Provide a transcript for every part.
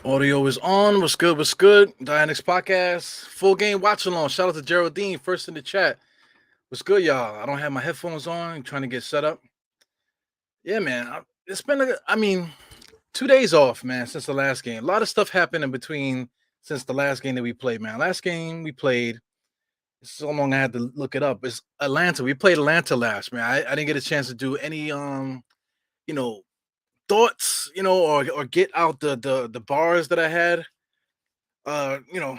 Audio is on. What's good? What's good? Dynamics Podcast. Full game watch along. Shout out to Geraldine, first in the chat. What's good, y'all? I don't have my headphones on. I'm trying to get set up. Yeah, man. It's been, 2 days off, man, since the last game. A lot of stuff happened in between since the last game that we played, man. Last game we played, it's so long I had to look it up. It's Atlanta. We played Atlanta last, man. I didn't get a chance to do any, you know, thoughts, or get out the bars that I had uh, you know,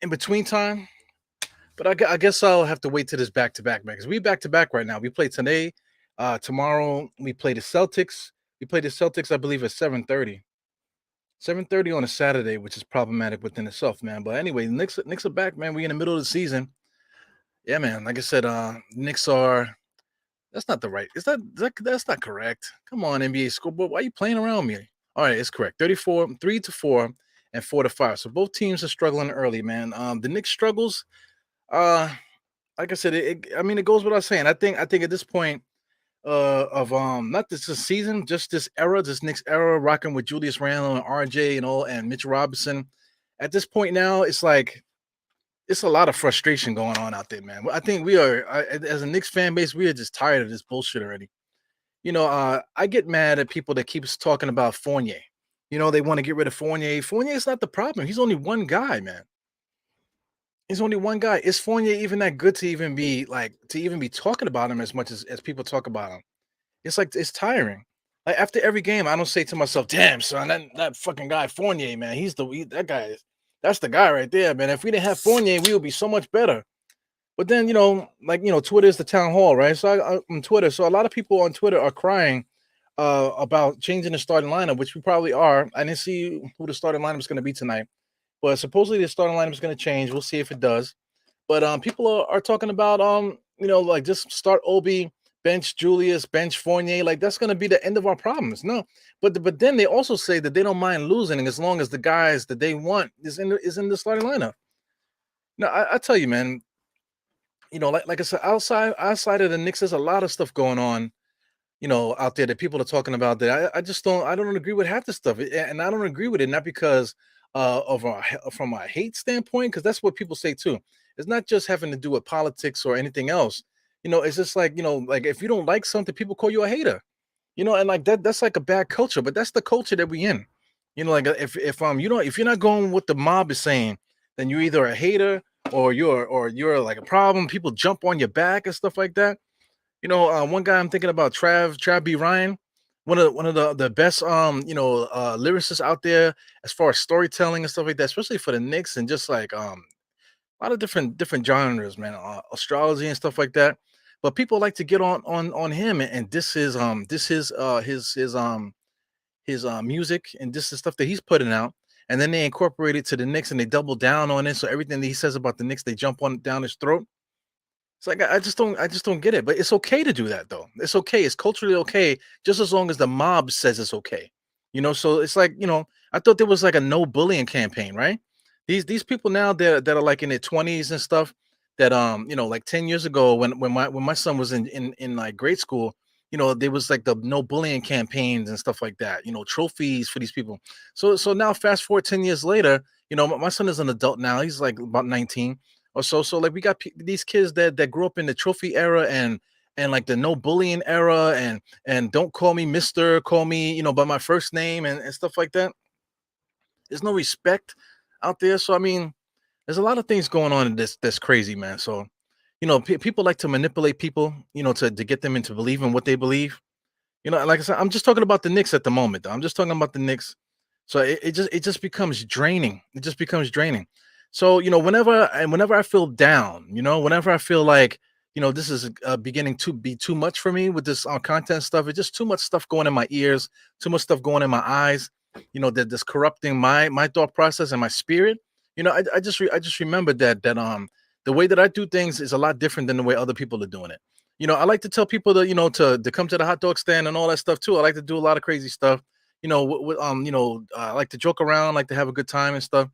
in between time. But I guess I'll have to wait to this back to back, man. Because we back to back right now. We play today. Tomorrow we play the Celtics. We play the Celtics, I believe, at 7:30. 7:30 on a Saturday, which is problematic within itself, man. But anyway, Knicks are back, man. We in the middle of the season. Yeah, man. Like I said, Knicks are. That's not the right. That's not correct? Come on, NBA scoreboard. Why are you playing around me? All right, it's correct. 34, 3-4, and 4-5. So both teams are struggling early, man. The Knicks struggles. Uh, like I said, I mean, it goes without saying. I think at this point, of not this season, just this era, this Knicks era, rocking with Julius Randle and RJ and all, and Mitch Robinson. At this point now, it's like it's a lot of frustration going on out there, man. I think as a Knicks fan base, we are just tired of this bullshit already. I get mad at people that keeps talking about Fournier. They want to get rid of Fournier. Fournier is not the problem. He's only one guy, man. He's only one guy. Is Fournier even that good to even be talking about him as much as people talk about him? It's like it's tiring. Like after every game, I don't say to myself, "Damn, son, that fucking guy Fournier, man, that guy that's the guy right there, man. If we didn't have Fournier, we would be so much better." But then, Twitter is the town hall, right? So on Twitter, so a lot of people on Twitter are crying about changing the starting lineup, which we probably are. I didn't see who the starting lineup is going to be tonight, but supposedly the starting lineup is going to change. We'll see if it does. But people are talking about like just start Obi, bench Julius, bench Fournier. Like that's going to be the end of our problems. No, but then they also say that they don't mind losing as long as the guys that they want is in the starting lineup. No, I tell you, man, like I said, outside of the Knicks, there's a lot of stuff going on, out there that people are talking about that I just don't agree with half the stuff, and I don't agree with it not because from a hate standpoint, because that's what people say too. It's not just having to do with politics or anything else. It's just like like if you don't like something, people call you a hater. And like that's like a bad culture, but that's the culture that we in. Like if you're not going what the mob is saying, then you're either a hater or you're like a problem. People jump on your back and stuff like that. One guy I'm thinking about, Trav B. Ryan, one of the best lyricists out there as far as storytelling and stuff like that, especially for the Knicks and just like a lot of different genres, man, astrology and stuff like that. But people like to get on him and this is his music and this is stuff that he's putting out. And then they incorporate it to the Knicks and they double down on it. So everything that he says about the Knicks, they jump on down his throat. It's like I just don't get it. But it's okay to do that though. It's okay. It's culturally okay, just as long as the mob says it's okay. So it's like, I thought there was like a no bullying campaign, right? These people now that are like in their 20s and stuff, that like 10 years ago when my son was in like grade school, there was like the no bullying campaigns and stuff like that, trophies for these people. So now fast forward 10 years later, my son is an adult now. He's like about 19 or so. So like we got these kids that grew up in the trophy era and like the no bullying era and don't call me mister, call me, by my first name and stuff like that. There's no respect out there. So I mean, there's a lot of things going on in this that's crazy, man. So people like to manipulate people, to get them into believing what they believe. Like I said, I'm just talking about the Knicks at the moment, though. I'm just talking about the Knicks. So it just becomes draining. It just becomes draining. So whenever I feel down, whenever I feel like this is beginning to be too much for me with this content stuff. It's just too much stuff going in my ears, too much stuff going in my eyes. That's corrupting my thought process and my spirit. I just remember that the way that I do things is a lot different than the way other people are doing it. I like to tell people that to come to the hot dog stand and all that stuff too. I like to do a lot of crazy stuff. I like to joke around, like to have a good time and stuff.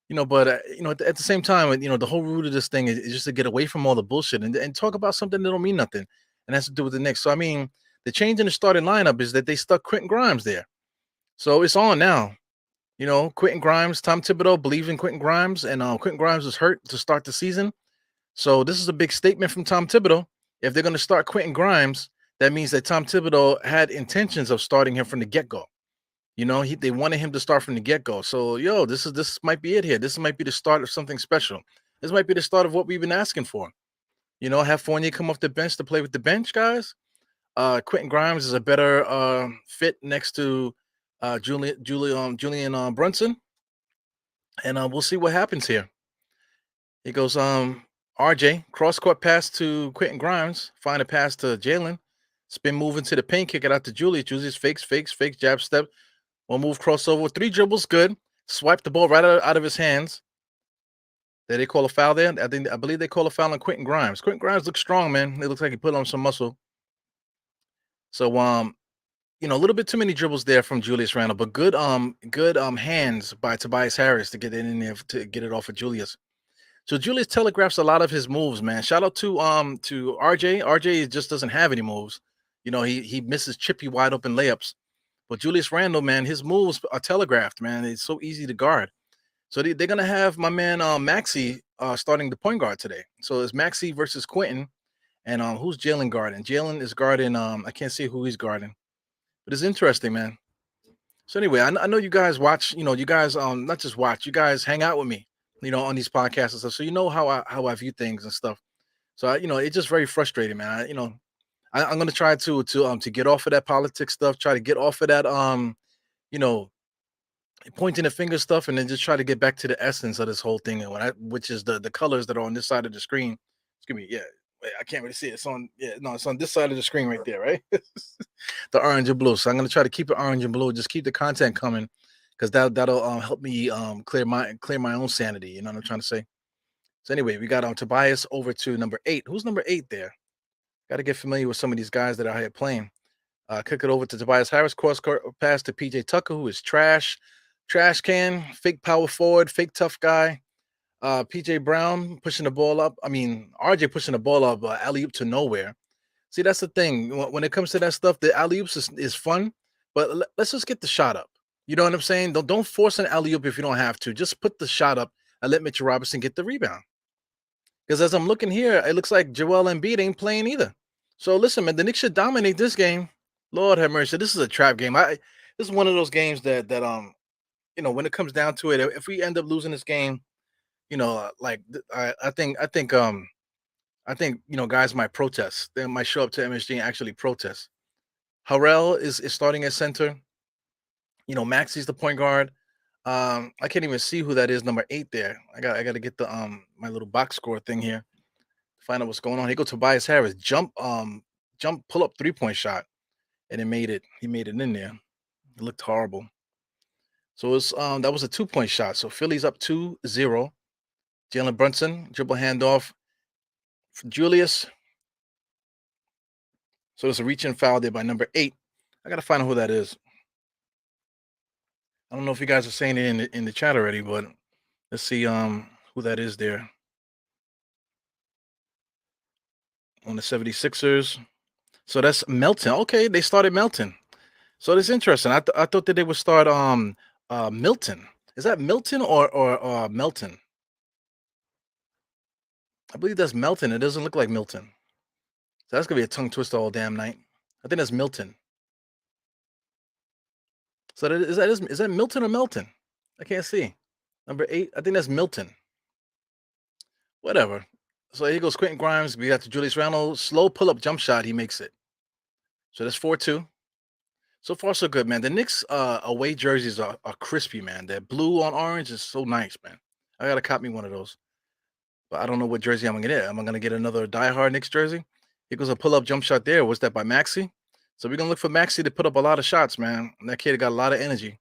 But at the same time, the whole root of this thing is just to get away from all the bullshit and talk about something that don't mean nothing, and that's to do with the Knicks. So I mean, the change in the starting lineup is that they stuck Quentin Grimes there, so it's on now. Quentin Grimes, Tom Thibodeau believes in Quentin Grimes, and Quentin Grimes was hurt to start the season. So this is a big statement from Tom Thibodeau. If they're going to start Quentin Grimes, that means that Tom Thibodeau had intentions of starting him from the get go. They wanted him to start from the get go. So this might be it here. This might be the start of something special. This might be the start of what we've been asking for. Have Fournier come off the bench to play with the bench guys. Quentin Grimes is a better fit next to Julian Brunson, and we'll see what happens here. He goes, RJ, cross court pass to Quentin Grimes, find a pass to Jalen, spin move into the paint, kick it out to Julius. Julius fakes, jab step, one move crossover, 3 dribbles, good. Swipe the ball right out of his hands. Did they call a foul there? I believe they call a foul on Quentin Grimes. Quentin Grimes looks strong, man. It looks like he put on some muscle. So a little bit too many dribbles there from Julius Randle, but good hands by Tobias Harris to get it in there to get it off of Julius. So Julius telegraphs a lot of his moves, man. Shout out to RJ. RJ just doesn't have any moves. He misses chippy wide open layups. But Julius Randle, man, his moves are telegraphed, man. It's so easy to guard. So they're gonna have my man Maxey starting the point guard today. So it's Maxey versus Quentin, and who's Jalen guarding? Jalen is guarding. I can't see who he's guarding, but it's interesting, man. So anyway, I know you guys watch. You guys not just watch. You guys hang out with me. On these podcasts and stuff. So how I view things and stuff. So it's just very frustrating, man. I'm gonna try to get off of that politics stuff. Try to get off of that you know pointing the finger stuff, and then just try to get back to the essence of this whole thing, and which is the colors that are on this side of the screen. Excuse me, yeah. Wait, I can't really see it. It's on, yeah, no, it's on this side of the screen right there, right? The orange and blue. So I'm gonna try to keep it orange and blue. Just keep the content coming, because that'll help me clear my own sanity. You know what I'm trying to say. So anyway, we got Tobias over to number 8. Who's number 8 there? Got to get familiar with some of these guys that are here playing. Kick it over to Tobias Harris. Cross court pass to PJ Tucker, who is trash can, fake power forward, fake tough guy. PJ Brown pushing the ball up. I mean, RJ pushing the ball up, alley oop to nowhere. See, that's the thing. When it comes to that stuff, the alley oops is fun, but let's just get the shot up. You know what I'm saying? Don't force an alley oop if you don't have to. Just put the shot up and let Mitchell Robinson get the rebound. Because as I'm looking here, it looks like Joel Embiid ain't playing either. So listen, man, the Knicks should dominate this game. Lord have mercy. This is a trap game. This is one of those games that when it comes down to it, if we end up losing this game, I think guys might protest. They might show up to MSG and actually protest. Harrell is starting at center. Maxey's the point guard. I can't even see who that is, number 8 there. I got to get the my little box score thing here. Find out what's going on. Here go Tobias Harris. Jump, pull up 3-point shot. And he made it in there. It looked horrible. So it's that was a 2-point shot. So Philly's up 2-0. Jalen Brunson, dribble handoff for Julius. So it's a reach-in foul there by number 8. I gotta find out who that is. I don't know if you guys are saying it in the chat already, but let's see who that is there. On the 76'ers. So that's Melton. Okay, they started Melton. So that's interesting. I thought that they would start Milton. Is that Milton or Melton? I believe that's Melton. It doesn't look like Milton. So that's gonna be a tongue twister all damn night. I think that's Milton. So is that Milton or Melton? I can't see. Number 8. I think that's Milton. Whatever. So here goes Quentin Grimes. We got the Julius Randle slow pull up jump shot. He makes it. So that's 4-2. So far, so good, man. The Knicks away jerseys are crispy, man. That blue on orange is so nice, man. I gotta cop me one of those. But I don't know what jersey I'm gonna get. Am I gonna get another diehard Knicks jersey? Here goes a pull-up jump shot there. What's that by Maxey? So we're gonna look for Maxey to put up a lot of shots, man. And that kid got a lot of energy.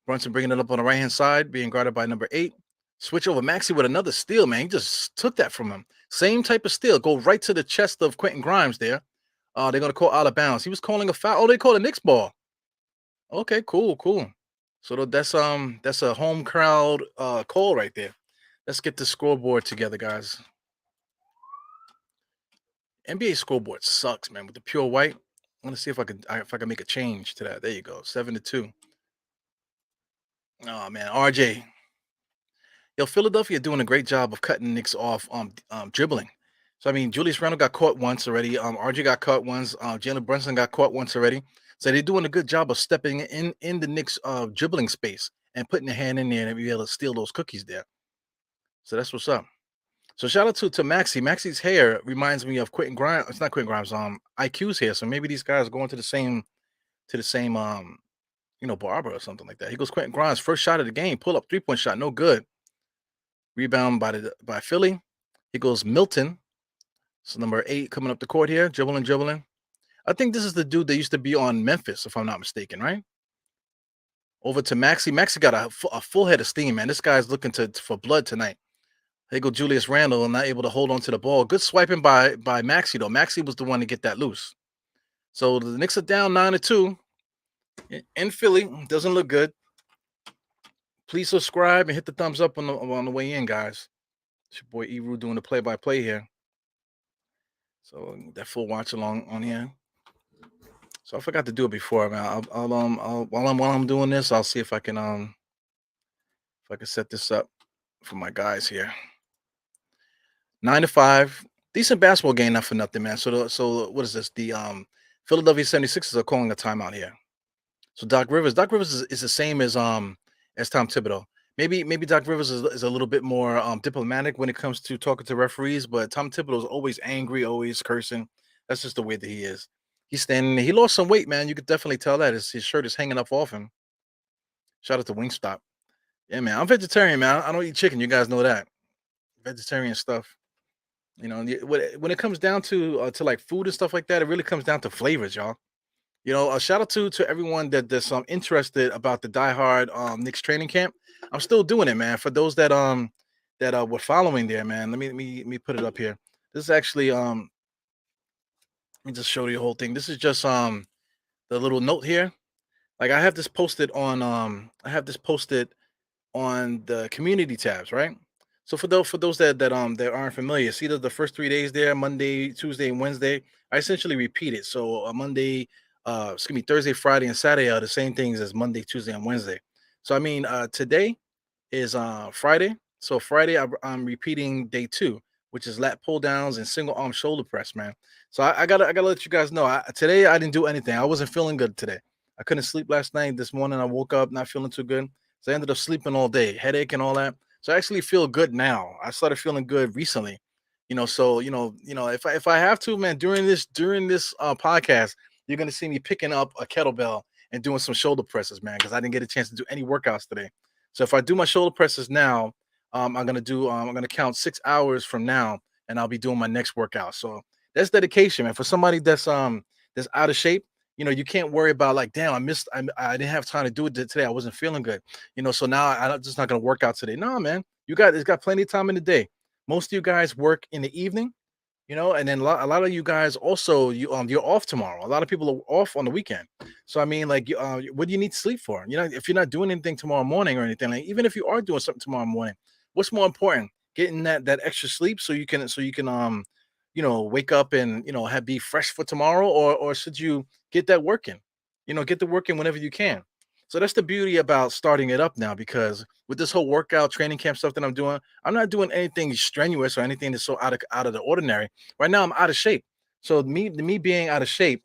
Brunson bringing it up on the right-hand side, being guarded by number 8. Switch over Maxey with another steal, man. He just took that from him. Same type of steal. Go right to the chest of Quentin Grimes there. They're gonna call out of bounds. He was calling a foul. Oh, they called a Knicks ball. Okay, cool. So that's a home crowd call right there. Let's get the scoreboard together, guys. NBA scoreboard sucks, man. With the pure white, I want to see if I can make a change to that. There you go, 7-2. Oh man, RJ. Yo, Philadelphia doing a great job of cutting Knicks off dribbling. So I mean, Julius Randle got caught once already. RJ got caught once. Jalen Brunson got caught once already. So they're doing a good job of stepping in the Knicks dribbling space and putting their hand in there and be able to steal those cookies there. So that's what's up. So shout out to Maxi. Maxi's hair reminds me of Quentin Grimes. It's not Quentin Grimes. IQ's hair. So maybe these guys are going to the same barber or something like that. He goes Quentin Grimes first shot of the game, pull up 3-point shot, no good. Rebound by Philly. He goes Milton. So number 8 coming up the court here, dribbling, dribbling. I think this is the dude that used to be on Memphis, if I'm not mistaken, right? Over to Maxi. Maxi got a full head of steam, man. This guy's looking for blood tonight. Here go Julius Randle, not able to hold on to the ball. Good swiping by Maxi though. Maxi was the one to get that loose. So the Knicks are down 9-2 in Philly. Doesn't look good. Please subscribe and hit the thumbs up on the way in, guys. It's your boy Eru doing the play-by-play here. So that full watch along on here. So I forgot to do it before, man. While I'm doing this, I'll see if I can set this up for my guys here. 9-5, decent basketball game, not for nothing, man. So what is this? The Philadelphia 76ers are calling a timeout here. So Doc Rivers is the same as Tom Thibodeau. Maybe Doc Rivers is a little bit more diplomatic when it comes to talking to referees, but Tom Thibodeau is always angry, always cursing. That's just the way that he is. He's standing there. He lost some weight, man. You could definitely tell that his shirt is hanging up off him. Shout out to Wingstop. Yeah, man. I'm vegetarian, man. I don't eat chicken. You guys know that. Vegetarian stuff. When it comes down to like food and stuff like that, it really comes down to flavors, y'all. A shout out to everyone that's interested about the Die Hard Knicks training camp. I'm still doing it, man. For those that were following there, man. Let me put it up here. This is actually let me just show you the whole thing. This is just the little note here. Like I have this posted on the community tabs, right? So for those that aren't familiar, see the first 3 days there, Monday, Tuesday, and Wednesday. I essentially repeat it. So Monday, excuse me, Thursday, Friday, and Saturday are the same things as Monday, Tuesday, and Wednesday. So I mean, today is Friday. So Friday, I'm repeating day 2, which is lat pull downs and single arm shoulder press, man. So I gotta let you guys know. Today I didn't do anything. I wasn't feeling good today. I couldn't sleep last night. This morning I woke up not feeling too good. So I ended up sleeping all day, headache and all that. So I actually feel good now. I started feeling good recently. So if I have to, man, during this podcast, you're gonna see me picking up a kettlebell and doing some shoulder presses, man, because I didn't get a chance to do any workouts today. So if I do my shoulder presses now, I'm gonna count 6 hours from now, and I'll be doing my next workout. So that's dedication, man. For somebody that's out of shape, you can't worry about like, damn, I didn't have time to do it today. I wasn't feeling good, so now I'm just not gonna work out today. No, man, it's got plenty of time in the day. Most of you guys work in the evening, and then a lot of you guys also you're off tomorrow. A lot of people are off on the weekend. So I mean, like, what do you need to sleep for? If you're not doing anything tomorrow morning or anything, like even if you are doing something tomorrow morning, what's more important? Getting that extra sleep so you can wake up and have be fresh for tomorrow, or should you get that working? Get the working whenever you can. So that's the beauty about starting it up now, because with this whole workout training camp stuff that I'm doing, I'm not doing anything strenuous or anything that's so out of the ordinary. Right now, I'm out of shape. So me being out of shape,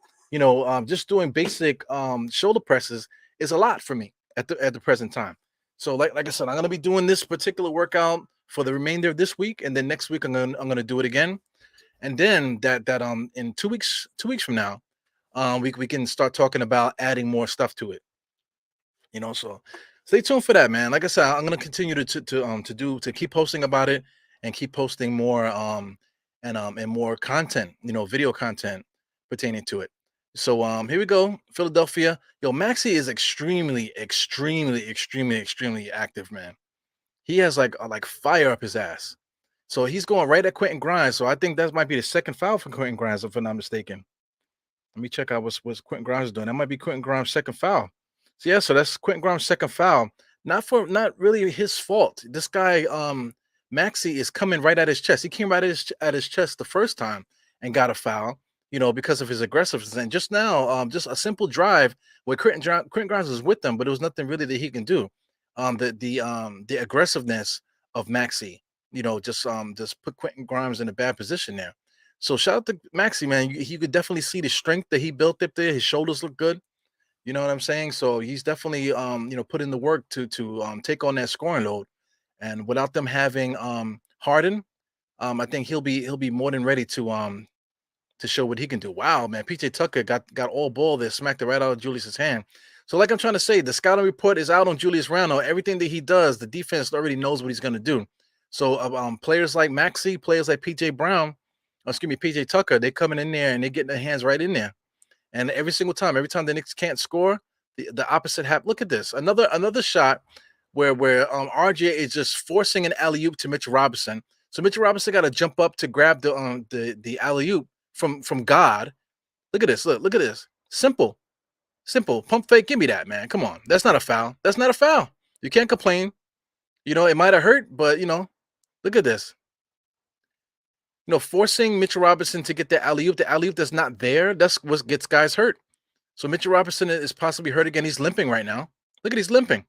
just doing basic shoulder presses is a lot for me at the present time. So like I said, I'm gonna be doing this particular workout for the remainder of this week, and then next week I'm gonna do it again, and then that in 2 weeks from now, we can start talking about adding more stuff to it. So stay tuned for that, man. Like I said, I'm gonna continue to keep posting about it and keep posting more and more content, video content pertaining to it. So here we go, Philadelphia. Yo, Maxi is extremely, extremely, extremely, extremely active, man. He has like fire up his ass. So he's going right at Quentin Grimes. So I think that might be the second foul for Quentin Grimes, if I'm not mistaken. Let me check out what's Quentin Grimes doing. That might be Quentin Grimes' second foul. So yeah, so that's Quentin Grimes' second foul. Not really his fault. This guy, Maxi, is coming right at his chest. He came right at his chest the first time and got a foul, because of his aggressiveness. And just now, just a simple drive where Quentin Grimes was with them, but it was nothing really that he can do. the aggressiveness of Maxi. Just put Quentin Grimes in a bad position there. So shout out to Maxi, man. You could definitely see the strength that he built up there. His shoulders look good. You know what I'm saying? So he's definitely put in the work to take on that scoring load. And without them having Harden, I think he'll be more than ready to show what he can do. Wow, man. PJ Tucker got all ball there, smacked it right out of Julius's hand. So, like I'm trying to say, the scouting report is out on Julius Randle. Everything that he does, the defense already knows what he's going to do. So, players like Maxi, players like PJ Brown, excuse me, PJ Tucker, they coming in there and they getting their hands right in there. And every time the Knicks can't score, the opposite happens. Look at this, another shot where RJ is just forcing an alley oop to Mitchell Robinson. So Mitchell Robinson got to jump up to grab the alley oop from God. Look at this. Look at this. Simple pump fake. Give me that, man. Come on, that's not a foul. That's not a foul. You can't complain. It might have hurt, but look at this. Forcing Mitchell Robinson to get the alley oop. The alley oop that's not there. That's what gets guys hurt. So Mitchell Robinson is possibly hurt again. He's limping right now. Look at he's limping.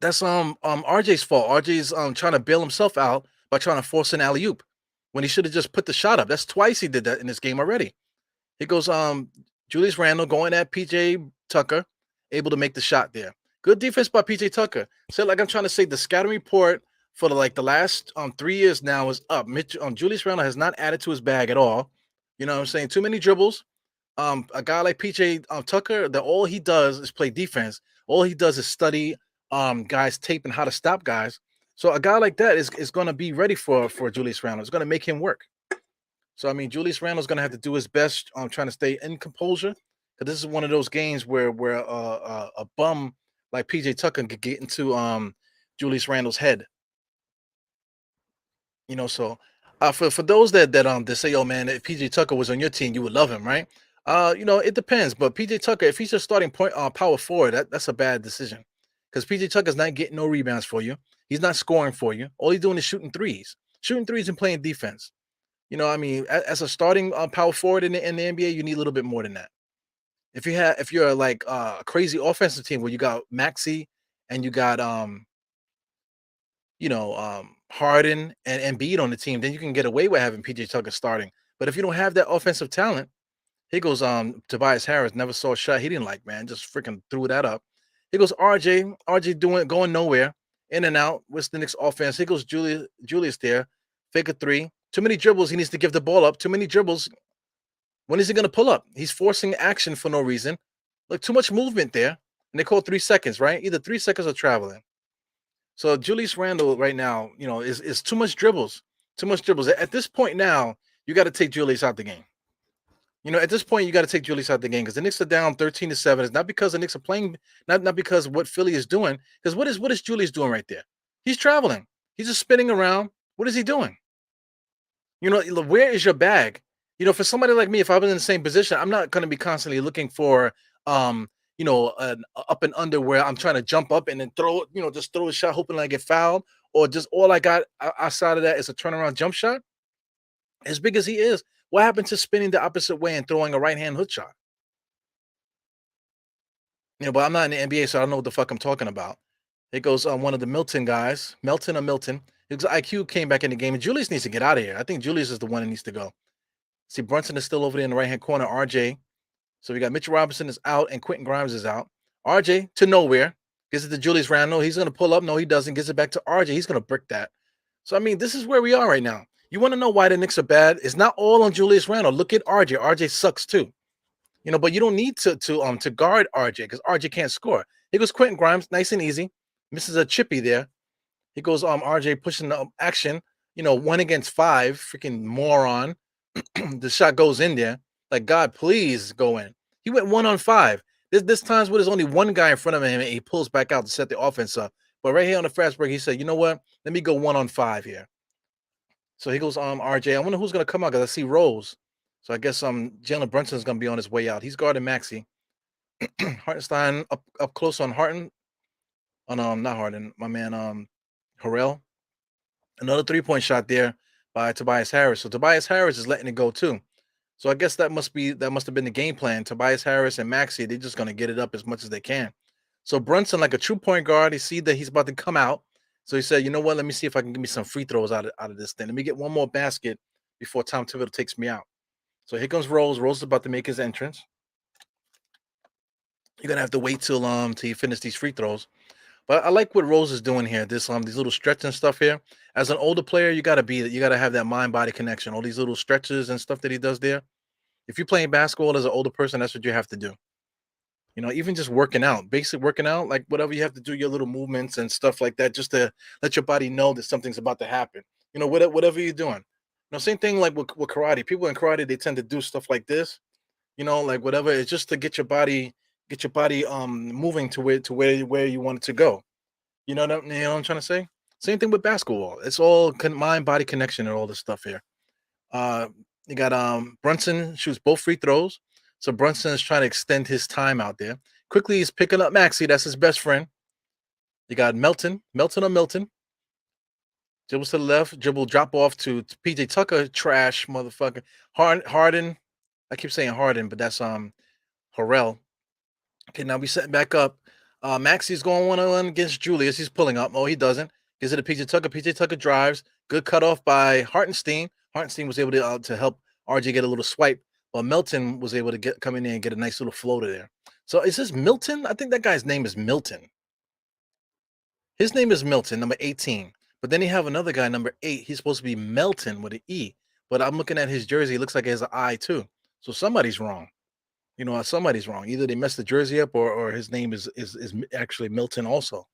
That's RJ's fault. RJ's trying to bail himself out by trying to force an alley oop when he should have just put the shot up. That's twice he did that in this game already. Here goes Julius Randle going at PJ Tucker, able to make the shot there. Good defense by PJ Tucker. So like I'm trying to say, the scouting report for the last 3 years now is up. Julius Randle has not added to his bag at all. You know what I'm saying? Too many dribbles. A guy like PJ Tucker, that all he does is play defense. All he does is study guys tape and how to stop guys. So a guy like that is going to be ready for Julius Randle. It's going to make him work. So I mean, Julius Randle's going to have to do his best trying to stay in composure, because this is one of those games where a bum like PJ Tucker could get into Julius Randle's head. So for those that say, "Oh man, if PJ Tucker was on your team, you would love him," right? It depends. But PJ Tucker, if he's just starting point power forward, that's a bad decision, because PJ Tucker's not getting no rebounds for you. He's not scoring for you. All he's doing is shooting threes and playing defense. I mean, as a starting power forward in the NBA, you need a little bit more than that. If you're like a crazy offensive team where you got Maxi and you got Harden and Embiid on the team, then you can get away with having PJ Tucker starting. But if you don't have that offensive talent, here goes Tobias Harris. Never saw a shot he didn't like, man. Just freaking threw that up. Here goes RJ. RJ going nowhere. In and out. What's the next offense? Here goes Julius there. Fake a three. Too many dribbles. He needs to give the ball up. Too many dribbles. When is he going to pull up? He's forcing action for no reason. Look, too much movement there. And they call 3 seconds, right? Either 3 seconds or traveling. So Julius Randle right now, is too much dribbles. Too much dribbles. At this point now, you got to take Julius out the game. At this point, you got to take Julius out the game, because the Knicks are down 13-7. It's not because the Knicks are playing, not because of what Philly is doing. Because what is Julius doing right there? He's traveling. He's just spinning around. What is he doing? Where is your bag? For somebody like me, if I was in the same position, I'm not going to be constantly looking for, an up and under where I'm trying to jump up and then just throw a shot, hoping I get fouled, or just all I got outside of that is a turnaround jump shot. As big as he is, what happened to spinning the opposite way and throwing a right hand hook shot? But I'm not in the NBA, so I don't know what the fuck I'm talking about. It goes one of the Milton guys, Milton. His IQ came back in the game, and Julius needs to get out of here. I think Julius is the one that needs to go. See, Brunson is still over there in the right hand corner. RJ. So we got Mitchell Robinson is out and Quentin Grimes is out. RJ to nowhere. Gives it to Julius Randle. He's going to pull up. No, he doesn't. Gives it back to RJ. He's going to brick that. So, I mean, this is where we are right now. You want to know why the Knicks are bad? It's not all on Julius Randle. Look at RJ. RJ sucks too. But you don't need to guard RJ, because RJ can't score. Here goes Quentin Grimes. Nice and easy. Misses a chippy there. He goes RJ pushing the action. 1 against 5. Freaking moron. The shot goes in there. Like, God, please go in. He went 1 on 5. This times where there's only one guy in front of him and he pulls back out to set the offense up. But right here on the fast break, he said, you know what? Let me go 1 on 5 here. So he goes RJ. I wonder who's going to come out, because I see Rose. So I guess Jalen Brunson's going to be on his way out. He's guarding Maxi. Hartenstein up close on Harden. On not Harden, my man Harrell. Another 3-point shot there by Tobias Harris. So Tobias Harris is letting it go too. So I guess that must have been the game plan. Tobias Harris and Maxi, they're just going to get it up as much as they can. So Brunson, like a true point guard, he see that he's about to come out. So he said, you know what? Let me see if I can give me some free throws out of this thing. Let me get one more basket before Tom Thibodeau takes me out. So here comes Rose. Rose is about to make his entrance. You're gonna have to wait till you finish these free throws. But I like what Rose is doing here. This these little stretching stuff here. As an older player, you gotta have that mind body connection. All these little stretches and stuff that he does there. If you're playing basketball as an older person, that's what you have to do. Even just working out, basic working out, like whatever you have to do, your little movements and stuff like that, just to let your body know that something's about to happen. Whatever you're doing. Same thing like with karate. People in karate, they tend to do stuff like this. Like whatever. It's just to get your body moving to where you want it to go. You know what I'm trying to say? Same thing with basketball. It's all mind body connection and all this stuff here. Uh, you got Brunson shoots both free throws. So Brunson is trying to extend his time out there. Quickly, he's picking up Maxi. That's his best friend. You got Melton. Melton or Milton. Dribbles to the left. Dribble drop off to PJ Tucker. Trash motherfucker. Harden. I keep saying Harden, but that's Harrell. Okay, now we setting back up. Maxi's going one-on-one against Julius. He's pulling up. Oh, he doesn't. Gives it to PJ Tucker. PJ Tucker drives. Good cutoff by Hartenstein. Hartenstein was able to help RJ get a little swipe, while Melton was able to come in there and get a nice little floater there. So is this Milton? I think that guy's name is Milton. His name is Milton, number 18. But then you have another guy, number 8. He's supposed to be Melton with an E. But I'm looking at his jersey. It looks like he has an I too. So somebody's wrong. Somebody's wrong. Either they messed the jersey up or his name is actually Milton also.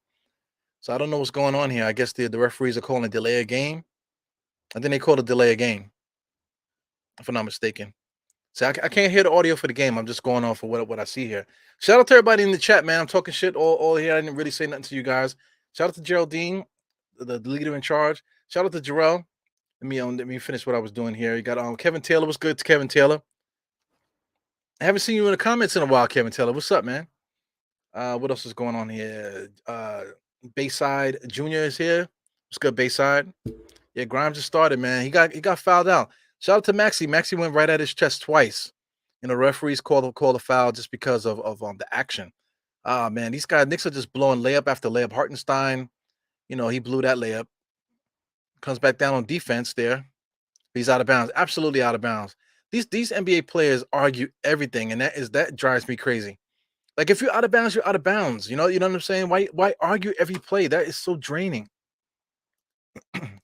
So I don't know what's going on here. I guess the referees are calling a delay a game. I think they called a delay a game, if I'm not mistaken. So I can't hear the audio for the game. I'm just going off of what I see here. Shout out to everybody in the chat, man. I'm talking shit all here. I didn't really say nothing to you guys. Shout out to Geraldine, the leader in charge. Shout out to Jarrell. Let me finish what I was doing here. You got Kevin Taylor. What's good to Kevin Taylor? I haven't seen you in the comments in a while, Kevin Taylor. What's up, man? What else is going on here? Bayside Junior is here. What's good, Bayside? Yeah, Grimes just started, man. He got fouled out. Shout out to Maxi. Maxi went right at his chest twice. Referees called a foul just because of the action. Ah, man, these guys, Knicks are just blowing layup after layup. Hartenstein, he blew that layup. Comes back down on defense there. He's out of bounds. Absolutely out of bounds. These NBA players argue everything, and that drives me crazy. Like if you're out of bounds, you're out of bounds. You know what I'm saying? Why argue every play? That is so draining.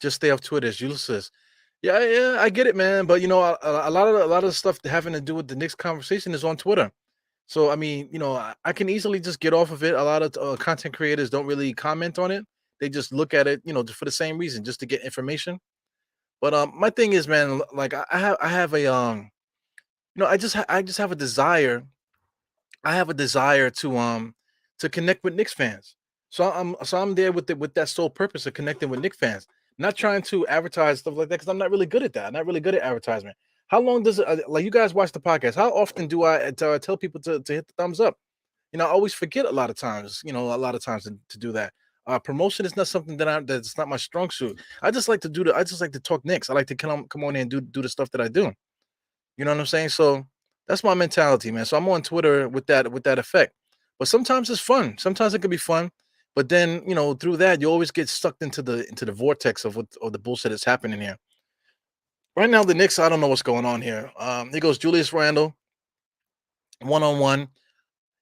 Just stay off Twitter, as Ulysses. Yeah, I get it, man. But a lot of the stuff having to do with the Knicks conversation is on Twitter. So I mean, I can easily just get off of it. A lot of content creators don't really comment on it. They just look at it, just for the same reason, just to get information. But my thing is, man, like I have a I just have a desire. I have a desire to connect with Knicks fans. So I'm there with that sole purpose of connecting with Knicks fans. Not trying to advertise stuff like that because I'm not really good at that. I'm not really good at advertisement. How long does it like you guys watch the podcast? How often do I tell people to hit the thumbs up? I always forget a lot of times. To do that. Promotion is not something that's not my strong suit. I just like to talk Knicks. I like to come on in and do the stuff that I do. You know what I'm saying? So that's my mentality, man. So I'm on Twitter with that effect. But sometimes it's fun. Sometimes it can be fun. But then, through that, you always get sucked into the vortex of the bullshit that's happening here. Right now, the Knicks, I don't know what's going on here. Here goes Julius Randle, one-on-one.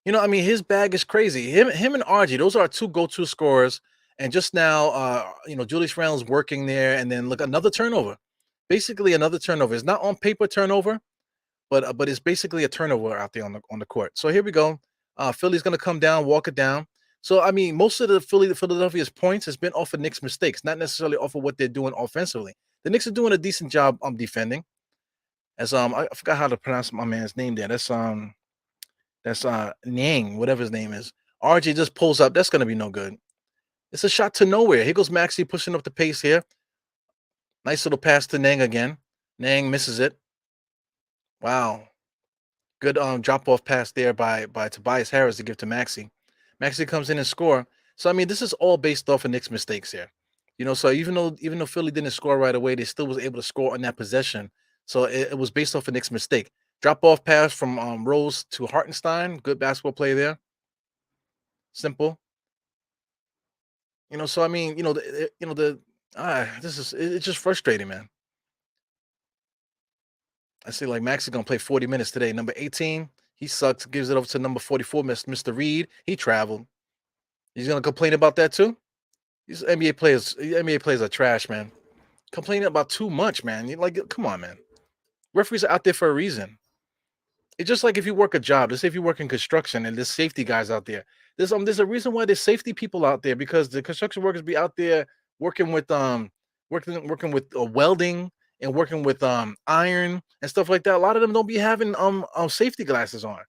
His bag is crazy. Him and RG, those are our two go-to scorers. And just now, Julius Randle's working there, and then look, another turnover. Basically, another turnover. It's not on paper turnover, but it's basically a turnover out there on the court. So here we go. Philly's gonna come down, walk it down. So most of the Philadelphia's points has been off of Knicks' mistakes, not necessarily off of what they're doing offensively. The Knicks are doing a decent job defending. As I forgot how to pronounce my man's name there. That's Niang, whatever his name is. RJ just pulls up. That's gonna be no good. It's a shot to nowhere. Here goes Maxi pushing up the pace here. Nice little pass to Niang again. Niang misses it. Wow. Good drop off pass there by Tobias Harris to give to Maxi. Maxi comes in and score. So this is all based off of Knicks' mistakes here. So even though Philly didn't score right away, they still was able to score on that possession. So it was based off of Knicks' mistake. Drop off pass from Rose to Hartenstein. Good basketball play there. Simple. So I mean, it's just frustrating, man. I see like Max is gonna play 40 minutes today. Number 18, he sucks. Gives it over to number 44, Mr. Reed. He traveled. He's gonna complain about that too. These NBA players are trash, man. Complaining about too much, man. Like, come on, man. Referees are out there for a reason. It's just like if you work a job. Let's say if you work in construction and there's safety guys out there. There's a reason why there's safety people out there because the construction workers be out there working with working with welding and working with iron and stuff like that. A lot of them don't be having safety glasses on.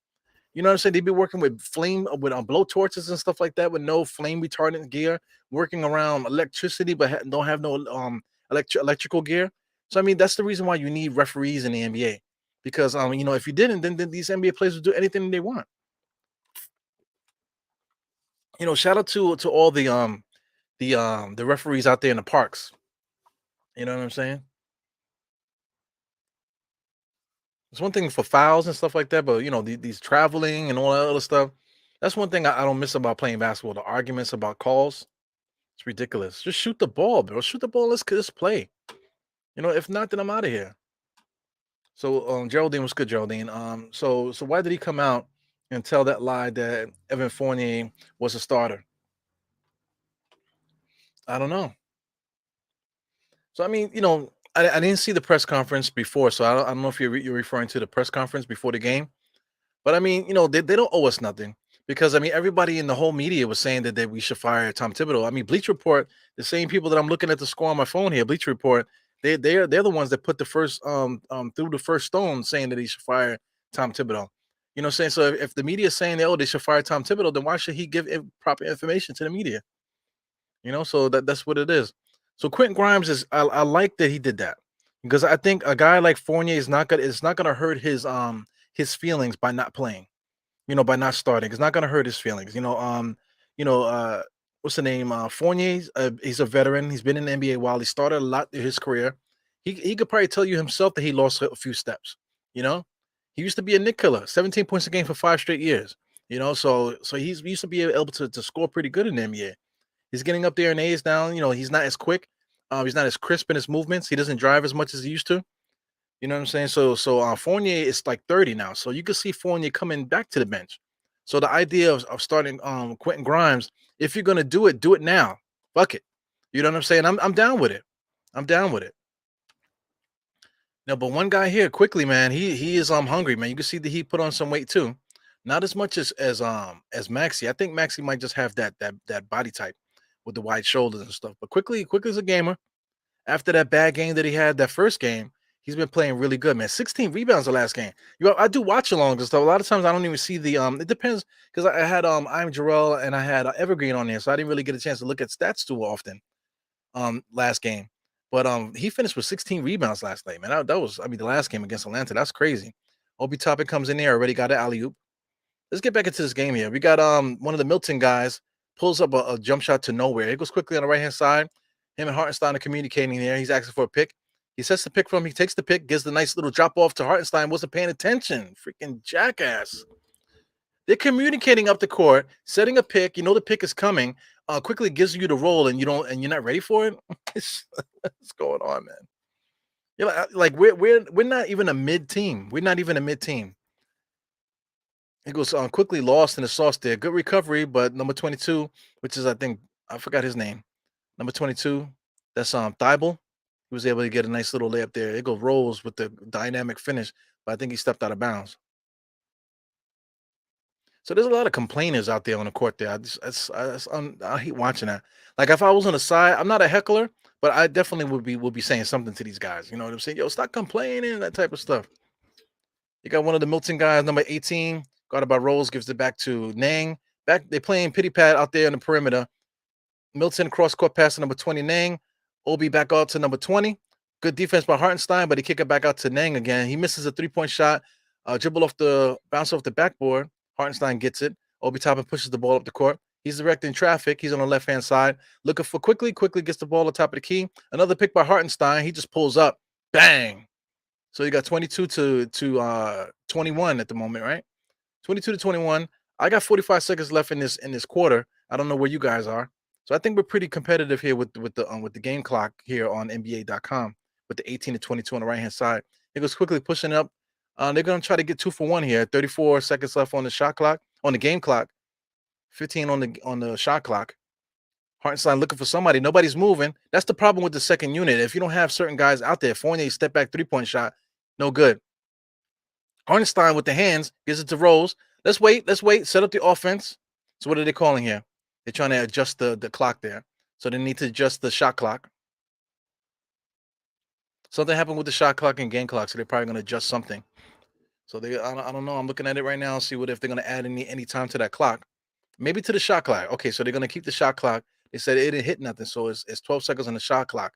You know what I'm saying? They be working with flame with blow torches and stuff like that with no flame retardant gear, working around electricity but don't have no electrical gear. So I mean that's the reason why you need referees in the NBA because if you didn't, then these NBA players would do anything they want. Shout out to all the referees out there in the parks. You know what I'm saying? It's one thing for fouls and stuff like that, but these traveling and all that other stuff. That's one thing I don't miss about playing basketball. The arguments about calls. It's ridiculous. Just shoot the ball, bro. Shoot the ball. Let's play. If not, then I'm out of here. So Geraldine was good, Geraldine. So why did he come out and tell that lie that Evan Fournier was a starter? I don't know. So I mean, I didn't see the press conference before, so I don't know if you're referring to the press conference before the game. But I mean, they don't owe us nothing because I mean, everybody in the whole media was saying that we should fire Tom Thibodeau. I mean, Bleach Report, the same people that I'm looking at the score on my phone here, Bleach Report, they're the ones that put the first through the first stone saying that he should fire Tom Thibodeau. You know what I'm saying? So if the media is saying that they should fire Tom Thibodeau, then why should he give proper information to the media? So that's what it is. So Quentin Grimes I like that he did that because I think a guy like Fournier is not gonna hurt his feelings by not playing, by not starting. It's not gonna hurt his feelings. You know, what's the name? Fournier's he's a veteran. He's been in the NBA a while. He started a lot in his career. He could probably tell you himself that he lost a few steps. You know, he used to be a Nick killer, 17 points a game for 5 straight years. So he used to be able to score pretty good in the NBA. He's getting up there in age now. He's not as quick. He's not as crisp in his movements. He doesn't drive as much as he used to. You know what I'm saying? So Fournier is like 30 now. So you can see Fournier coming back to the bench. So the idea of starting Quentin Grimes, if you're gonna do it now. Fuck it. You know what I'm saying? I'm down with it. I'm down with it. No, but one guy here quickly, man, he is hungry, man. You can see that he put on some weight too. Not as much as Maxi. I think Maxi might just have that body type with the wide shoulders and stuff. But quickly is a gamer. After that bad game that he had that first game, he's been playing really good, man. 16 rebounds the last game. I do watch alongs and stuff. A lot of times I don't even see the it depends because I had I'm Jarrell and I had Evergreen on there, so I didn't really get a chance to look at stats too often last game. But he finished with 16 rebounds last night, man. That was I mean the last game against Atlanta. That's crazy. Obi Toppin comes in there, already got an alley oop. Let's get back into this game here. We got one of the Milton guys pulls up a jump shot to nowhere. It goes quickly on the right hand side. Him and Hartenstein are communicating there. He's asking for a pick. He sets the pick from him. He takes the pick, gives the nice little drop off to Hartenstein. Wasn't paying attention. Freaking jackass. They're communicating up the court, setting a pick. You know the pick is coming. Quickly gives you the roll, and you're not ready for it. What's going on, man? Like we're not even a mid team. We're not even a mid team. It goes quickly lost in the sauce there. Good recovery, but number 22, which is I think I forgot his name. Number 22, that's Thibault. He was able to get a nice little layup there. It goes rolls with the dynamic finish, but I think he stepped out of bounds. So there's a lot of complainers out there on the court there. I hate watching that. Like if I was on the side, I'm not a heckler, but I definitely would be saying something to these guys. You know what I'm saying? Yo, stop complaining, that type of stuff. You got one of the Milton guys, number 18, guarded by Rose, gives it back to Nang. Back they playing pity pad out there on the perimeter. Milton cross court pass to number 20 Nang. Obi back out to number 20. Good defense by Hartenstein, but he kick it back out to Nang again. He misses a 3-point shot. Dribble bounce off the backboard. Hartenstein gets it. Obi Toppin pushes the ball up the court. He's directing traffic. He's on the left-hand side. Looking for quickly. Quickly gets the ball on top of the key. Another pick by Hartenstein. He just pulls up. Bang. So you got 22 to 21 at the moment, right? 22 to 21. I got 45 seconds left in this quarter. I don't know where you guys are. So I think we're pretty competitive here with the game clock here on NBA.com with the 18 to 22 on the right hand side. It goes quickly pushing up. They're gonna try to get 2 for 1 here. 34 seconds left on the shot clock, on the game clock, 15 on the shot clock. Hartenstein looking for somebody. Nobody's moving. That's the problem with the second unit. If you don't have certain guys out there, Fournier step back 3-point shot, no good. Hartenstein with the hands gives it to Rose. Let's wait. Let's wait. Set up the offense. So what are they calling here? They're trying to adjust the clock there. So they need to adjust the shot clock. Something happened with the shot clock and game clock, so they're probably going to adjust something. So I don't know. I'm looking at it right now. See what if they're going to add any time to that clock. Maybe to the shot clock. Okay, so they're going to keep the shot clock. They said it didn't hit nothing, so it's 12 seconds on the shot clock.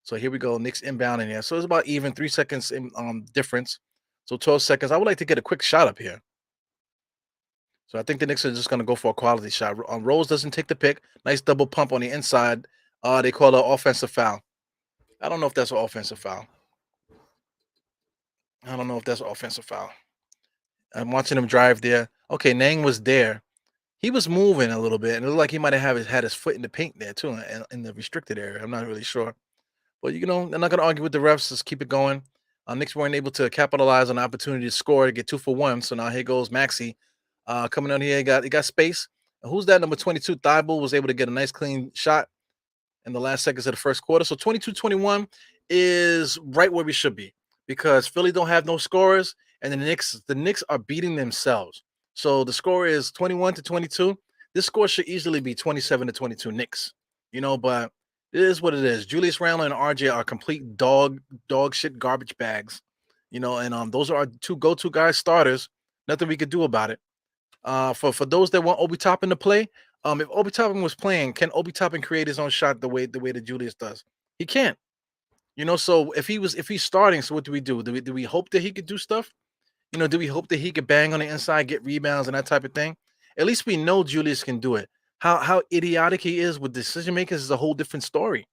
So here we go. Knicks inbound in here. So it's about even 3 seconds in difference. So 12 seconds. I would like to get a quick shot up here. So I think the Knicks are just going to go for a quality shot. Rose doesn't take the pick. Nice double pump on the inside. They call it an offensive foul. I don't know if that's an offensive foul. I don't know if that's an offensive foul. I'm watching him drive there. Okay, Nang was there. He was moving a little bit, and it looked like he might have had his foot in the paint there too, in the restricted area. I'm not really sure. But I'm not going to argue with the refs. Just keep it going. Knicks weren't able to capitalize on the opportunity to score to get 2 for 1. So now here goes Maxey coming on here. He got space. And who's that? Number 22, Thibault was able to get a nice clean shot in the last seconds of the first quarter. So 22-21 is right where we should be because Philly don't have no scorers, and the Knicks are beating themselves. So the score is 21-22. This score should easily be 27-22 Knicks. But it is what it is. Julius Randle and RJ are complete dog shit garbage bags. And those are our two go-to guys starters. Nothing we could do about it. For those that want Obi Toppin to play, if Obi Toppin was playing, can Obi Toppin create his own shot the way that Julius does? He can't. So if he's starting, so what do we do? Do we hope that he could do stuff? Do we hope that he could bang on the inside, get rebounds and that type of thing? At least we know Julius can do it. How idiotic he is with decision makers is a whole different story.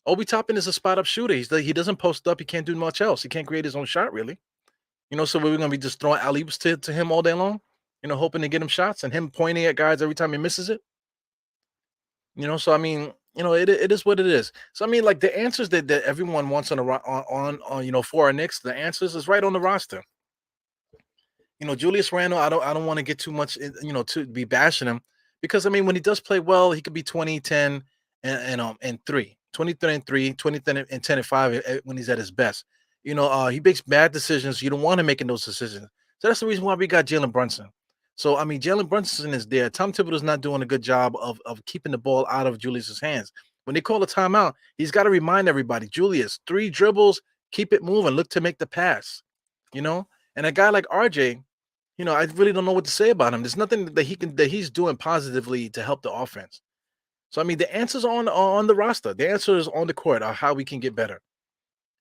Obi Toppin is a spot up shooter. He doesn't post up. He can't do much else. He can't create his own shot really. So we're gonna be just throwing alley-oops to him all day long. Hoping to get him shots and him pointing at guys every time he misses it. So I mean, it is what it is. So I mean, like the answers that everyone wants for our Knicks, the answers is right on the roster. Julius Randle, I don't want to get too much, to be bashing him because I mean, when he does play well, he could be 20, 10, and 3, 23 and 3, 20 and 10 and 5 when he's at his best. He makes bad decisions. You don't want him making those decisions. So that's the reason why we got Jalen Brunson. So I mean, Jalen Brunson is there. Tom Thibodeau's not doing a good job of keeping the ball out of Julius's hands. When they call a timeout, he's got to remind everybody, Julius, 3 dribbles, keep it moving, look to make the pass. And a guy like RJ, I really don't know what to say about him. There's nothing that he's doing positively to help the offense. So I mean, the answers on the roster. The answer is on the court are how we can get better.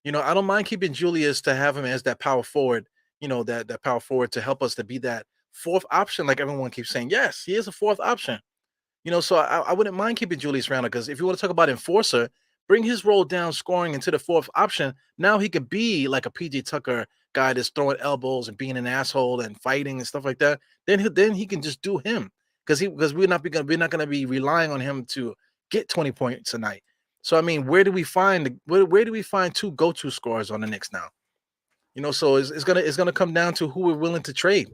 I don't mind keeping Julius to have him as that power forward. That power forward to help us to be that fourth option, like everyone keeps saying. Yes, he is a fourth option. So I wouldn't mind keeping Julius Randle because if you want to talk about enforcer, bring his role down scoring into the fourth option. Now he could be like a PJ Tucker guy that's throwing elbows and being an asshole and fighting and stuff like that. Then he can just do him because we're not gonna be relying on him to get 20 points a night. So I mean, where do we find 2 go-to scorers on the Knicks now? So it's gonna come down to who we're willing to trade.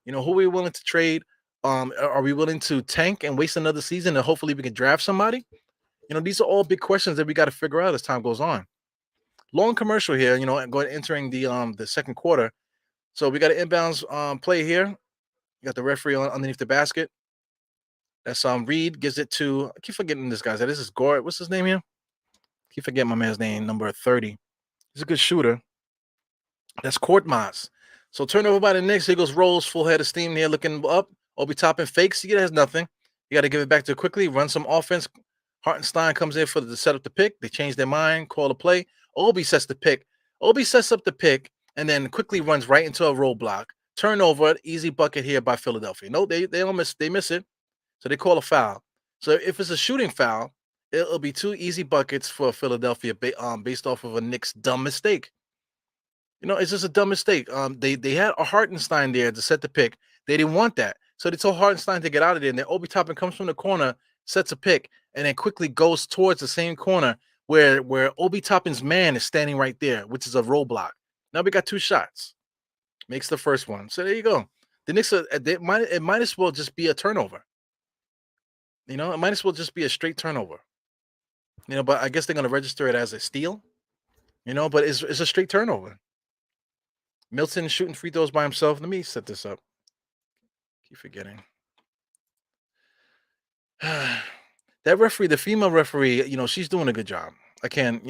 Who we're willing to trade. Are we willing to tank and waste another season and hopefully we can draft somebody? These are all big questions that we got to figure out as time goes on. Long commercial here, entering the second quarter. So we got an inbounds play here. You got the referee underneath the basket. That's Reed gives it to. I keep forgetting this guy's. This is Gord. What's his name here? Keep forgetting my man's name. Number 30. He's a good shooter. That's Korkmaz. So turnover by the Knicks. Here goes Rose, full head of steam here, looking up. Obi Toppin fakes. He has nothing. You got to give it back to quickly. Run some offense. Hartenstein comes in to set up the pick. They change their mind. Call a play. Obi sets the pick. Obi sets up the pick and then quickly runs right into a roadblock. Turnover. Easy bucket here by Philadelphia. No, they don't miss. They miss it. So they call a foul. So if it's a shooting foul, it'll be 2 easy buckets for Philadelphia based off of a Knicks dumb mistake. It's just a dumb mistake. They had a Hartenstein there to set the pick. They didn't want that. So they told Hartenstein to get out of there. And then Obi Toppin comes from the corner, sets a pick, and then quickly goes towards the same corner where Obi Toppin's man is standing right there, which is a roadblock. Now we got two shots. Makes the first one. So there you go. The Knicks it might as well just be a turnover. It might as well just be a straight turnover. But I guess they're gonna register it as a steal. But it's a straight turnover. Milton shooting free throws by himself. Let me set this up. Keep forgetting. That referee, the female referee, she's doing a good job. I can't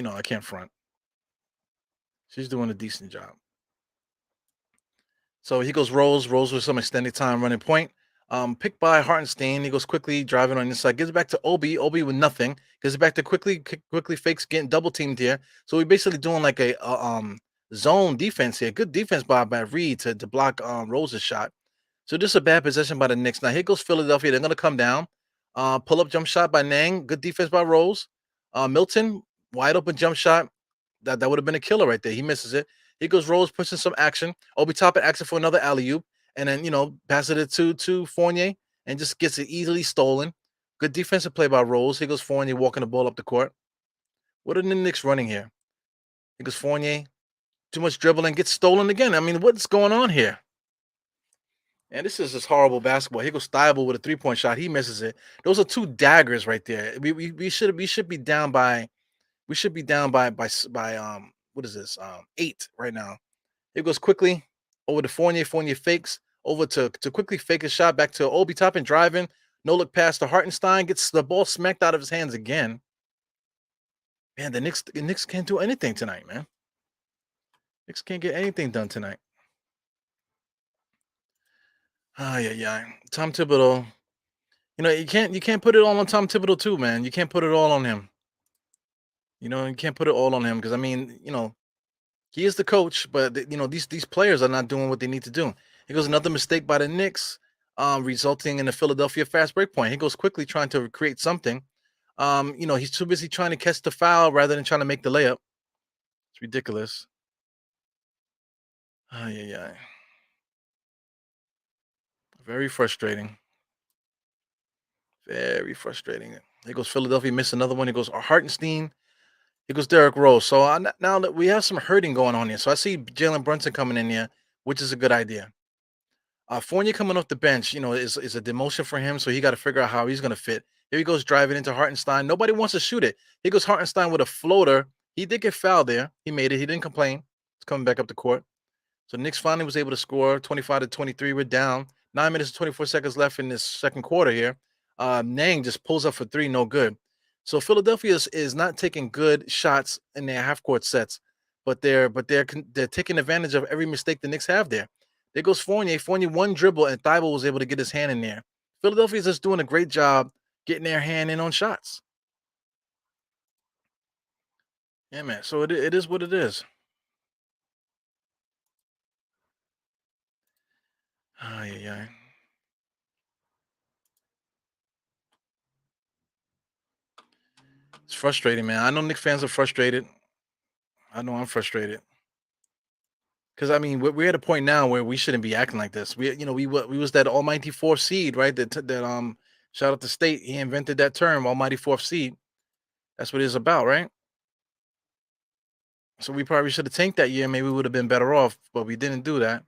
front. She's doing a decent job. So he goes Rose with some extended time running point. Picked by Hartenstein. He goes quickly, driving on the inside. Gives it back to Obi with nothing. Gives it back to quickly fakes getting double teamed here. So we're basically doing like a zone defense here. Good defense by Reed to block Rose's shot. So just a bad possession by the Knicks. Now here goes Philadelphia. They're gonna come down. Pull up jump shot by Nang. Good defense by Rose. Milton, wide open jump shot. That would have been a killer right there. He misses it. He goes Rose, pushing some action. Obi Toppin asking for another alley oop, and then passes it to Fournier and just gets it easily stolen. Good defensive play by Rose. Here goes Fournier walking the ball up the court. What are the Knicks running here? Here goes Fournier. Too much dribbling, gets stolen again. I mean, what's going on here? And this is just horrible basketball. Here goes Thibault with a 3-point shot. He misses it. Those are two daggers right there. We should be down by what is this 8 right now. It goes quickly over to Fournier. Fournier fakes over to quickly fake a shot back to Obi Toppin driving. No look pass to Hartenstein. Gets the ball smacked out of his hands again. Man, the Knicks can't do anything tonight, man. Knicks can't get anything done tonight. Ah, yeah. Tom Thibodeau. You can't put it all on Tom Thibodeau too, man. You can't put it all on him. You can't put it all on him because he is the coach, but these players are not doing what they need to do. Here goes another mistake by the Knicks, resulting in a Philadelphia fast break point. He goes quickly trying to create something. He's too busy trying to catch the foul rather than trying to make the layup. It's ridiculous. Ah, yeah. Very frustrating. Very frustrating. Here goes Philadelphia, miss another one. Here goes Hartenstein. Here goes Derrick Rose. So now that we have some hurting going on here. So I see Jalen Brunson coming in here, which is a good idea. Fournier coming off the bench, is a demotion for him. So he got to figure out how he's going to fit. Here he goes driving into Hartenstein. Nobody wants to shoot it. Here goes Hartenstein with a floater. He did get fouled there. He made it. He didn't complain. He's coming back up the court. So Knicks finally was able to score 25-23. We're down. 9 minutes and 24 seconds left in this second quarter here. Nang just pulls up for three, no good. So Philadelphia is not taking good shots in their half court sets, but they're taking advantage of every mistake the Knicks have there. There goes Fournier. Fournier one dribble and Thibault was able to get his hand in there. Philadelphia is just doing a great job getting their hand in on shots. Yeah, man. So it is what it is. Oh, yeah. It's frustrating, man. I know Knicks fans are frustrated. I know I'm frustrated. Because I mean, we're at a point now where we shouldn't be acting like this. We was that almighty fourth seed, right? Shout out to State. He invented that term, almighty fourth seed. That's what it's about, right? So we probably should have tanked that year. Maybe we would have been better off, but we didn't do that.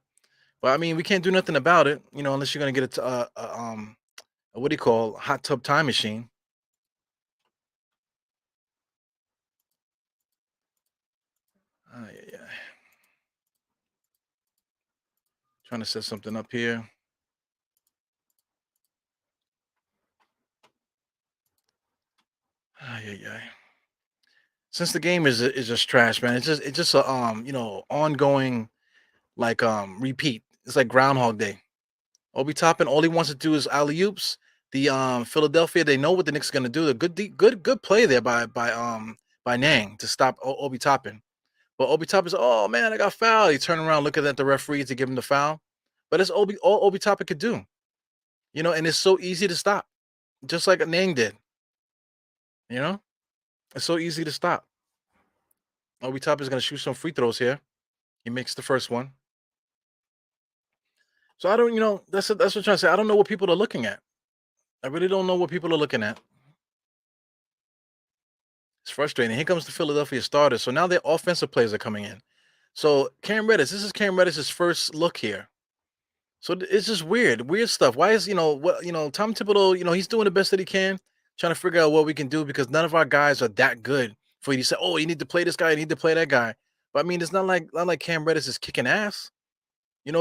But I mean, we can't do nothing about it, unless you're gonna get a what do you call hot tub time machine. Yeah. Trying to set something up here. Yeah. Since the game is just trash, man. It's just a ongoing like repeat. It's like Groundhog Day. Obi Toppin, all he wants to do is alley oops. The Philadelphia, they know what the Knicks are gonna do. The good play there by Nang to stop Obi Toppin. But Obi Toppin's, oh man, I got fouled. He turned around looking at the referee to give him the foul. But it's all Obi Toppin could do. And it's so easy to stop. Just like Nang did. You know? It's so easy to stop. Obi Toppin's gonna shoot some free throws here. He makes the first one. So I don't, that's what I'm trying to say. I don't know what people are looking at. I really don't know what people are looking at. It's frustrating. Here comes the Philadelphia starters. So now their offensive players are coming in. So Cam Reddish, this is Cam Reddish's first look here. So it's just weird stuff. Why is Tom Thibodeau? He's doing the best that he can, trying to figure out what we can do because none of our guys are that good for you to say, oh, you need to play this guy, you need to play that guy. But I mean, it's not like Cam Reddish is kicking ass.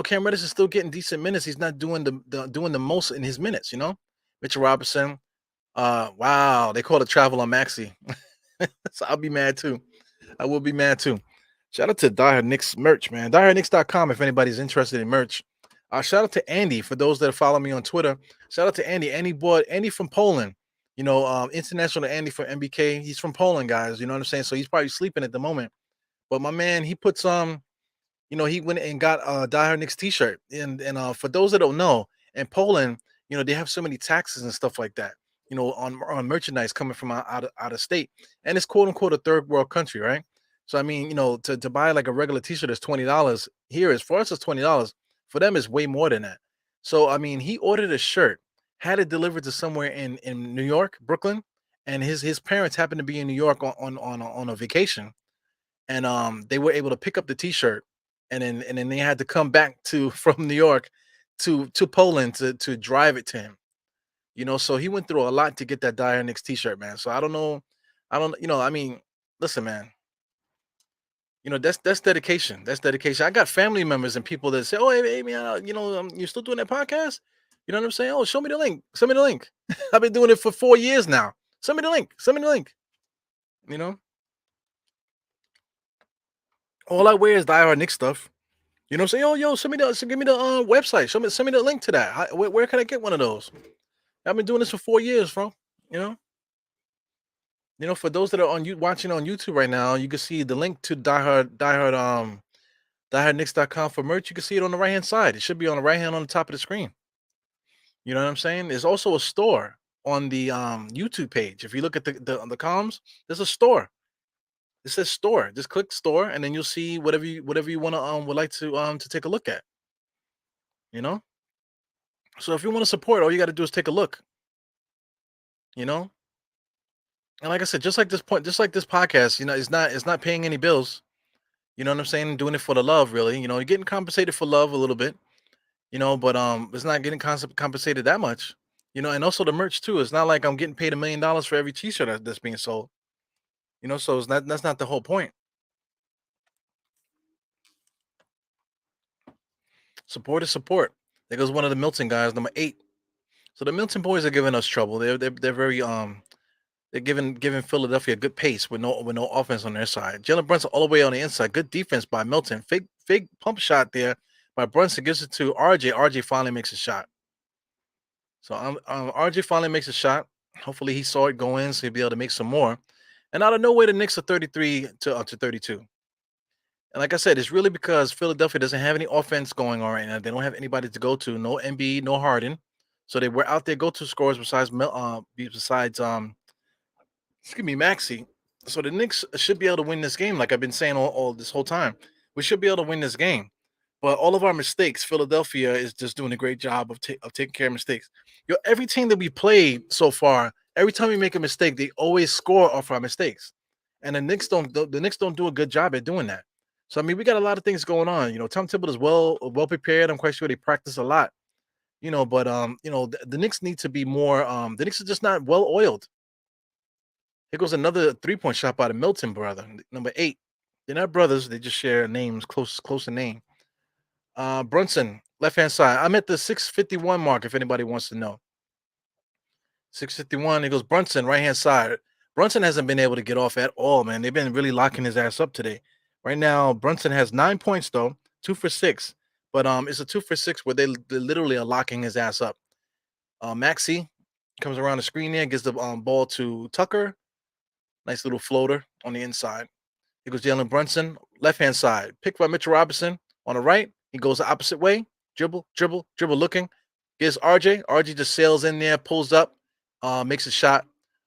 Cam Reddish is still getting decent minutes. He's not doing doing the most in his minutes. Mitchell Robinson. Wow, they call it travel on Maxi. So I'll be mad too. I will be mad too. Shout out to Diehard Knicks merch, man. DiehardKnicks.com if anybody's interested in merch. Shout out to Andy for those that follow me on Twitter. Shout out to Andy. Andy from Poland. International Andy from MBK. He's from Poland, guys. You know what I'm saying? So he's probably sleeping at the moment. But my man, he put some. He went and got a Die Hard Knicks T-shirt. And for those that don't know, in Poland, they have so many taxes and stuff like that. On merchandise coming from out of state, and it's quote unquote a third world country, right? So I mean, to buy like a regular T-shirt is $20. Here is for us it's $20. For them, it's way more than that. So I mean, he ordered a shirt, had it delivered to somewhere in New York, Brooklyn, and his parents happened to be in New York on a vacation, and they were able to pick up the T-shirt, and then they had to come back to from New York to Poland to drive it to him. So he went through a lot to get that Dire Knicks T-shirt, man. So I don't know, I mean, listen, man. That's dedication. That's dedication. I got family members and people that say, "Oh, hey, man, you're still doing that podcast?" You know what I'm saying? Oh, show me the link. Send me the link. I've been doing it for 4 years now. Send me the link. Send me the link. You know, all I wear is Die Hard Knicks stuff. Say, "Oh, yo, give me the website. Send me the link to that. Where can I get one of those?" I've been doing this for 4 years, bro. You know. For those that are on you watching on YouTube right now, you can see the link to diehardknicks.com for merch. You can see it on the right hand side. It should be on the right hand on the top of the screen. You know what I'm saying? There's also a store on the YouTube page. If you look at the columns, there's a store. It says store. Just click store, and then you'll see whatever you want to would like to take a look at. You know. So if you want to support, all you got to do is take a look. You know. And like I said, just like this podcast, it's not paying any bills. You know what I'm saying? Doing it for the love, really. You're getting compensated for love a little bit, but it's not getting compensated that much. And also the merch too. It's not like I'm getting paid $1 million for every T-shirt that's being sold. So that's not the whole point. Support is support. There goes one of the Milton guys, number 8. So the Milton boys are giving us trouble. They're very they're giving Philadelphia a good pace with no offense on their side. Jalen Brunson all the way on the inside. Good defense by Milton. Fake pump shot there by Brunson, gives it to RJ. RJ finally makes a shot. So RJ finally makes a shot. Hopefully he saw it go in, so he'll be able to make some more. And out of nowhere, the Knicks are 33 to 32. And like I said, it's really because Philadelphia doesn't have any offense going on right now. They don't have anybody to go to. No Embiid, no Harden. So they were out there go-to scorers besides excuse me, Maxi. So the Knicks should be able to win this game, like I've been saying all this whole time. We should be able to win this game. But all of our mistakes, Philadelphia is just doing a great job of taking care of mistakes. Every team that we played so far, every time we make a mistake, they always score off our mistakes. And the Knicks don't do a good job at doing that. So I mean, we got a lot of things going on. Tom Thibodeau is well prepared. I'm quite sure they practice a lot. But the Knicks need to be more. The Knicks are just not well oiled. Here goes another 3-point shot by the Milton brother, number 8. They're not brothers; they just share names, close in name. Brunson, left hand side. I'm at the 6:51 mark. If anybody wants to know, 6:51. It goes Brunson, right hand side. Brunson hasn't been able to get off at all, man. They've been really locking his ass up today. Right now, Brunson has 9 points though, 2 for 6. But it's a 2 for 6 where they literally are locking his ass up. Maxi comes around the screen there, gives the ball to Tucker. Nice little floater on the inside. Here goes Jalen Brunson, left hand side. Picked by Mitchell Robinson on the right. He goes the opposite way. Dribble, looking. Gives RJ. RJ just sails in there, pulls up, makes a shot.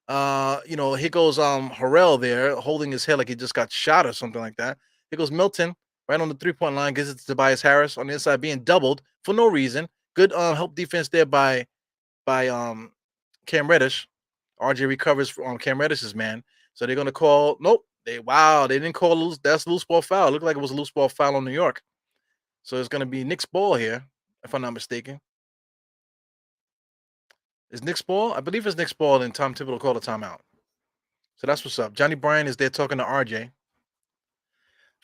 Here goes Harrell there, holding his head like he just got shot or something like that. Here goes Milton, right on the 3-point line, gives it to Tobias Harris on the inside, being doubled. for no reason. Good help defense there by Cam Reddish. RJ recovers from Cam Reddish's man. So they're gonna call. Nope. They didn't call loose. That's loose ball foul. It looked like it was a loose ball foul on New York. So it's gonna be Knicks ball here, if I'm not mistaken. Is Knicks ball? I believe it's Knicks ball, and Tom Thibodeau called a timeout. So that's what's up. Johnny Bryan is there talking to RJ.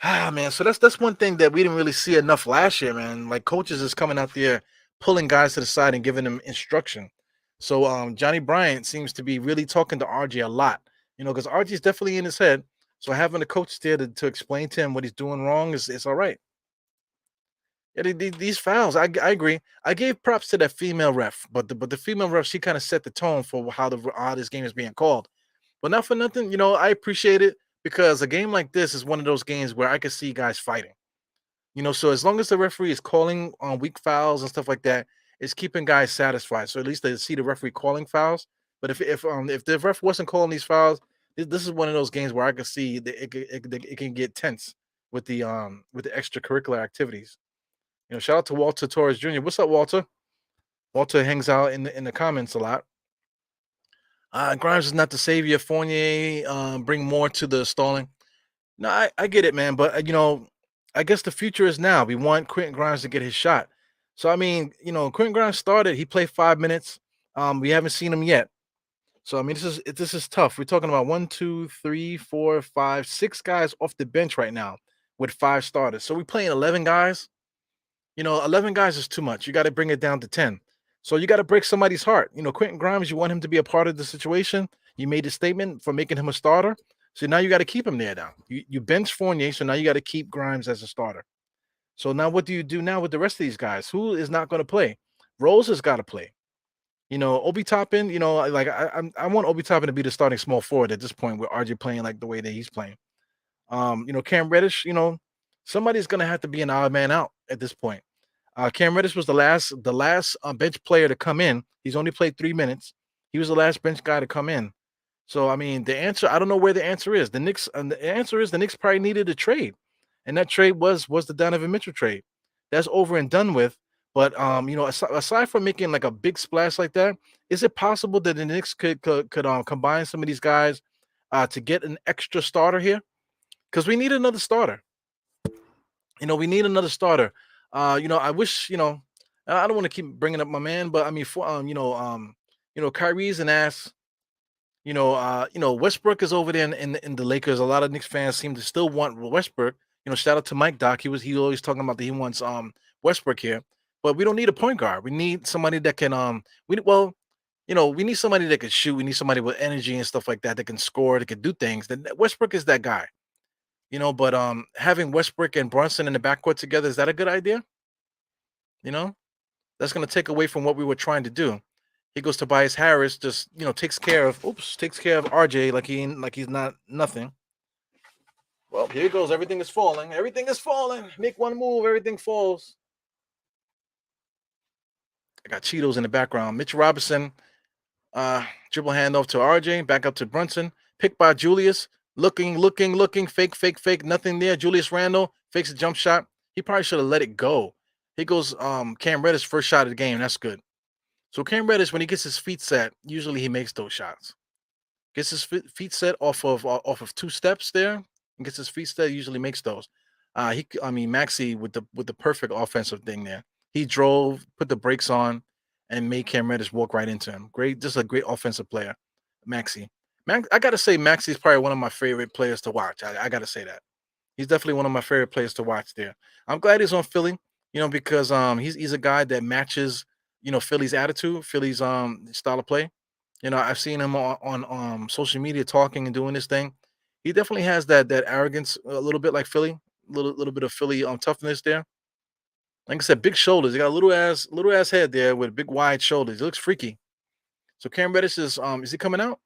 Ah man, so that's one thing that we didn't really see enough last year, man. Like coaches is coming out there pulling guys to the side and giving them instruction. So Johnny Bryant seems to be really talking to RJ a lot, because RJ is definitely in his head. So having a coach there to explain to him what he's doing wrong is all right. Yeah, these fouls, I agree. I gave props to that female ref, but the female ref, she kind of set the tone for how this game is being called. But not for nothing, I appreciate it because a game like this is one of those games where I can see guys fighting. So as long as the referee is calling on weak fouls and stuff like that, it's keeping guys satisfied. So at least they see the referee calling fouls. But if the ref wasn't calling these fouls, this is one of those games where I can see that it can get tense with the extracurricular activities. Shout out to Walter Torres Jr. What's up, Walter? Walter hangs out in the comments a lot. Grimes is not the savior. Fournier bring more to the stalling. No, I get it, man. But I guess the future is now. We want Quentin Grimes to get his shot. So I mean, Quentin Grimes started. He played 5 minutes. We haven't seen him yet. So I mean, this is tough. We're talking about one, two, three, four, five, six guys off the bench right now with five starters. So we're playing 11 guys. 11 guys is too much. You got to bring it down to 10. So you got to break somebody's heart. Quentin Grimes, you want him to be a part of the situation. You made a statement for making him a starter. So now you got to keep him there now. You bench Fournier, so now you got to keep Grimes as a starter. So now what do you do now with the rest of these guys? Who is not going to play? Rose has got to play. Obi Toppin, like I want Obi Toppin to be the starting small forward at this point with RJ playing like the way that he's playing. Cam Reddish, somebody's gonna have to be an odd man out at this point. Cam Reddish was the last bench player to come in. He's only played 3 minutes. He was the last bench guy to come in. So I mean, the answer, I don't know where the answer is. The answer is the Knicks probably needed a trade, and that trade was the Donovan Mitchell trade. That's over and done with. But aside from making like a big splash like that, is it possible that the Knicks could combine some of these guys to get an extra starter here? Because we need another starter. We need another starter. I wish, I don't want to keep bringing up my man, but I mean, for Kyrie's an ass. Westbrook is over there in the Lakers. A lot of Knicks fans seem to still want Westbrook. Shout out to Mike Doc. He always talking about that he wants Westbrook here, but we don't need a point guard. We need somebody that can we need somebody that can shoot. We need somebody with energy and stuff like that can score, that can do things. Then Westbrook is that guy. But having Westbrook and Brunson in the backcourt together, is that a good idea? You know, that's going to take away from what we were trying to do. He goes to Tobias Harris, just takes care of RJ like he's not nothing. Well, here he goes. Everything is falling. Everything is falling. Make one move, everything falls. I got Cheetos in the background. Mitch Robinson, dribble handoff to RJ, back up to Brunson, picked by Julius. Looking, fake, nothing there. Julius Randle fakes a jump shot. He probably should have let it go. He goes, Cam Reddish first shot of the game. That's good. So Cam Reddish, when he gets his feet set, usually he makes those shots. Gets his feet set off of 2 steps there, and gets his feet set. Usually makes those. Maxey with the perfect offensive thing there. He drove, put the brakes on, and made Cam Reddish walk right into him. Great, just a great offensive player, Maxey. I gotta say, Maxey's probably one of my favorite players to watch. I gotta say that he's definitely one of my favorite players to watch. There, I'm glad he's on Philly. Because he's a guy that matches Philly's attitude, Philly's style of play. I've seen him on social media talking and doing this thing. He definitely has that arrogance, a little bit like Philly, little bit of Philly toughness there. Like I said, big shoulders. He got a little ass head there with big wide shoulders. He looks freaky. So Cam Reddish is he coming out?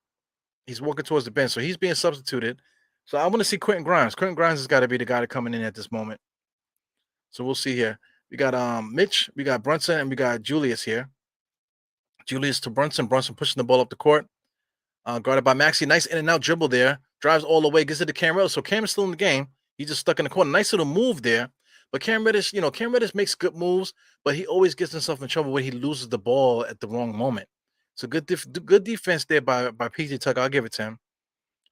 He's walking towards the bench, so he's being substituted. So I want to see Quentin Grimes. Quentin Grimes has got to be the guy coming in at this moment. So we'll see here. We got Mitch, we got Brunson, and we got Julius here. Julius to Brunson. Brunson pushing the ball up the court. Guarded by Maxey. Nice in and out dribble there. Drives all the way, gets it to Cam Reddish. So Cam is still in the game. He's just stuck in the corner. Nice little move there. But Cam Reddish, Cam Reddish makes good moves, but he always gets himself in trouble when he loses the ball at the wrong moment. So good defense there by PJ Tucker. I'll give it to him.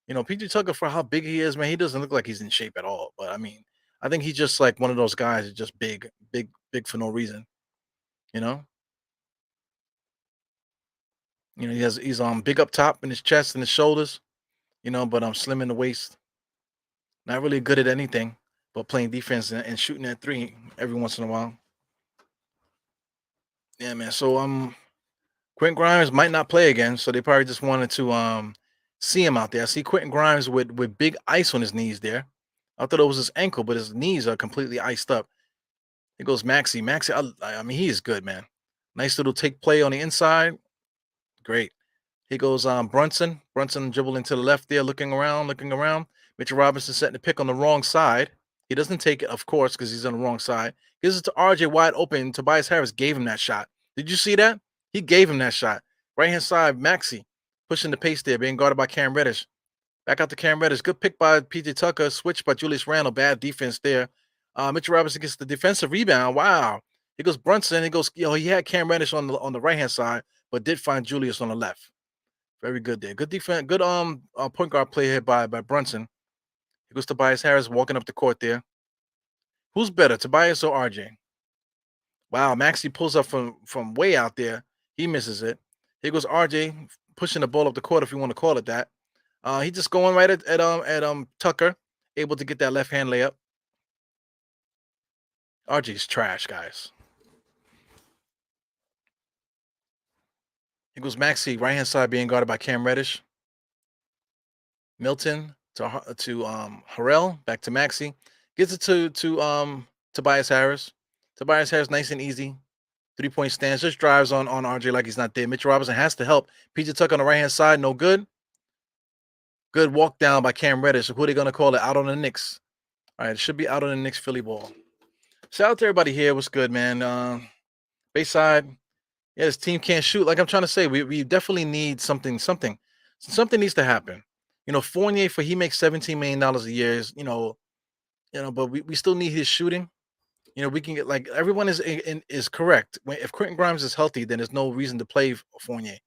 PJ Tucker, for how big he is, man, he doesn't look like he's in shape at all. But I mean, I think he's just like one of those guys, that's just big, big, big for no reason. You know, he's big up top in his chest and his shoulders. But I'm slim in the waist. Not really good at anything, but playing defense and shooting at three every once in a while. Yeah, man. So Quentin Grimes might not play again, so they probably just wanted to see him out there. I see Quentin Grimes with big ice on his knees there. I thought it was his ankle, but his knees are completely iced up. It goes Maxi. Maxi, I mean, he is good, man. Nice little take play on the inside. Great. He goes Brunson. Brunson dribbling to the left there, looking around, looking around. Mitchell Robinson setting the pick on the wrong side. He doesn't take it, of course, because he's on the wrong side. Gives it to RJ wide open. Tobias Harris gave him that shot. Did you see that? He gave him that shot. Right hand side, Maxi pushing the pace there, being guarded by Cam Reddish. Back out to Cam Reddish. Good pick by PJ Tucker. Switch by Julius Randle. Bad defense there. Mitchell Robinson gets the defensive rebound. Wow. He goes Brunson. He goes, he had Cam Reddish on the right hand side, but did find Julius on the left. Very good there. Good defense. Good point guard play here by Brunson. He goes Tobias Harris walking up the court there. Who's better, Tobias or RJ? Wow, Maxi pulls up from way out there. He misses it. Here goes RJ pushing the ball up the court, if you want to call it that. He just going right at Tucker, able to get that left hand layup. RJ's trash, guys. Here goes Maxi, right hand side being guarded by Cam Reddish. Milton to Harrell, back to Maxi. Gets it to Tobias Harris. Tobias Harris, nice and easy. 3-point stance, just drives on RJ like he's not there. Mitchell Robinson has to help. PJ Tucker on the right hand side, no good. Good walk down by Cam Reddish. Who are they gonna call it? Out on the Knicks. All right, it should be out on the Knicks Philly ball. Shout out to everybody here. What's good, man? Bayside. Yeah, this team can't shoot. Like I'm trying to say, we definitely need something. Something needs to happen. Fournier, he makes $17 million a year. But we still need his shooting. We can get, like, everyone is correct. If Quentin Grimes is healthy, then there's no reason to play Fournier.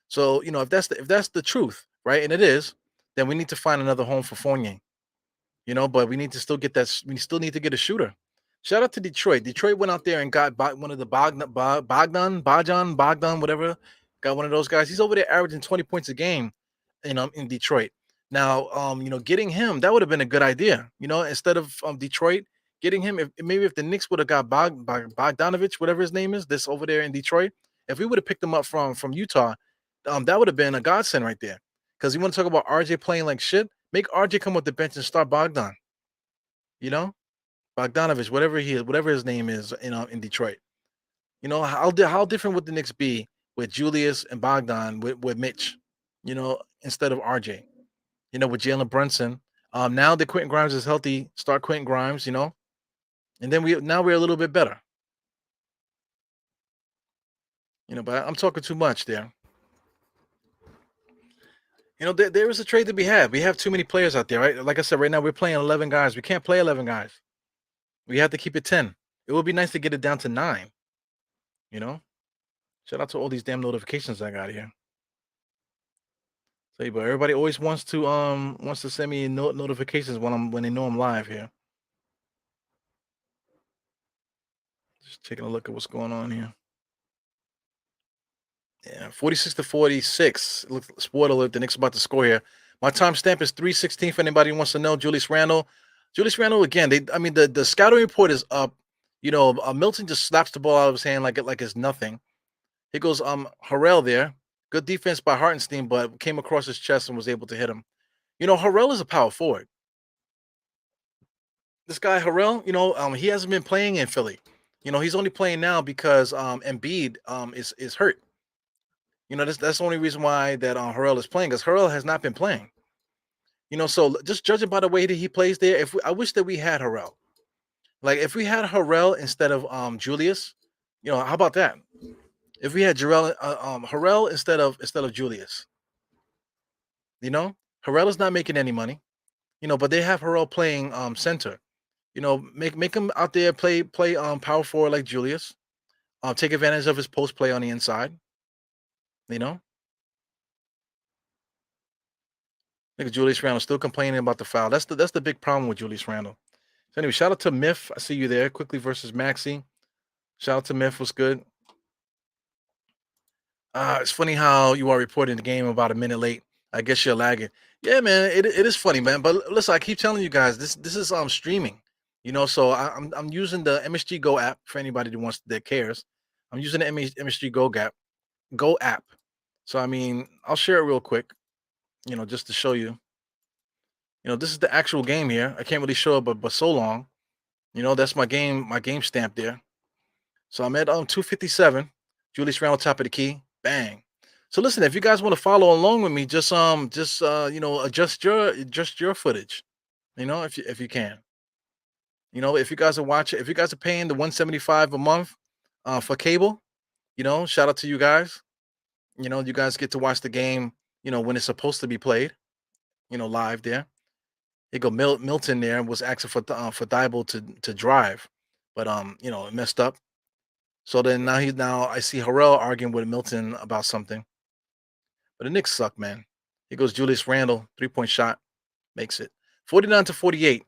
So if that's the truth, right, and it is, then we need to find another home for Fournier. But we need to still get that. We still need to get a shooter. Shout out to Detroit. Detroit went out there and got one of the Bogdan, whatever. Got one of those guys. He's over there averaging 20 points a game, in Detroit. Now, getting him, that would have been a good idea. Instead of Detroit getting him, if the Knicks would have got Bogdanovich, whatever his name is, this over there in Detroit, if we would have picked him up from Utah, that would have been a godsend right there. Because you want to talk about RJ playing like shit, make RJ come off the bench and start Bogdan. Bogdanovich, whatever his name is, in Detroit. How different would the Knicks be with Julius and Bogdan with Mitch, instead of RJ, with Jalen Brunson. Now that Quentin Grimes is healthy, start Quentin Grimes, and then we're a little bit better. But I'm talking too much there. There is a trade to be had. We have too many players out there, right? Like I said, right now we're playing 11 guys. We can't play 11 guys. We have to keep it 10. It would be nice to get it down to 9. Shout out to all these damn notifications I got here. But everybody always wants to send me notifications when they know I'm live here. Just taking a look at what's going on here. Yeah, 46-46. Look, spoiler alert, the Knicks about to score here. My timestamp is 3:16 for anybody who wants to know. Julius Randle again. The scouting report is up. Milton just slaps the ball out of his hand like it's nothing. Here goes Harrell there. Good defense by Hartenstein, but came across his chest and was able to hit him. Harrell is a power forward. This guy Harrell, he hasn't been playing in Philly. He's only playing now because Embiid is hurt. That's the only reason why that Harrell is playing, because Harrell has not been playing. So just judging by the way that he plays there, I wish that we had Harrell. Like, if we had Harrell instead of Julius, how about that? If we had Harrell instead of Julius, Harrell is not making any money, but they have Harrell playing center. Make him out there play power forward like Julius. Take advantage of his post play on the inside. You know, I think Julius Randle still complaining about the foul. That's the big problem with Julius Randle. So anyway, shout out to Myth. I see you there. Quickly versus Maxi. Shout out to Myth. Was good. It's funny how you are reporting the game about a minute late. I guess you're lagging. Yeah, man, it is funny, man. But listen, I keep telling you guys, this is streaming. So I'm using the MSG Go app for anybody that cares. I'm using the MSG Go app. So I mean, I'll share it real quick. Just to show you. This is the actual game here. I can't really show it, but so long. That's my game stamp there. So I'm at 257. Julius Randle top of the key. Bang. So listen, if you guys want to follow along with me, just adjust your footage. If you can. If you guys are watching, if you guys are paying the 175 a month for cable, shout out to you guys. You guys get to watch the game, when it's supposed to be played, live there. Here go Milton there was asking for Thibault to drive, but it messed up. So then now I see Harrell arguing with Milton about something. But the Knicks suck, man. Here goes Julius Randle, 3-point shot, makes it 49-48.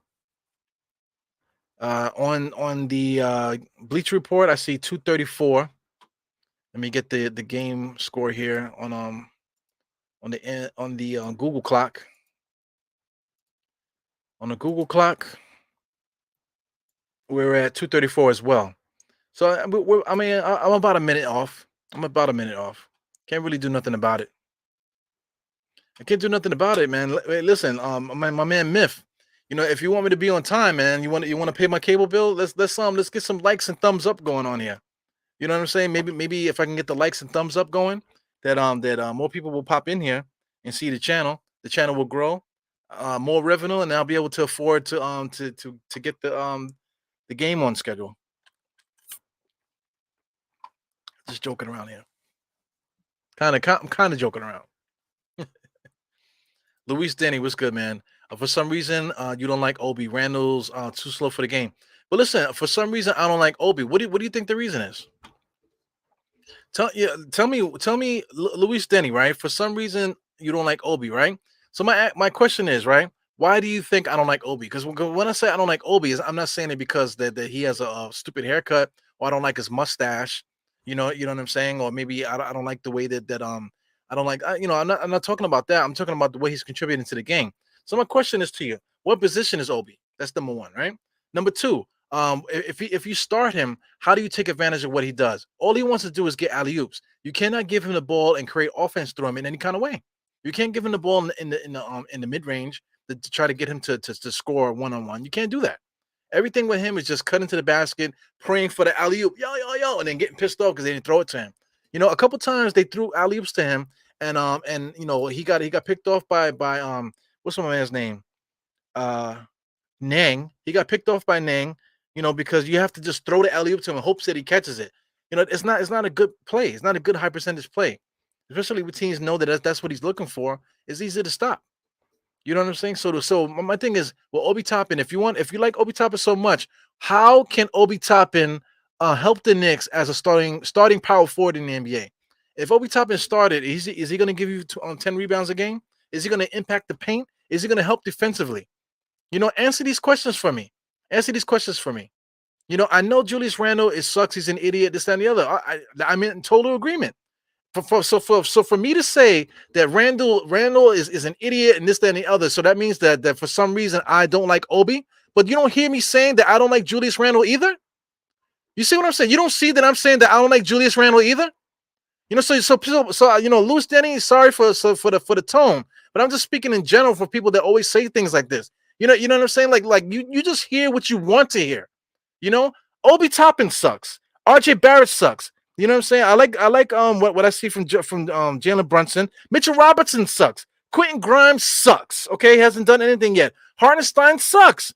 On the Bleacher Report, I see 234. Let me get the game score here on the Google clock. On the Google clock, we're at 234 as well. So I'm about a minute off. Can't really do nothing about it. I can't do nothing about it, man. Listen, my man Myth. If you want me to be on time, man, you want to pay my cable bill. Let's get some likes and thumbs up going on here. You know what I'm saying? Maybe if I can get the likes and thumbs up going, that more people will pop in here and see the channel. The channel will grow, more revenue, and I'll be able to afford to get the game on schedule. Just joking around here. I'm kind of joking around. Luis Denny, what's good, man? For some reason, you don't like Obi. Randall's too slow for the game. But listen, for some reason, I don't like Obi. What do you think the reason is? Tell me, Luis Denny, right? For some reason, you don't like Obi, right? So my question is, right? Why do you think I don't like Obi? Because when I say I don't like Obi, I'm not saying it because that he has a stupid haircut or I don't like his mustache. You know what I'm saying? Or maybe I don't like the way that I don't like. I'm not talking about that. I'm talking about the way he's contributing to the game. So my question is to you: what position is Obi? That's number one, right? Number two, if you start him, how do you take advantage of what he does? All he wants to do is get alley oops. You cannot give him the ball and create offense through him in any kind of way. You can't give him the ball in the mid range to try to get him to score one-on-one. You can't do that. Everything with him is just cutting to the basket, praying for the alley oop, yo, and then getting pissed off because they didn't throw it to him. A couple times they threw alley oops to him, and he got picked off by what's my man's name? Nang. He got picked off by Nang, because you have to just throw the alley oop to him in hopes that he catches it. It's not a good play. It's not a good high percentage play, especially when teams know that that's what he's looking for. It's easy to stop. You know what I'm saying? So my thing is, well, Obi Toppin, if you like Obi Toppin so much, how can Obi Toppin help the Knicks as a starting power forward in the NBA? If Obi Toppin started, is he going to give you 10 rebounds a game? Is he going to impact the paint? Is he going to help defensively? Answer these questions for me. I know Julius Randle sucks. He's an idiot. This, that, and the other. I'm in total agreement. So for me to say that Randle is an idiot and this, that, and the other, so that means that for some reason I don't like Obi, but you don't hear me saying that I don't like Julius Randle either. You see what I'm saying? You don't see that I'm saying that I don't like Julius Randle either. So Louis Denny, sorry for the tone, but I'm just speaking in general for people that always say things like this. You know what I'm saying? Like you just hear what you want to hear. Obi Toppin sucks. RJ Barrett sucks. You know what I'm saying? I like what I see from Jalen Brunson. Mitchell Robertson sucks. Quentin Grimes sucks. Okay, he hasn't done anything yet. Hartenstein sucks.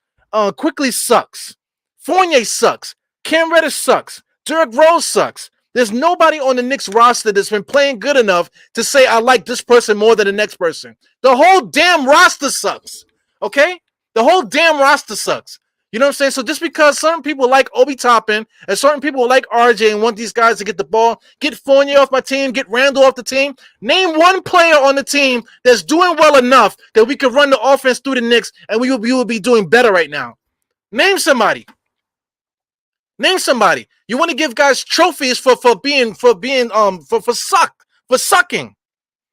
Quickly sucks. Fournier sucks. Cam Reddish sucks. Derrick Rose sucks. There's nobody on the Knicks roster that's been playing good enough to say I like this person more than the next person. The whole damn roster sucks. Okay, the whole damn roster sucks. You know what I'm saying? So just because certain people like Obi Toppin and certain people like RJ and want these guys to get the ball, get Fournier off my team, get Randall off the team, name one player on the team that's doing well enough that we could run the offense through the Knicks and we would be doing better right now. Name somebody. Name somebody. You want to give guys trophies for sucking.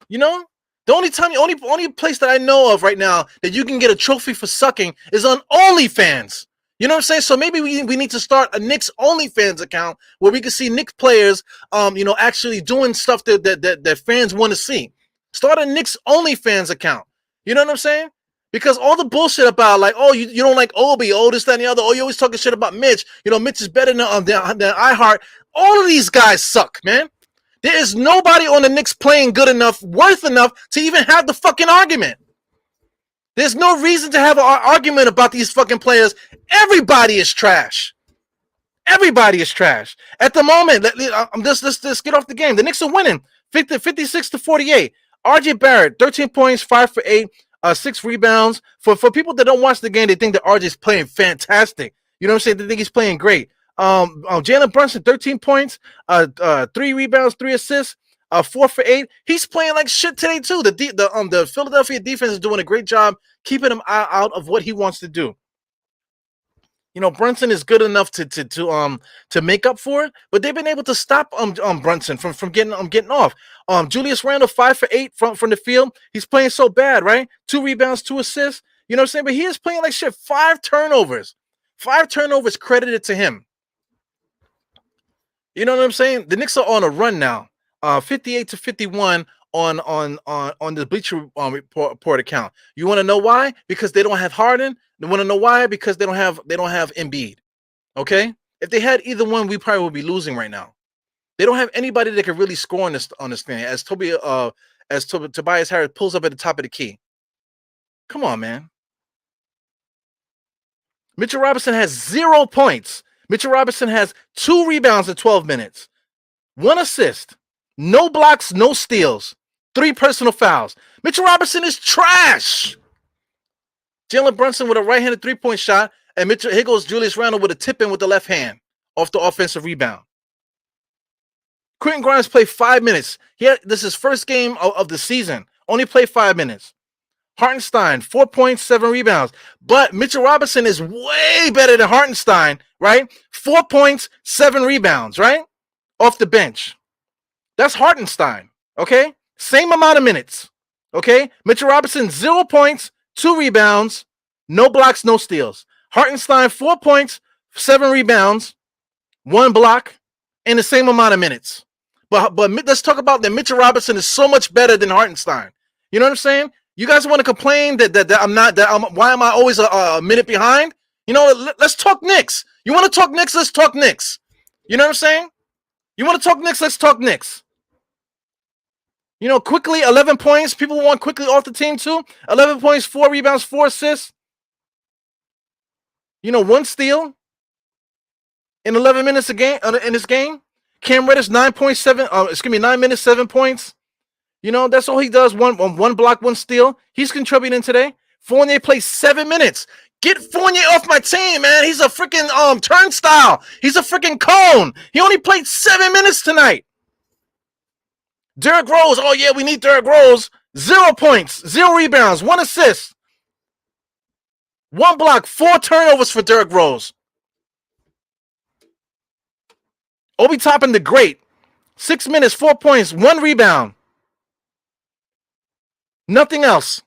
You know? The only place that I know of right now that you can get a trophy for sucking is on OnlyFans. You know what I'm saying? So maybe we need to start a Knicks OnlyFans account where we can see Knicks players, actually doing stuff that fans want to see. Start a Knicks OnlyFans account. You know what I'm saying? Because all the bullshit about like, oh, you don't like Obi, oh, this, that, and the other. Oh, you always talking shit about Mitch. You know, Mitch is better than iHeart. All of these guys suck, man. There is nobody on the Knicks playing good enough, worth enough to even have the fucking argument. There's no reason to have an argument about these fucking players. Everybody is trash. Everybody is trash. At the moment, let's get off the game. The Knicks are winning 56-48. RJ Barrett, 13 points, 5 for 8, 6 rebounds. For people that don't watch the game, they think that RJ's playing fantastic. You know what I'm saying? They think he's playing great. Jalen Brunson, 13 points, 3 rebounds, 3 assists, 4 for 8. He's playing like shit today too. The Philadelphia defense is doing a great job keeping him out of what he wants to do. You know, Brunson is good enough to make up for it, but they've been able to stop Brunson from getting off. Julius Randle, 5 for 8 from the field. He's playing so bad, right? 2 rebounds, 2 assists. You know what I'm saying? But he is playing like shit. 5 turnovers. 5 turnovers credited to him. You know what I'm saying? The Knicks are on a run now. 58-51 on the Bleacher Report account. You want to know why? Because they don't have Harden. They want to know why? Because they don't have Embiid. Okay? If they had either one, we probably would be losing right now. They don't have anybody that can really score on this thing. As Tobias Harris pulls up at the top of the key. Come on, man. Mitchell Robinson has 0 points. Mitchell Robinson has 2 rebounds in 12 minutes, 1 assist, no blocks, no steals, 3 personal fouls. Mitchell Robinson is trash. Jalen Brunson with a right-handed 3-point shot, and here goes Julius Randle with a tip-in with the left hand off the offensive rebound. Quentin Grimes played 5 minutes. This is his first game of the season. Only played 5 minutes. Hartenstein, 4 points, 7 rebounds. But Mitchell Robinson is way better than Hartenstein, right? 4 points, 7 rebounds, right? Off the bench. That's Hartenstein, okay? Same amount of minutes, okay? Mitchell Robinson, 0 points, 2 rebounds, no blocks, no steals. Hartenstein, 4 points, 7 rebounds, 1 block, in the same amount of minutes. But let's talk about that. Mitchell Robinson is so much better than Hartenstein. You know what I'm saying? You guys want to complain why am I always a minute behind? You know, let's talk Knicks. You want to talk Knicks? Let's talk Knicks. You know what I'm saying? You want to talk Knicks? Let's talk Knicks. You know, quickly, 11 points. People want quickly off the team too. 11 points, 4 rebounds, 4 assists. You know, 1 steal in 11 minutes a game in this game. Cam Reddish, 9 minutes, 7 points. You know, that's all he does. One block, 1 steal. He's contributing today. Fournier plays 7 minutes. Get Fournier off my team, man. He's a freaking turnstile. He's a freaking cone. He only played 7 minutes tonight. Derrick Rose. Oh, yeah, we need Derrick Rose. 0 points, 0 rebounds, 1 assist. 1 block, 4 turnovers for Derrick Rose. Obi Toppin the Great. 6 minutes, 4 points, 1 rebound. Nothing else.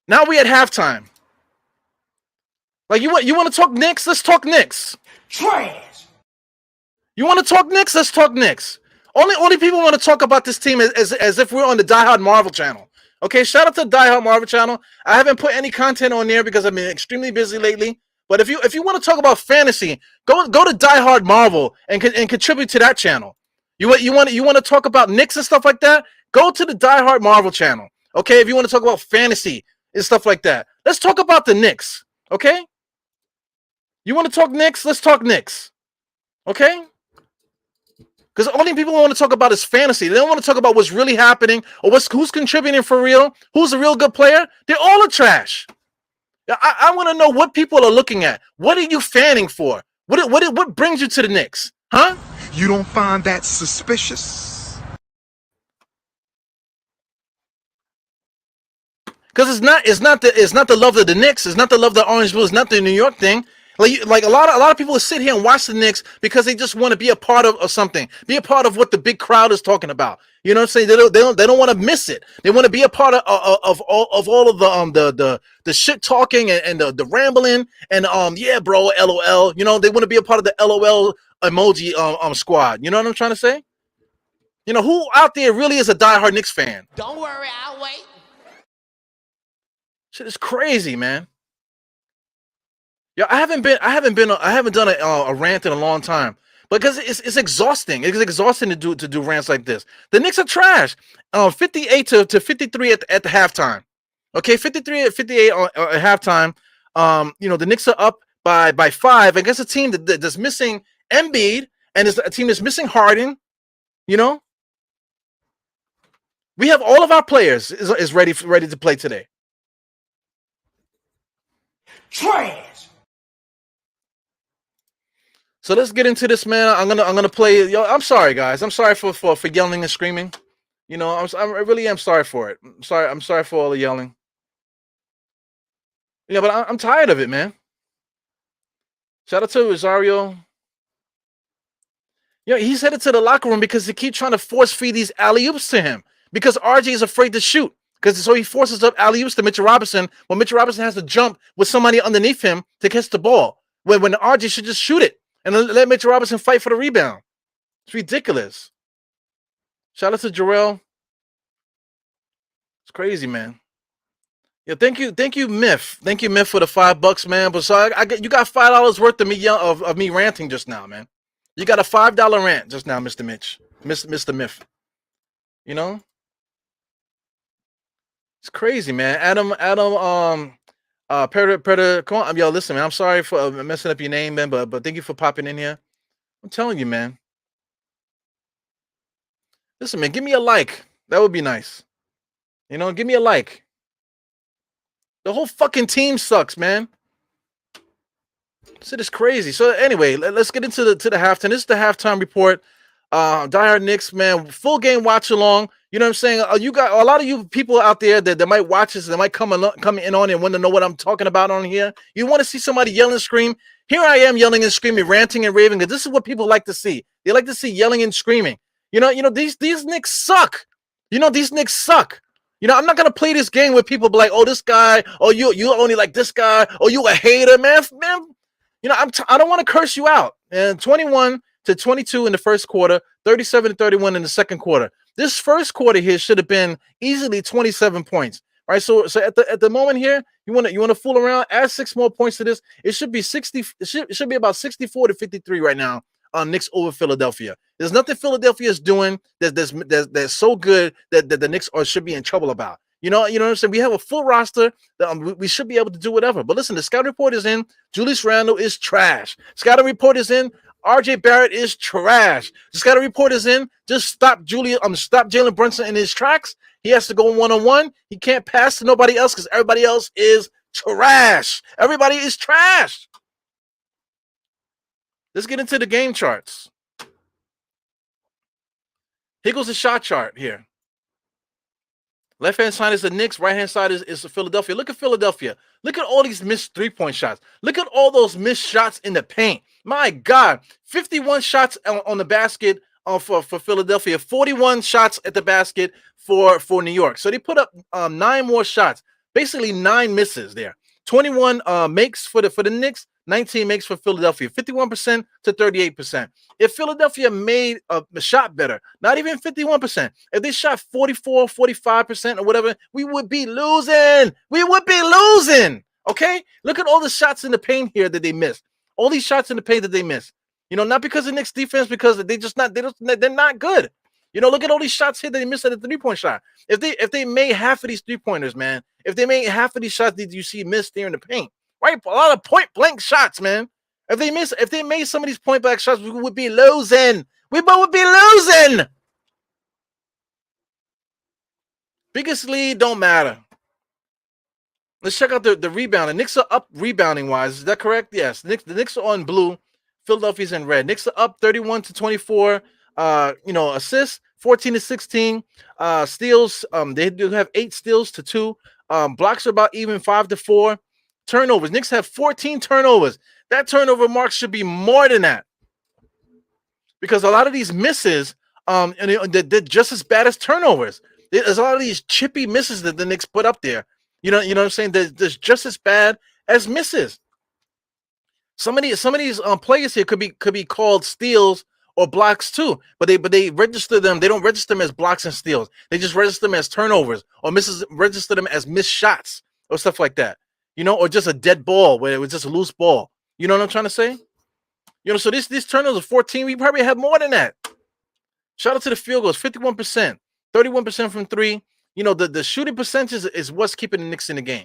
Now we at halftime. Like, you want to talk Knicks? Let's talk Knicks. Trash. You want to talk Knicks? Let's talk Knicks. Only people want to talk about this team as if we're on the Die Hard Marvel channel. Okay, shout out to the Die Hard Marvel channel. I haven't put any content on there because I've been extremely busy lately. But if you want to talk about fantasy, go to Die Hard Marvel and contribute to that channel. You want to talk about Knicks and stuff like that? Go to the Die Hard Marvel channel. Okay, if you want to talk about fantasy and stuff like that. Let's talk about the Knicks. Okay? You want to talk Knicks? Let's talk Knicks. Okay? Because the only people want to talk about is fantasy. They don't want to talk about what's really happening or who's contributing for real, who's a real good player. They're all a trash. I want to know what people are looking at. What are you fanning for? What brings you to the Knicks? Huh? You don't find that suspicious? Because it's not the love of the Knicks. It's not the love of the Orange Blue. It's not the New York thing. Like a lot of people sit here and watch the Knicks because they just want to be a part of something, be a part of what the big crowd is talking about. You know what I'm saying? They don't want to miss it. They want to be a part of all of the shit talking and the rambling and yeah, bro, LOL. You know, they want to be a part of the LOL emoji squad. You know what I'm trying to say? You know, who out there really is a diehard Knicks fan? Don't worry, I'll wait. Shit is crazy, man. Yeah, I haven't done a rant in a long time because it's exhausting. It's exhausting to do rants like this. The Knicks are trash. 58 to 53 at the halftime. Okay, 53 at 58 at halftime. You know, the Knicks are up by 5 against a team that's missing Embiid and is a team that's missing Harden. You know, we have all of our players is ready to play today. Trash. So let's get into this, man. I'm gonna play. Yo, I'm sorry, guys. I'm sorry for yelling and screaming. You know, I really am sorry for it. I'm sorry for all the yelling. Yeah, but I'm tired of it, man. Shout out to Rosario. You know, he's headed to the locker room because they keep trying to force feed these alley-oops to him because RJ is afraid to shoot. So he forces up alley-oops to Mitchell Robinson when Mitchell Robinson has to jump with somebody underneath him to catch the ball. When RJ should just shoot it and let Mitchell Robinson fight for the rebound. It's ridiculous. Shout out to Jarrell. It's crazy, man. Yeah, thank you, Myth. Thank you, Myth, for the $5, man. But so you got $5 worth of me of me ranting just now, man. You got a $5 rant just now, Mr. Mitch, Mr. Myth. You know, it's crazy, man. Adam, Predator, come on, yo, listen, man. I'm sorry for messing up your name, man, but thank you for popping in here. I'm telling you, man. Listen, man, give me a like. That would be nice. You know, give me a like. The whole fucking team sucks, man. Shit is crazy. So anyway, let's get into the halftime. This is the halftime report. Diehard Knicks, man. Full game watch along. You know what I'm saying? You got a lot of you people out there that might watch this, that might come in on and want to know what I'm talking about on here. You want to see somebody yell and scream? Here I am yelling and screaming, ranting and raving, because this is what people like to see. They like to see yelling and screaming. You know, these Knicks suck. You know, these Knicks suck. You know, I'm not gonna play this game where people be like, "Oh, this guy," "Oh, you only like this guy," "Oh, you a hater, man." You know, I don't want to curse you out. And 21-22 in the first quarter, 37-31 in the second quarter. This first quarter here should have been easily 27 points. Right? So at the moment here, you want to fool around, add 6 more points to this. It should be 60. It should be about 64-53 right now. Knicks over Philadelphia. There's nothing Philadelphia is doing that's so good that the Knicks should be in trouble about. You know what I'm saying? We have a full roster. We should be able to do whatever. But listen, the scouting report is in. Julius Randle is trash. Scouting report is in. RJ Barrett is trash. The scouting report is in. Just stop Jalen Brunson in his tracks. He has to go one-on-one. He can't pass to nobody else because everybody else is trash. Everybody is trash. Let's get into the game charts. Here goes the shot chart here. Left-hand side is the Knicks. Right-hand side is the Philadelphia. Look at Philadelphia. Look at all these missed three-point shots. Look at all those missed shots in the paint. My God. 51 shots on the basket for Philadelphia. 41 shots at the basket for New York. So they put up 9 more shots. Basically 9 misses there. 21 makes for the Knicks. 19 makes for Philadelphia, 51% to 38%. If Philadelphia made a shot better, not even 51%, if they shot 44, 45% or whatever, we would be losing. We would be losing. Okay? Look at all the shots in the paint here that they missed. All these shots in the paint that they missed. You know, not because of Knicks defense, because they're not good. You know, look at all these shots here that they missed at the three-point shot. If they made half of these three-pointers, man, if they made half of these shots that you see missed there in the paint, right? A lot of point-blank shots, man. If they made some of these point-blank shots, we would be losing. We both would be losing. Biggest lead don't matter. Let's check out the rebound. The Knicks are up rebounding wise. Is that correct? Yes. The Knicks are on blue. Philadelphia's in red. Knicks are up 31-24. Assists 14-16. Steals. They do have 8 steals to 2. Blocks are about even 5-4. Turnovers. Knicks have 14 turnovers. That turnover mark should be more than that, because a lot of these misses, they're just as bad as turnovers. There's a lot of these chippy misses that the Knicks put up there. You know what I'm saying? There's just as bad as misses. Some of these players here could be called steals or blocks too, but they register them. They don't register them as blocks and steals. They just register them as turnovers or register them as missed shots or stuff like that. Or just a dead ball where it was just a loose ball. You know what I'm trying to say? So these turnovers are 14. We probably have more than that. Shout out to the field goals, 51%, 31% from 3. The shooting percentage is what's keeping the Knicks in the game.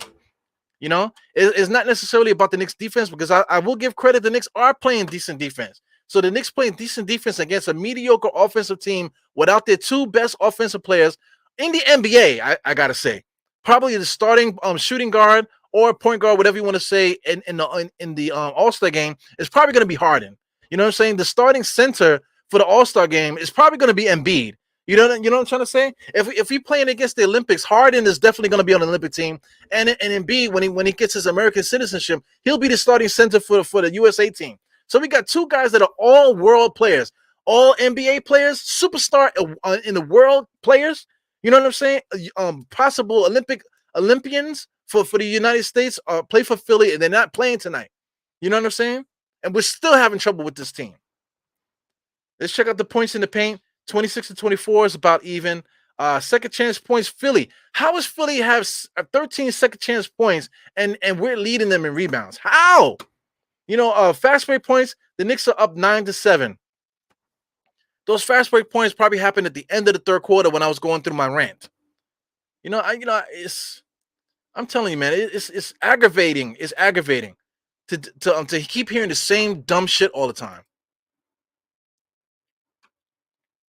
It's not necessarily about the Knicks defense, because I will give credit. The Knicks are playing decent defense. So the Knicks playing decent defense against a mediocre offensive team without their 2 best offensive players in the NBA. I gotta say, probably the starting shooting guard or point guard, whatever you want to say, in the All-Star game is probably going to be Harden. You know what I'm saying? The starting center for the All-Star game is probably going to be Embiid. You know what I'm trying to say? If we playing against the Olympics, Harden is definitely going to be on the Olympic team, and Embiid, when he gets his American citizenship, he'll be the starting center for the USA team. So we got 2 guys that are all world players, all NBA players, superstar in the world players. You know what I'm saying? Possible Olympians for the United States play for Philly, and they're not playing tonight. You know what I'm saying? And we're still having trouble with this team. Let's check out the points in the paint. 26-24 is about even. Second chance points, Philly. How does Philly have 13 second chance points and we're leading them in rebounds? How? Fast break points, the Knicks are up 9-7. Those fast break points probably happened at the end of the third quarter when I was going through my rant. I'm telling you, man, it's aggravating. It's aggravating to keep hearing the same dumb shit all the time.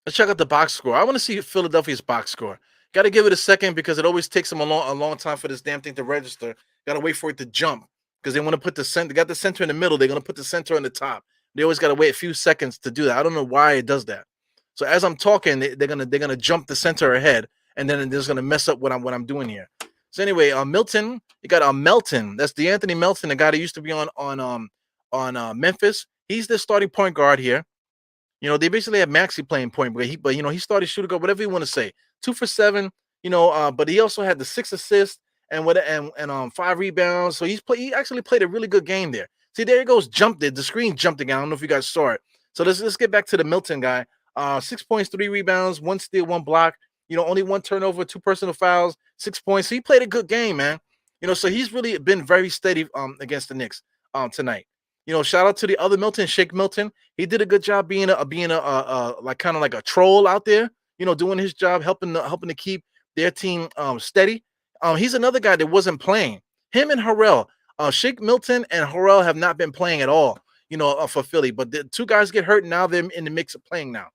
Let's check out the box score. I want to see Philadelphia's box score. Got to give it a second, because it always takes them a long time for this damn thing to register. Got to wait for it to jump, because they want to put the center. They got the center in the middle. They're going to put the center on the top. They always got to wait a few seconds to do that. I don't know why it does that. So as I'm talking, they're gonna jump the center ahead, and then they're just gonna mess up what I'm doing here. So anyway, Milton, you got Melton. That's DeAnthony Melton, the guy that used to be on Memphis. He's the starting point guard here. They basically have Maxey playing point, but he started shooting guard, whatever you want to say. 2 for 7. But he also had the 6 assists and 5 rebounds. So he actually played a really good game there. See, there he goes, jumped it. The screen jumped again. I don't know if you guys saw it. So let's get back to the Milton guy. 6 points, 3 rebounds, 1 steal, 1 block. Only 1 turnover, 2 personal fouls, 6 points. So he played a good game, man. So he's really been very steady against the Knicks tonight. Shout out to the other Milton, Shake Milton. He did a good job being like kind of like a troll out there. Doing his job, helping to keep their team steady. He's another guy that wasn't playing. Him and Harrell, Shake Milton and Harrell have not been playing at all. For Philly, but the 2 guys get hurt, and now they're in the mix of playing now.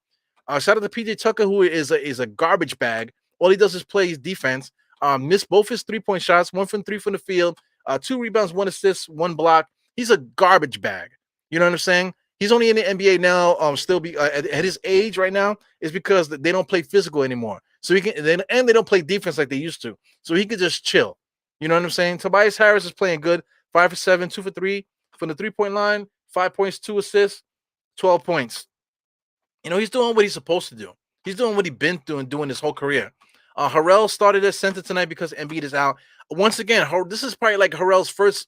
Shout out to PJ Tucker, who is a garbage bag. All he does is play defense. Missed both his 3-point shots, 1 from 3 from the field, 2 rebounds, 1 assist, 1 block. He's a garbage bag. You know what I'm saying? He's only in the NBA now. Still be at his age right now is because they don't play physical anymore. So he can, and they don't play defense like they used to. So he could just chill. You know what I'm saying? Tobias Harris is playing good. 5 for 7, 2 for 3 from the 3-point line. 5 points, 2 assists, 12 points. He's doing what he's supposed to do. He's doing what he's been doing his whole career. Harrell started at center tonight because Embiid is out. Once again, this is probably like Harrell's first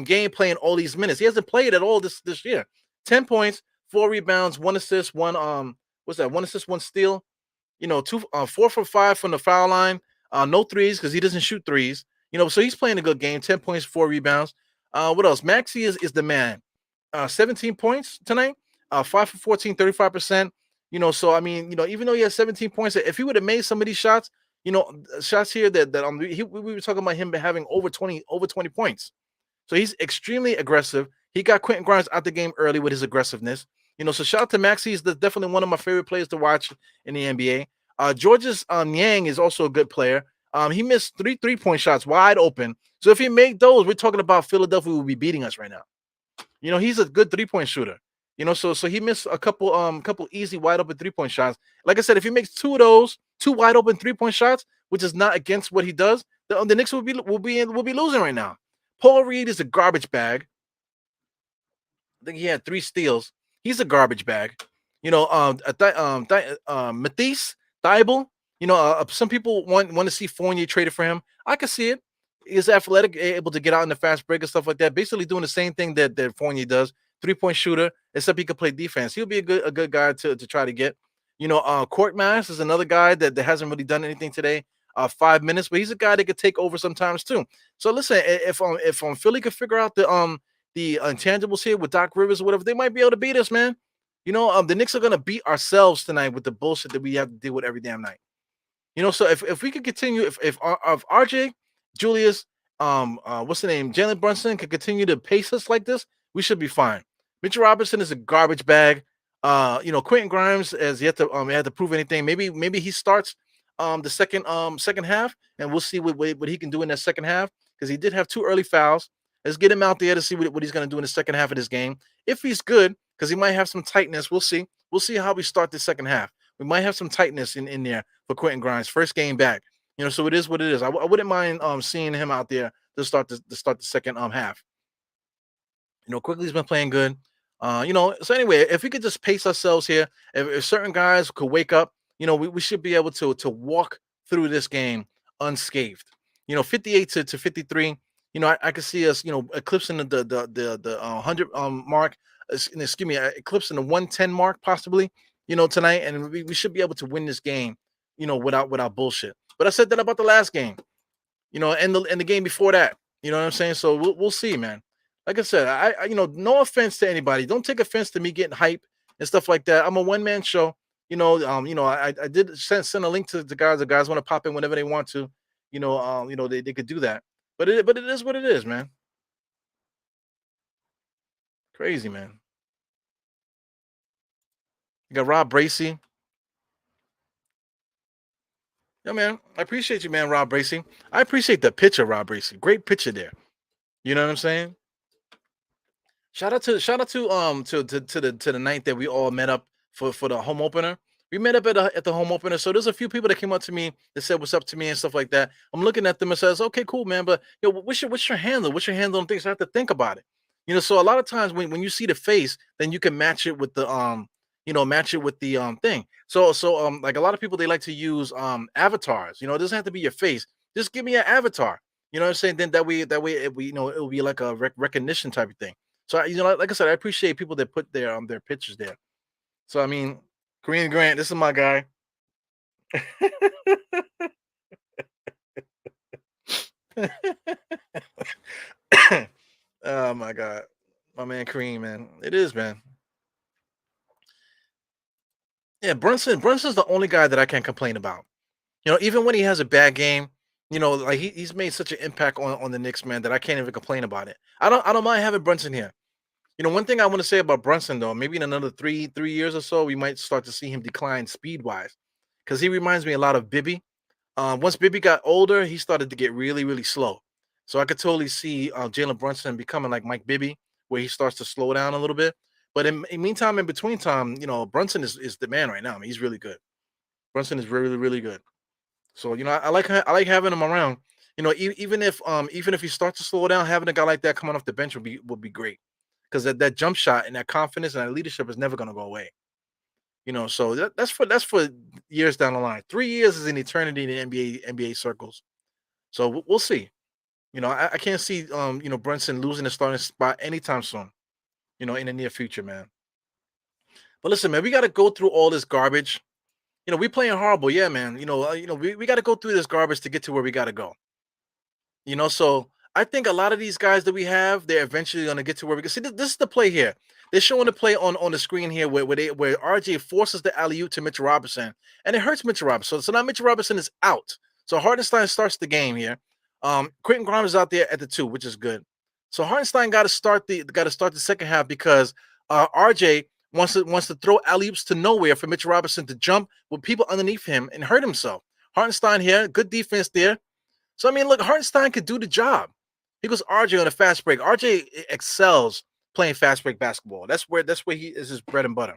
game playing all these minutes. He hasn't played at all this year. 10 points, 4 rebounds, 1 assist, 1 1 assist, 1 steal. 4 for 5 from the foul line. No threes because he doesn't shoot threes. So he's playing a good game. 10 points, 4 rebounds. What else? Maxey is the man. 17 points tonight. 5 for 14, 35%. So I mean, even though he has 17 points, if he would have made some of these shots, shots here we were talking about him having over 20 points. So he's extremely aggressive. He got Quentin Grimes out the game early with his aggressiveness. So shout out to Maxey. He's definitely one of my favorite players to watch in the NBA. Georges Niang is also a good player. He missed 3 3-point shots wide open. So if he made those, we're talking about Philadelphia will be beating us right now. He's a good 3-point shooter. So he missed a couple easy wide open 3-point shots. Like I said, if he makes two of those, two wide open 3-point shots, which is not against what he does, the Knicks will be losing right now. Paul Reed is a garbage bag. I think he had 3 steals. He's a garbage bag. Matisse Thybulle. Some people want to see Fournier traded for him. I can see it. He's athletic, able to get out in the fast break and stuff like that. Basically doing the same thing that Fournier does. 3-point shooter, except he could play defense. He'll be a good guy to try to get. Court Mass is another guy that hasn't really done anything today. 5 minutes, but he's a guy that could take over sometimes too. So listen, if Philly could figure out the intangibles here with Doc Rivers or whatever, they might be able to beat us, man. The Knicks are gonna beat ourselves tonight with the bullshit that we have to deal with every damn night. So if we could continue, if RJ, Julius, what's the name, Jalen Brunson could continue to pace us like this, we should be fine. Mitchell Robinson is a garbage bag. Quentin Grimes has yet to had to prove anything. Maybe he starts the second half, and we'll see what he can do in that second half, because he did have 2 early fouls. Let's get him out there to see what he's going to do in the second half of this game. If he's good, because he might have some tightness. We'll see. We'll see how we start the second half. We might have some tightness in there for Quentin Grimes. First game back. So it is what it is. I wouldn't mind seeing him out there to start the second half. Quickly's been playing good. So anyway, if we could just pace ourselves here, if certain guys could wake up, we should be able to walk through this game unscathed. 58 to 53. I could see us, eclipsing the 100 mark. Excuse me, eclipsing the 110 mark possibly. Tonight, and we should be able to win this game. Without bullshit. But I said that about the last game. And the game before that. You know what I'm saying? So we'll see, man. Like I said, I no offense to anybody. Don't take offense to me getting hype and stuff like that. I'm a one-man show. I did send a link to the guys. The guys want to pop in whenever they want to. They could do that. But it is what it is, man. Crazy, man. You got Rob Bracey. Yeah, man. I appreciate you, man, Rob Bracey. I appreciate the picture, Rob Bracey. Great picture there. You know what I'm saying? Shout out to the night that we all met up for the home opener. We met up at the home opener. So there's a few people that came up to me that said what's up to me and stuff like that. I'm looking at them and says, okay, cool, man. But what's your handle? What's your handle on things? I have to think about it. So a lot of times when you see the face, then you can match it with the thing. So like a lot of people, they like to use avatars. It doesn't have to be your face. Just give me an avatar. You know what I'm saying? Then that way it will be like a recognition type of thing. So like I said, I appreciate people that put their pictures there. So I mean, Kareem Grant, this is my guy. Oh my God, my man Kareem, man, it is, man. Yeah, Brunson's the only guy that I can't complain about. Even when he has a bad game, like he's made such an impact on the Knicks, man, that I can't even complain about it. I don't mind having Brunson here. One thing I want to say about Brunson, though, maybe in another three years or so, we might start to see him decline speed wise, because he reminds me a lot of Bibby. Once Bibby got older, he started to get really, really slow. So I could totally see Jalen Brunson becoming like Mike Bibby, where he starts to slow down a little bit. But in meantime, in between time, Brunson is the man right now. I mean, he's really good. Brunson is really, really good. So I like having him around. Even if he starts to slow down, having a guy like that coming off the bench would be great, because that jump shot and that confidence and that leadership is never going to go away. So that's for years down the line. 3 years is an eternity in NBA circles. So we'll see. I can't see Brunson losing the starting spot anytime soon. In the near future, man. But listen, man, we got to go through all this garbage. We playing horrible, yeah, man. We got to go through this garbage to get to where we got to go. So I think a lot of these guys that we have, they're eventually going to get to where we can see. This is the play here. They're showing the play on the screen here where RJ forces the alley-oop to Mitchell Robinson, and it hurts Mitchell Robinson. So now Mitchell Robinson is out. So Hartenstein starts the game here. Quentin Grimes is out there at the 2, which is good. So Hartenstein got to start the second half, because RJ wants to throw alley-oops to nowhere for Mitchell Robinson to jump with people underneath him and hurt himself. Hartenstein here, good defense there. So I mean, look, Hartenstein could do the job. He goes RJ on a fast break. RJ excels playing fast break basketball. That's where he is his bread and butter.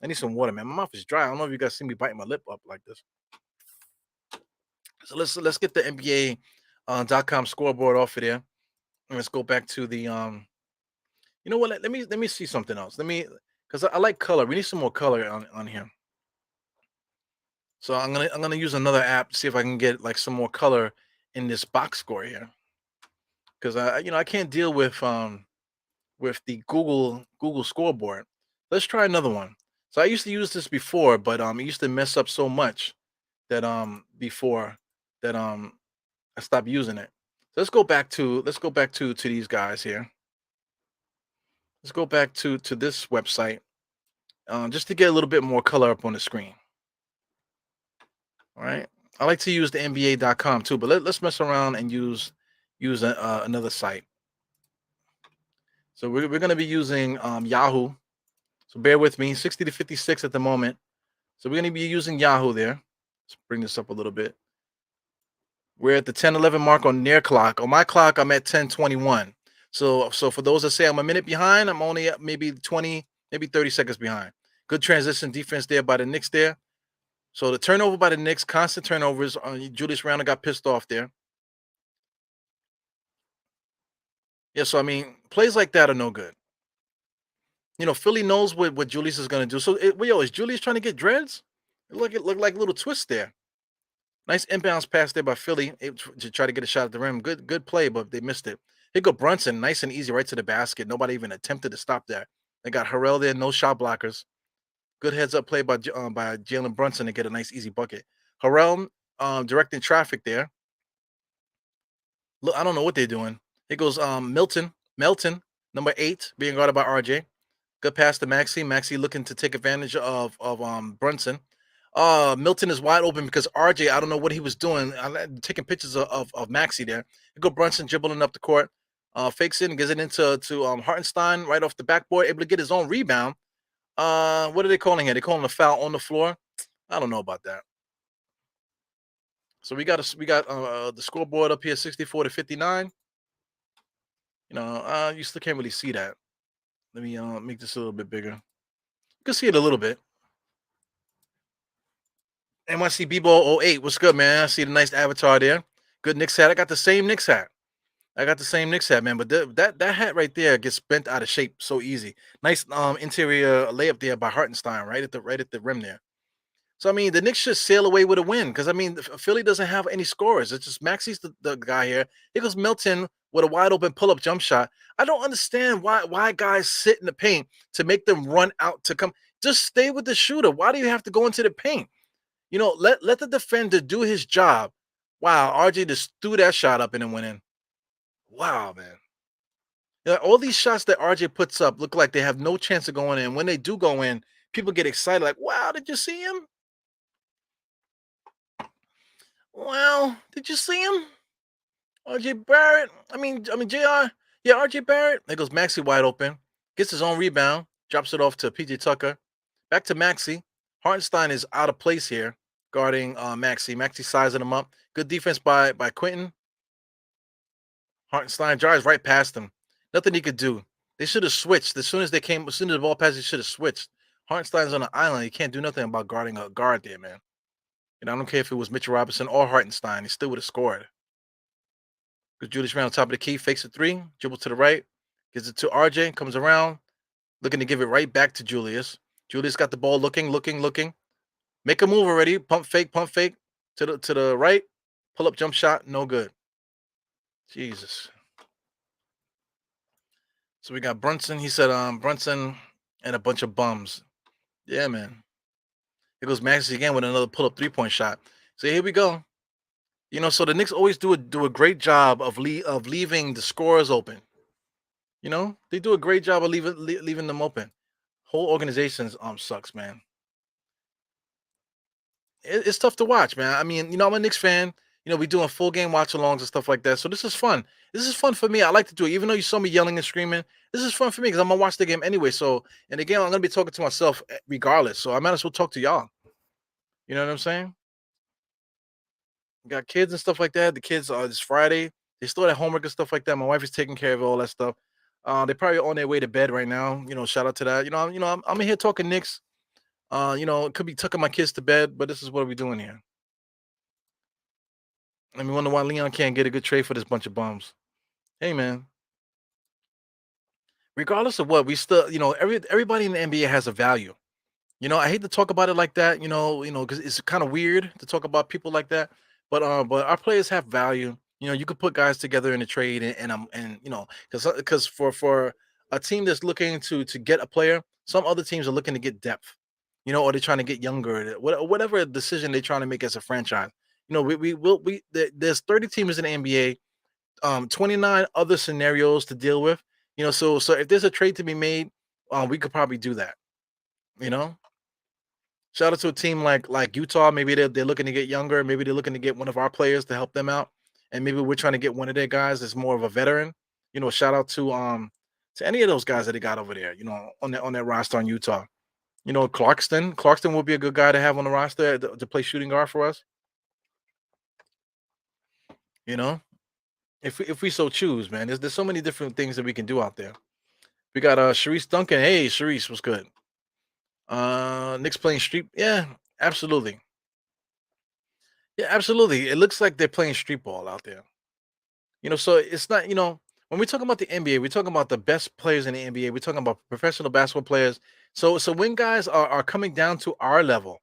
I need some water, man. My mouth is dry. I don't know if you guys see me biting my lip up like this. So let's get the NBA .com scoreboard off of there. And let's go back to the you know what? Let me see something else. Let me because I like color. We need some more color on here. So I'm gonna use another app to see if I can get like some more color in this box score here. Because I can't deal with the Google scoreboard. Let's try another one. So I used to use this before, but it used to mess up so much that before that I stopped using it. So let's go back to these guys here. Let's go back to this website just to get a little bit more color up on the screen. All right. I like to use the NBA.com too, but let's mess around and use another site. So we're going to be using Yahoo. So bear with me, 60 to 56 at the moment. So we're going to be using Yahoo there. Let's bring this up a little bit. We're at the 10:11 mark on their clock. On my clock, I'm at 10:21. So for those that say I'm a minute behind, I'm only at maybe 20, maybe 30 seconds behind. Good transition defense there by the Knicks there. So the turnover by the Knicks, constant turnovers. Julius Randle got pissed off there. Yeah, so I mean, plays like that are no good. Philly knows what Julius is gonna do. So, is Julius trying to get dreads? It looked like a little twist there. Nice inbounds pass there by Philly to try to get a shot at the rim. Good play, but they missed it. Here go Brunson, nice and easy right to the basket. Nobody even attempted to stop that. They got Harrell there, no shot blockers. Good heads up play by Jalen Brunson to get a nice easy bucket. Harrell directing traffic there. Look, I don't know what they're doing. Here goes Melton, number 8, being guarded by RJ. Good pass to Maxey. Maxey looking to take advantage of Brunson. Milton is wide open because RJ, I don't know what he was doing. Taking pictures of Maxey there. You go Brunson dribbling up the court. Fakes it and gets it to Hartenstein right off the backboard, able to get his own rebound. What are they calling here? They calling a foul on the floor. I don't know about that. So we got the scoreboard up here, 64 to 59. You still can't really see that. Let me make this a little bit bigger. You can see it a little bit. NYC B-Ball 08. What's good, man? I see the nice avatar there. Good Knicks hat. I got the same Knicks hat. Man. But that hat right there gets bent out of shape so easy. Nice interior layup there by Hartenstein, right at the rim there. So I mean, the Knicks should sail away with a win because I mean, Philly doesn't have any scorers. It's just Maxey's the guy here. Here goes Milton with a wide open pull up jump shot. I don't understand why guys sit in the paint to make them run out to come. Just stay with the shooter. Why do you have to go into the paint? Let the defender do his job. Wow, RJ just threw that shot up and it went in. Wow, man. All these shots that RJ puts up look like they have no chance of going in. When they do go in, people get excited, like, wow, did you see him? Well, did you see him? RJ Barrett. I mean, JR. Yeah, RJ Barrett. There goes Maxey wide open. Gets his own rebound. Drops it off to PJ Tucker. Back to Maxey. Hartenstein is out of place here, guarding Maxey. Maxey sizing him up. Good defense by Quentin. Hartenstein drives right past him. Nothing he could do. They should have switched. As soon as the ball passed, they should have switched. Hartenstein's on an island. He can't do nothing about guarding a guard there, man. I don't care if it was Mitchell Robinson or Hartenstein. He still would have scored. Because Julius Randle, top of the key, fakes a 3, dribbles to the right, gives it to RJ, comes around, looking to give it right back to Julius. Julius got the ball looking. Make a move already. Pump fake to the right. Pull up jump shot, no good. Jesus. So we got Brunson. He said Brunson and a bunch of bums. Yeah, man. Here goes Maxey again with another pull up 3-point shot. So here we go. So the Knicks always do a great job of leaving the scores open. They do a great job of leaving them open. Whole organization sucks, man. It's tough to watch, man. I mean, I'm a Knicks fan. We doing full game watch-alongs and stuff like that. So this is fun. This is fun for me. I like to do it. Even though you saw me yelling and screaming, this is fun for me because I'm going to watch the game anyway. So, and again, I'm going to be talking to myself regardless. So I might as well talk to y'all. You know what I'm saying? Got kids and stuff like that. The kids, it's Friday. They still had homework and stuff like that. My wife is taking care of all that stuff. They're probably on their way to bed right now. Shout out to that. I'm in here talking Knicks. It could be tucking my kids to bed, but this is what we're doing here. I mean, wonder why Leon can't get a good trade for this bunch of bums. Hey, man. Regardless of what, we still, everybody in the NBA has a value. I hate to talk about it like that, because it's kind of weird to talk about people like that. But our players have value. You could put guys together in a trade, because for a team that's looking to get a player, some other teams are looking to get depth, or they're trying to get younger, whatever decision they're trying to make as a franchise. There's 30 teams in the NBA, 29 other scenarios to deal with. So if there's a trade to be made, we could probably do that. You know. Shout out to a team like Utah. Maybe they're looking to get younger. Maybe they're looking to get one of our players to help them out. And maybe we're trying to get one of their guys that's more of a veteran. Shout out to any of those guys that they got over there, on that roster on Utah. Clarkston. Clarkston would be a good guy to have on the roster to play shooting guard for us. You know, if we so choose, man. There's so many different things that we can do out there. We got Sharice Duncan. Hey, Sharice, what's good? Knicks playing street. Yeah, absolutely. Yeah, absolutely. It looks like they're playing street ball out there. So it's not, when we talk about the NBA, we're talking about the best players in the NBA. We're talking about professional basketball players. So when guys are coming down to our level,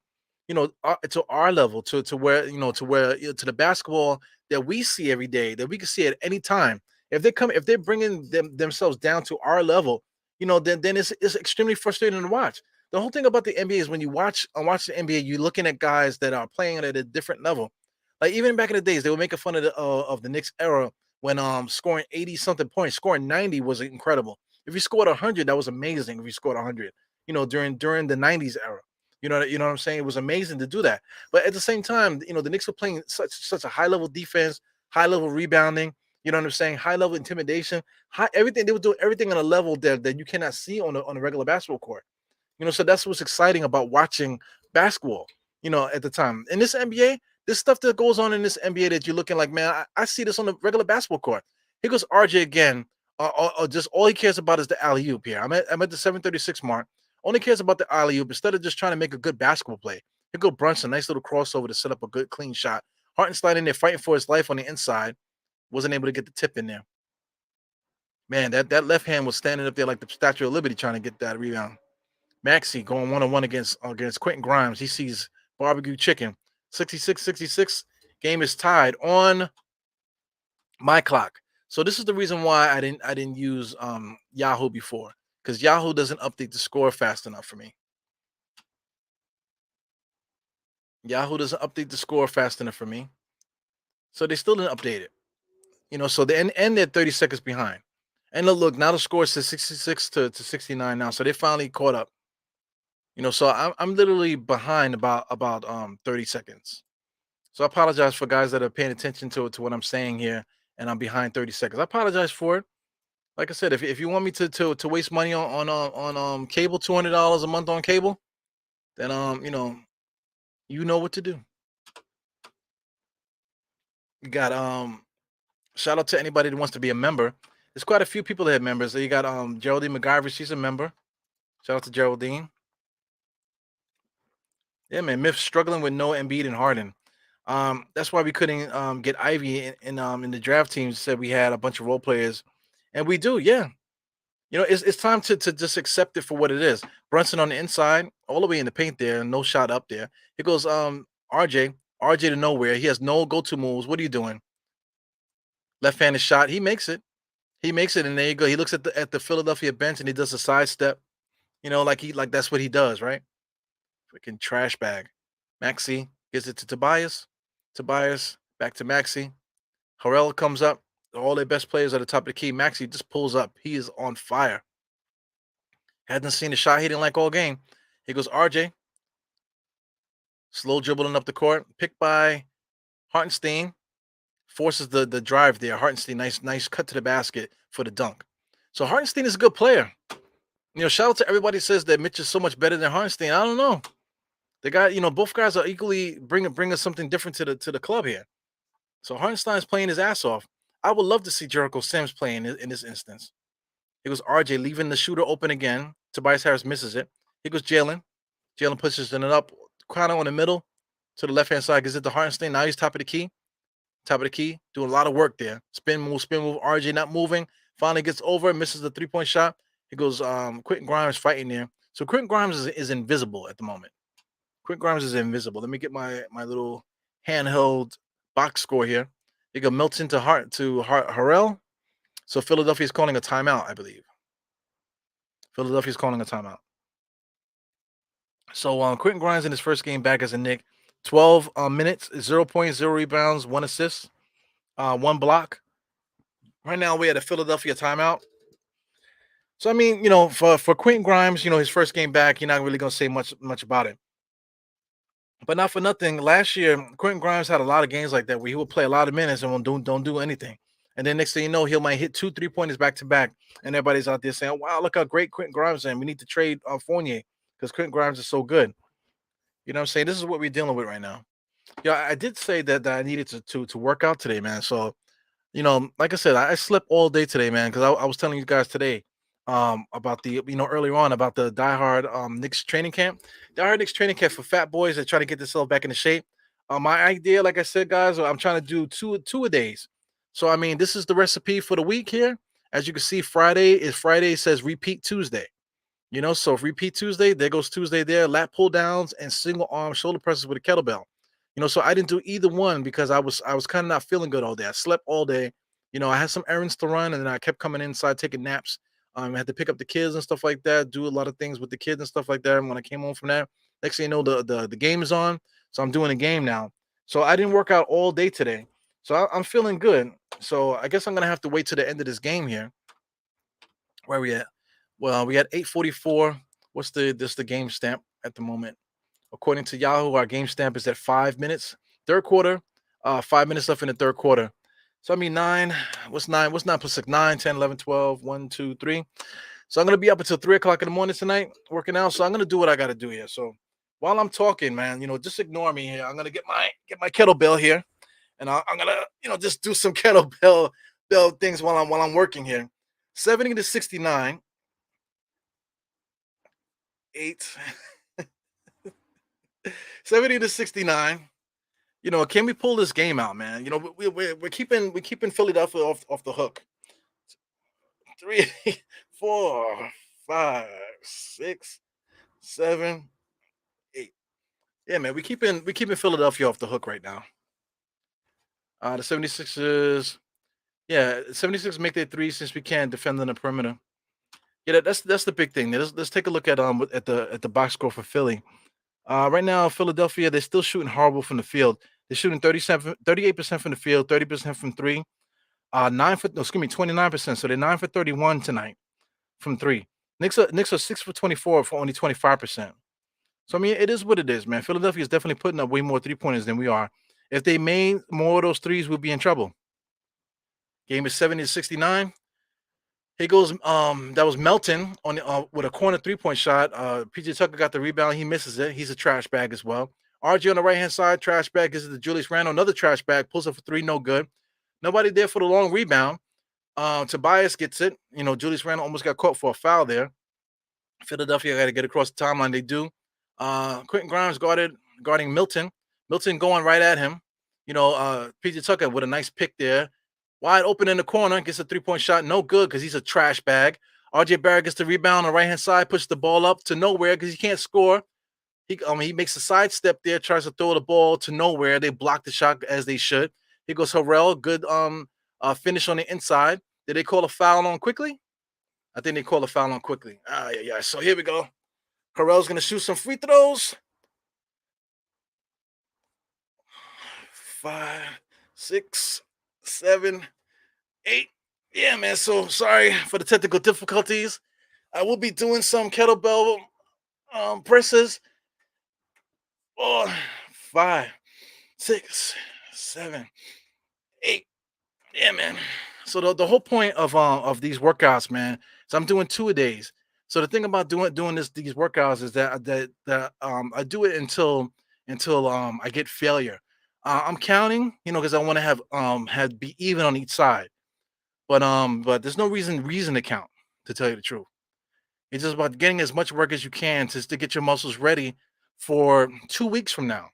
to our level, to where, to the basketball that we see every day, that we can see at any time. If they're bringing themselves down to our level, then it's extremely frustrating to watch. The whole thing about the NBA is when you watch the NBA, you're looking at guys that are playing at a different level. Like even back in the days, they were making fun of the Knicks era when scoring 80 something points, scoring 90 was incredible. If you scored 100, that was amazing. If you scored 100, during the 90s era, you know what I'm saying? It was amazing to do that. But at the same time, the Knicks were playing such a high level defense, high level rebounding. You know what I'm saying? High level intimidation, high everything. They were doing everything on a level that you cannot see on a regular basketball court. So that's what's exciting about watching basketball, at the time. In this NBA, this stuff that goes on in this NBA that you're looking like, man, I see this on the regular basketball court. Here goes RJ again. Just all he cares about is the alley oop here. I'm at the 736 mark. Only cares about the alley oop instead of just trying to make a good basketball play. Here go Brunson, nice little crossover to set up a good clean shot. Hartenstein in there fighting for his life on the inside, wasn't able to get the tip in there. Man, that left hand was standing up there like the Statue of Liberty trying to get that rebound. Maxey going one-on-one against Quentin Grimes. He sees barbecue chicken. 66-66. Game is tied on my clock. So this is the reason why I didn't use Yahoo before, because Yahoo doesn't update the score fast enough for me. Yahoo doesn't update the score fast enough for me. So they still didn't update it. So they and they're 30 seconds behind. And look, now the score says 66 to 69 now. So they finally caught up. So I'm literally behind about 30 seconds. So I apologize for guys that are paying attention to what I'm saying here, and I'm behind 30 seconds. I apologize for it. Like I said, if you want me to waste money on cable, $200 a month on cable, then you know what to do. You got shout out to anybody that wants to be a member. There's quite a few people that have members. So you got Geraldine McGyver, she's a member. Shout out to Geraldine. Yeah, man. Myth struggling with no Embiid and Harden. That's why we couldn't get Ivy in the draft team. Said we had a bunch of role players, and we do. Yeah, it's time to just accept it for what it is. Brunson on the inside, all the way in the paint there, no shot up there. Here goes RJ to nowhere. He has no go-to moves. What are you doing? Left-handed shot. He makes it. He makes it, and there you go. He looks at the Philadelphia bench and he does a sidestep. Like that's what he does, right? Freaking trash bag. Maxey gives it to Tobias. Tobias back to Maxey. Harrell comes up. All their best players at the top of the key. Maxey just pulls up. He is on fire. Hadn't seen the shot he didn't like all game. Here goes RJ. Slow dribbling up the court. Picked by Hartenstein. Forces the drive there. Hartenstein, nice cut to the basket for the dunk. So Hartenstein is a good player. Shout out to everybody who says that Mitch is so much better than Hartenstein. I don't know. The guy, both guys are equally bringing something different to the club here. So Hartenstein is playing his ass off. I would love to see Jericho Sims play in this instance. Here goes RJ leaving the shooter open again. Tobias Harris misses it. Here goes Jalen. Jalen pushes it up, kind of on the middle to the left hand side. Gives it to Hartenstein. Now he's top of the key. Top of the key. Doing a lot of work there. Spin move, spin move. RJ not moving. Finally gets over. Misses the 3-point shot. Here goes Quentin Grimes fighting there. So Quentin Grimes is invisible at the moment. Quentin Grimes is invisible. Let me get my little handheld box score here. You go Milton to Harrell. So Philadelphia is calling a timeout, I believe. Philadelphia is calling a timeout. So Quentin Grimes in his first game back as a Knick, 12 minutes, 0 points, 0 rebounds, 1 assist, 1 block. Right now we had a Philadelphia timeout. So I mean, for Quentin Grimes, his first game back, you're not really gonna say much about it. But not for nothing. Last year, Quentin Grimes had a lot of games like that where he would play a lot of minutes and don't do anything. And then next thing you know, he might hit 2 3-pointers back to back, and everybody's out there saying, "Wow, look how great Quentin Grimes is! We need to trade Fournier because Quentin Grimes is so good." You know what I'm saying? This is what we're dealing with right now. Yeah, I did say that I needed to work out today, man. So like I said, I slept all day today, man, because I was telling you guys today about the earlier on about the diehard Knicks training camp. Diehard Knicks training camp for fat boys that try to get themselves back into shape. My idea, like I said, guys, I'm trying to do two a days. So I mean, this is the recipe for the week here. As you can see, Friday says repeat Tuesday. So if repeat Tuesday, there goes Tuesday there, lat pull downs and single arm shoulder presses with a kettlebell. So I didn't do either one because I was kind of not feeling good all day. I slept all day. I had some errands to run and then I kept coming inside taking naps. I had to pick up the kids and stuff like that, do a lot of things with the kids and stuff like that. And when I came home from that, next thing you know, the game is on. So I'm doing a game now. So I didn't work out all day today. So I'm feeling good. So I guess I'm gonna have to wait to the end of this game here. Where we at? Well, we had 8:44. What's the game stamp at the moment? According to Yahoo, our game stamp is at 5 minutes. Third quarter, 5 minutes left in the third quarter. So I mean nine. What's nine? What's 9 plus 6? 9, 10, 11, 12, 1, 2, 3. So I'm gonna be up until 3 o'clock in the morning tonight working out. So I'm gonna do what I gotta do here. So while I'm talking, man, just ignore me here. I'm gonna get my kettlebell here, and I'm gonna just do some kettlebell bell things while I'm working here. 70 to 69. 8. 70 to 69. Can we pull this game out, man? We're keeping Philadelphia off the hook. 3, 4, 5, 6, 7, 8. Yeah, man, we keeping Philadelphia off the hook right now. The 76ers, yeah, 76ers make their three since we can't defend on the perimeter. Yeah, that's the big thing. Let's take a look at the box score for Philly. Right now, Philadelphia, they're still shooting horrible from the field. They're shooting 38% from the field, 30% from three. 29%. So they're 9 for 31 tonight from three. Knicks are 6 for 24 for only 25%. So I mean, it is what it is, man. Philadelphia is definitely putting up way more 3-pointers than we are. If they made more of those threes, we'll be in trouble. Game is 70 to 69. Here goes that was Melton on with a corner 3-point shot. PJ Tucker got the rebound. He misses it. He's a trash bag as well. RJ on the right hand side, trash bag. Gives it to Julius Randle. Another trash bag. Pulls up for 3. No good. Nobody there for the long rebound. Tobias gets it. Julius Randle almost got caught for a foul there. Philadelphia got to get across the timeline. They do. Quentin Grimes guarding Milton. Milton going right at him. PJ Tucker with a nice pick there. Wide open in the corner, gets a 3-point shot. No good because he's a trash bag. RJ Barrett gets the rebound on the right-hand side, pushes the ball up to nowhere because he can't score. He makes a sidestep there, tries to throw the ball to nowhere. They block the shot as they should. Here goes Harrell. Good finish on the inside. Did they call a foul on quickly? I think they called a foul on quickly. Yeah. So here we go. Harrell's going to shoot some free throws. 5, 6, 7, 8. Yeah, man. So sorry for the technical difficulties. I will be doing some kettlebell presses. 4, 5, 6, 7, 8. Yeah, man. So the whole point of these workouts, man, is I'm doing 2 a days. So the thing about doing these workouts is that I do it until I get failure. I'm counting, because I want to have be even on each side. But there's no reason to count, to tell you the truth. It's just about getting as much work as you can to get your muscles ready for 2 weeks from now.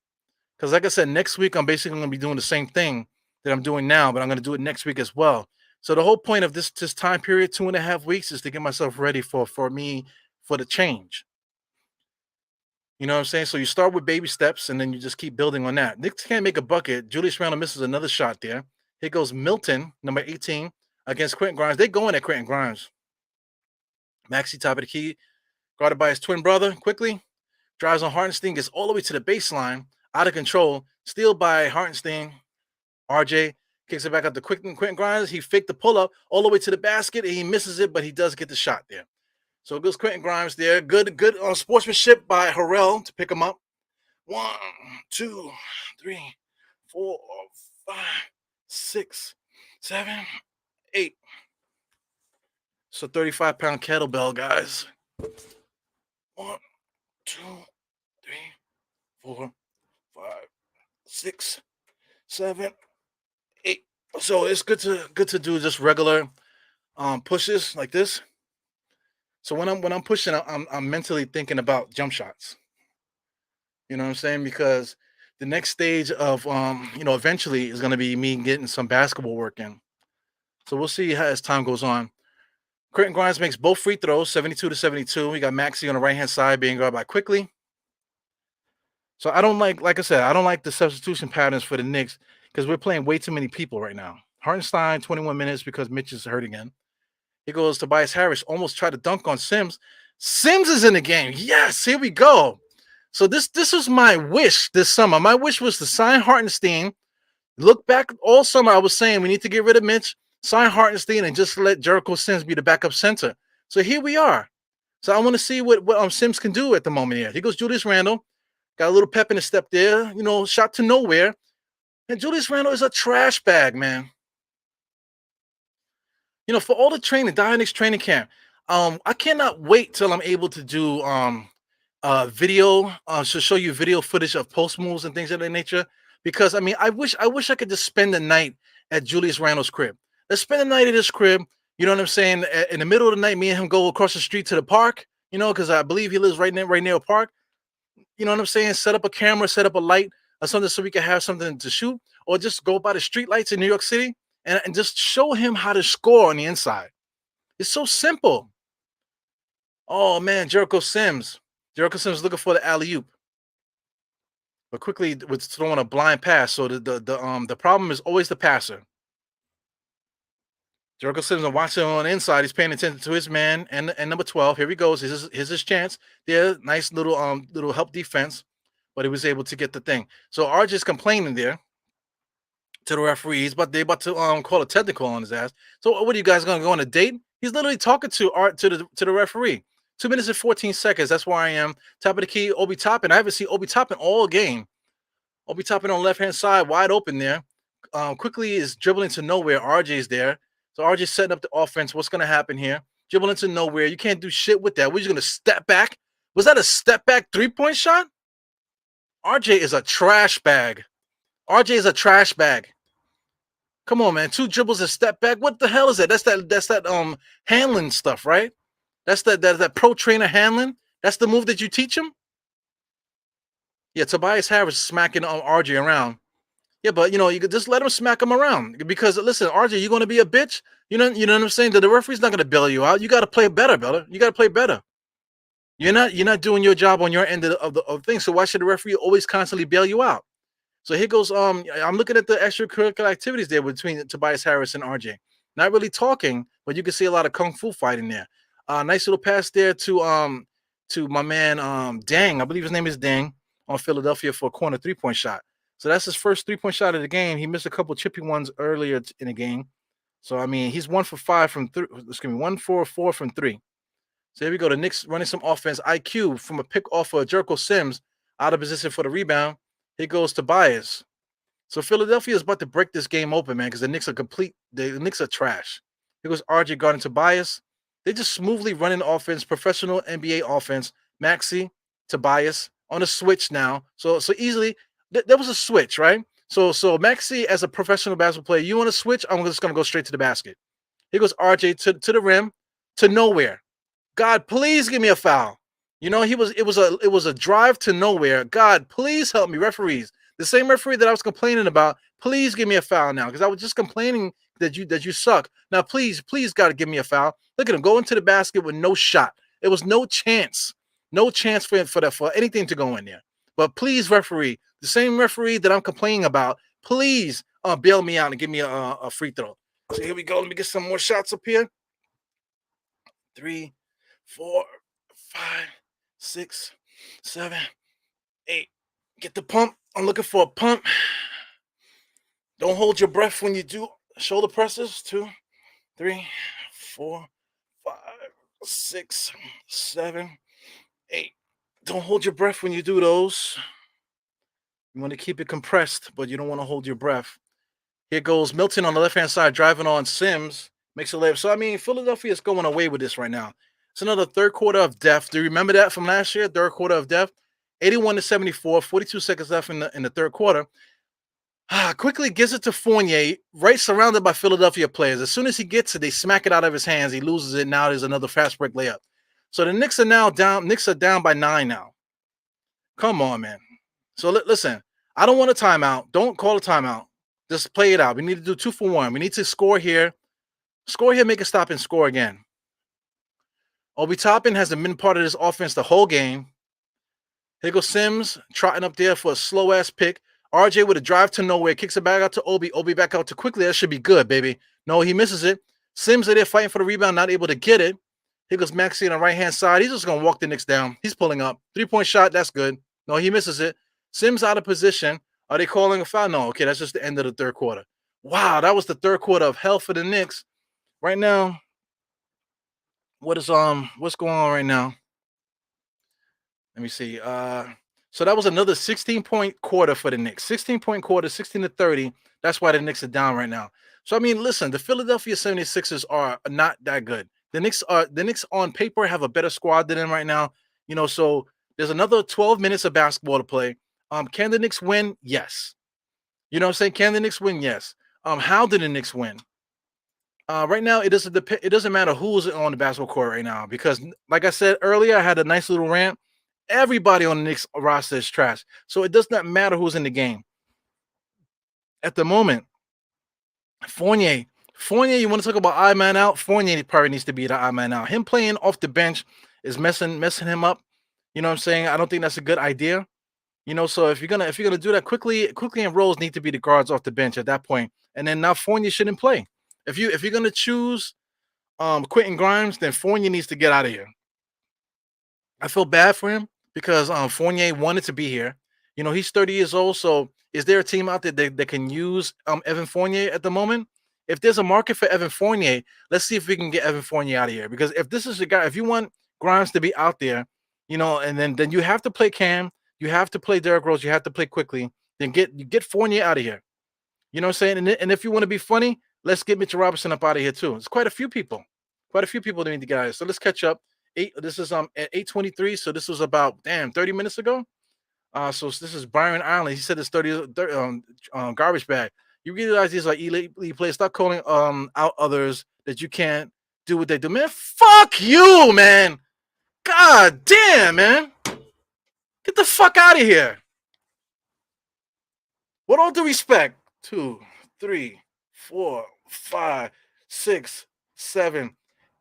Because like I said, next week I'm basically going to be doing the same thing that I'm doing now, but I'm going to do it next week as well. So the whole point of this time period, 2.5 weeks, is to get myself ready for the change. You know what I'm saying? So you start with baby steps and then you just keep building on that. Knicks can't make a bucket. Julius Randle misses another shot there. Here goes Milton, number 18, against Quentin Grimes. They going at Quentin Grimes. Maxi, top of the key, guarded by his twin brother. Quickly drives on Hartenstein, gets all the way to the baseline, out of control. Steal by Hartenstein. RJ kicks it back up to Quentin Grimes. He faked the pull up all the way to the basket and he misses it, but he does get the shot there. So it goes Quentin Grimes there. Good sportsmanship by Harrell to pick him up. 1, 2, 3, 4, 5, 6, 7, 8. So 35-pound kettlebell, guys. 1, 2, 3, 4, 5, 6, 7, 8. So it's good to do just regular pushes like this. So when I'm pushing, I'm mentally thinking about jump shots. You know what I'm saying? Because the next stage of eventually is going to be me getting some basketball work in. So we'll see how as time goes on. Quentin Grimes makes both free throws, 72-72. We got Maxey on the right hand side being guarded by Quickly. So I don't like I said, I don't like the substitution patterns for the Knicks because we're playing way too many people right now. Hartenstein, 21 minutes because Mitch is hurt again. He goes Tobias Harris, almost tried to dunk on Sims. Sims is in the game. Yes, here we go. So this was my wish this summer. My wish was to sign Hartenstein. Look back all summer, I was saying we need to get rid of Mitch, sign Hartenstein, and just let Jericho Sims be the backup center. So here we are. So I want to see what Sims can do at the moment here. Here goes Julius Randle. Got a little pep in his step there, shot to nowhere. And Julius Randle is a trash bag, man. For all the training, Dynix training camp, I cannot wait till I'm able to do video, to show you video footage of post moves and things of that nature. Because I wish I could just spend the night at Julius Randle's crib. Let's spend the night at his crib. You know what I'm saying? In the middle of the night, me and him go across the street to the park. Because I believe he lives right near a park. You know what I'm saying? Set up a camera, set up a light or something so we can have something to shoot, or just go by the street lights in New York City and just show him how to score on the inside. It's so simple. Oh man, Jericho Sims. Jericho Sims looking for the alley-oop. But quickly was throwing a blind pass. So the problem is always the passer. Jericho Sims is watching on the inside. He's paying attention to his man and number 12. Here he goes. Here's his chance. There, nice little help defense, but he was able to get the thing. So RJ's complaining there to the referees, but they about to call a technical on his ass. So what are you guys gonna go on a date? He's literally talking to the referee. 2 minutes and 14 seconds. That's where I am. Top of the key, Obi Toppin. I haven't seen Obi Toppin all game. Obi Toppin on the left-hand side, wide open there. Quickly is dribbling to nowhere. RJ's there. So RJ's setting up the offense. What's going to happen here? Dribble into nowhere. You can't do shit with that. We're just going to step back. Was that a step back three-point shot? RJ is a trash bag. RJ is a trash bag. Come on, man. 2 dribbles and step back. What the hell is that? That's that handling stuff, right? That's that pro trainer handling. That's the move that you teach him. Yeah, Tobias Harris smacking RJ around. Yeah, but you could just let him smack him around because listen, RJ, you're gonna be a bitch. You know what I'm saying? The referee's not gonna bail you out. You gotta play better, brother. You gotta play better. You're not doing your job on your end of the thing. So why should the referee always constantly bail you out? So here goes. I'm looking at the extracurricular activities there between Tobias Harris and RJ. Not really talking, but you can see a lot of kung fu fighting there. Nice little pass there to my man Dang. I believe his name is Dang on Philadelphia for a corner 3-point shot. So that's his first 3-point shot of the game. He missed a couple chippy ones earlier in the game. So he's 1 for 5 from 3. Excuse me, 1 for 4 from 3. So here we go. The Knicks running some offense. IQ from a pick off of Jericho Sims out of position for the rebound. Here goes Tobias. So Philadelphia is about to break this game open, man, because the Knicks are complete. The Knicks are trash. Here goes RJ guarding Tobias. They just smoothly running the offense, professional NBA offense. Maxey, Tobias on a switch now. So easily, there was a switch, right? So Maxey, as a professional basketball player, you want to switch? I'm just gonna go straight to the basket. Here goes RJ to the rim, to nowhere. God, please give me a foul. You know, it was a drive to nowhere. God, please help me, referees. The same referee that I was complaining about, please give me a foul now, because I was just complaining that you suck. Now, please, God, give me a foul. Look at him go into the basket with no shot. It was no chance for anything to go in there. But please, referee, the same referee that I'm complaining about, please bail me out and give me a free throw. So here we go. Let me get some more shots up here. 3, 4, 5, 6, 7, 8. Get the pump. I'm looking for a pump. Don't hold your breath when you do shoulder presses. 2, 3, 4, 5, 6, 7, 8. Don't hold your breath when you do those. You want to keep it compressed, but you don't want to hold your breath. Here goes Milton on the left-hand side, driving on Sims. Makes a layup. So, I mean, Philadelphia is going away with this right now. It's another third quarter of death. Do you remember that from last year? Third quarter of death. 81-74, 42 seconds left in the third quarter. Quickly gives it to Fournier, right surrounded by Philadelphia players. As soon as he gets it, they smack it out of his hands. He loses it. Now there's another fast break layup. So the Knicks are now down. Knicks are down by 9 now. Come on, man. So listen, I don't want a timeout. Don't call a timeout. Just play it out. We need to do 2 for 1. We need to score here. Score here, make a stop, and score again. Obi Toppin hasn't been part of this offense the whole game. Here goes Sims trotting up there for a slow-ass pick. RJ with a drive to nowhere. Kicks it back out to Obi. Obi back out to quickly. That should be good, baby. No, he misses it. Sims are there fighting for the rebound, not able to get it. Here goes Maxey on the right-hand side. He's just going to walk the Knicks down. He's pulling up. 3-point shot. That's good. No, he misses it. Sims out of position. Are they calling a foul? No. Okay, that's just the end of the third quarter. Wow, that was the third quarter of hell for the Knicks. Right now, what's going on right now? Let me see. So that was another 16-point quarter for the Knicks. 16-point quarter, 16-30. That's why the Knicks are down right now. So I mean, listen, the Philadelphia 76ers are not that good. The Knicks on paper have a better squad than them right now. You know, so there's another 12 minutes of basketball to play. Can the Knicks win? Yes. You know what I'm saying? Can the Knicks win? Yes. How did the Knicks win? Right now, it doesn't matter who's on the basketball court right now, because, like I said earlier, I had a nice little rant. Everybody on the Knicks roster is trash, so it does not matter who's in the game. At the moment, Fournier, you want to talk about odd man out? Fournier probably needs to be the odd man out. Him playing off the bench is messing him up. You know what I'm saying? I don't think that's a good idea. You know, so if you're gonna do that, quickly and Rose need to be the guards off the bench at that point, and then now Fournier shouldn't play. If you're gonna choose Quentin Grimes, then Fournier needs to get out of here. I feel bad for him because Fournier wanted to be here. You know, he's 30 years old. So is there a team out there that can use Evan Fournier at the moment? If there's a market for Evan Fournier, let's see if we can get Evan Fournier out of here. Because if this is the guy, if you want Grimes to be out there, you know, and then you have to play Cam, you have to play Derrick Rose, you have to play quickly, then get Fournier out of here. You know what I'm saying? And if you want to be funny, let's get Mitchell Robinson up out of here too. There's quite a few people that need to get out of here. So let's catch up. This is at 8:23. So this was about 30 minutes ago. So this is Byron Allen. He said it's 30 garbage bag. You realize these are elite players. Stop calling out others that you can't do what they do. Man, fuck you, man. God damn, man. Get the fuck out of here. With all due respect, 2, 3, 4, 5, 6, 7,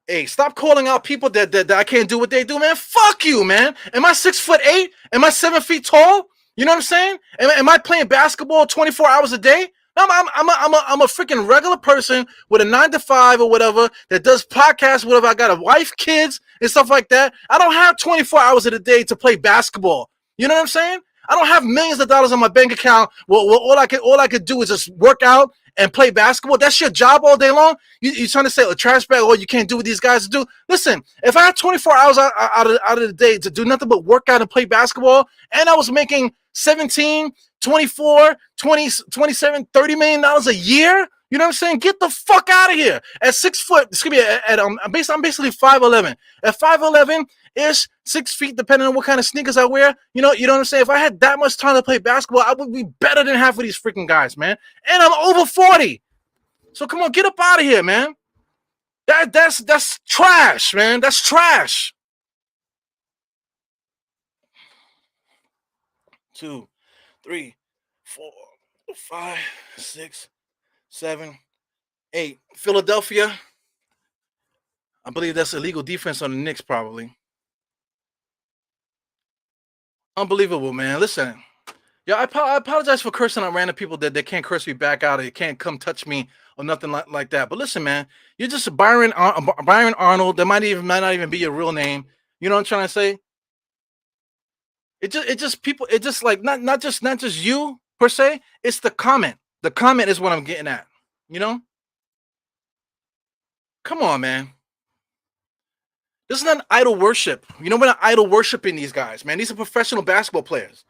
8. Stop calling out people that I can't do what they do, man. Fuck you, man. Am I 6'8"? Am I 7 feet tall? You know what I'm saying? Am I playing basketball 24 hours a day? No, I'm a freaking regular person with a 9 to 5 or whatever that does podcasts, whatever. I got a wife, kids, and stuff like that. I don't have 24 hours of the day to play basketball. You know what I'm saying? I don't have millions of dollars on my bank account. Well, all I could do is just work out and play basketball. That's your job all day long. You trying to say a trash bag? Oh, you can't do what these guys do. Listen, if I had 24 hours out of the day to do nothing but work out and play basketball, and I was making 17, 24, 20, 27, $30 million a year, You know what I'm saying? Get the fuck out of here. At 6 foot, excuse me, I'm basically 5'11. At 5'11 ish, 6 feet, depending on what kind of sneakers I wear. You know what I'm saying? If I had that much time to play basketball, I would be better than half of these freaking guys, man. And I'm over 40. So come on, get up out of here, man. That's trash, man. That's trash. 2, 3, 4, 5, 6, 7, 8. Philadelphia. I believe that's illegal defense on the Knicks, probably. Unbelievable, man. Listen, yeah, I apologize for cursing out random people that they can't curse me back out or they can't come touch me or nothing like that. But listen, man, you're just Byron Arnold. That might not even be your real name. You know what I'm trying to say? It just people. It just like not just you per se. It's the comment. The comment is what I'm getting at. You know? Come on, man. This is not idol worship. You know, we're not idol worshiping these guys, man. These are professional basketball players.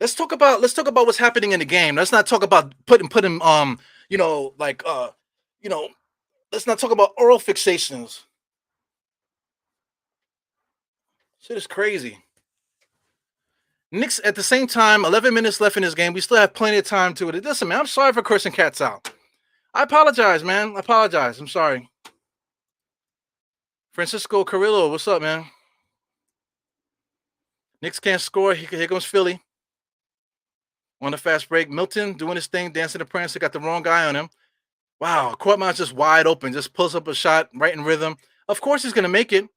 Let's talk about what's happening in the game. Let's not talk about putting you know, like you know, let's not talk about oral fixations. Shit is crazy. Knicks at the same time, 11 minutes left in this game. We still have plenty of time to it. Listen, man, I'm sorry for cursing cats out. I apologize, man. I apologize. I'm sorry. Francisco Carrillo, what's up, man? Knicks can't score. Here comes Philly. On a fast break. Milton doing his thing, dancing the prancer, got the wrong guy on him. Wow, Courtman's just wide open, just pulls up a shot right in rhythm. Of course he's gonna make it.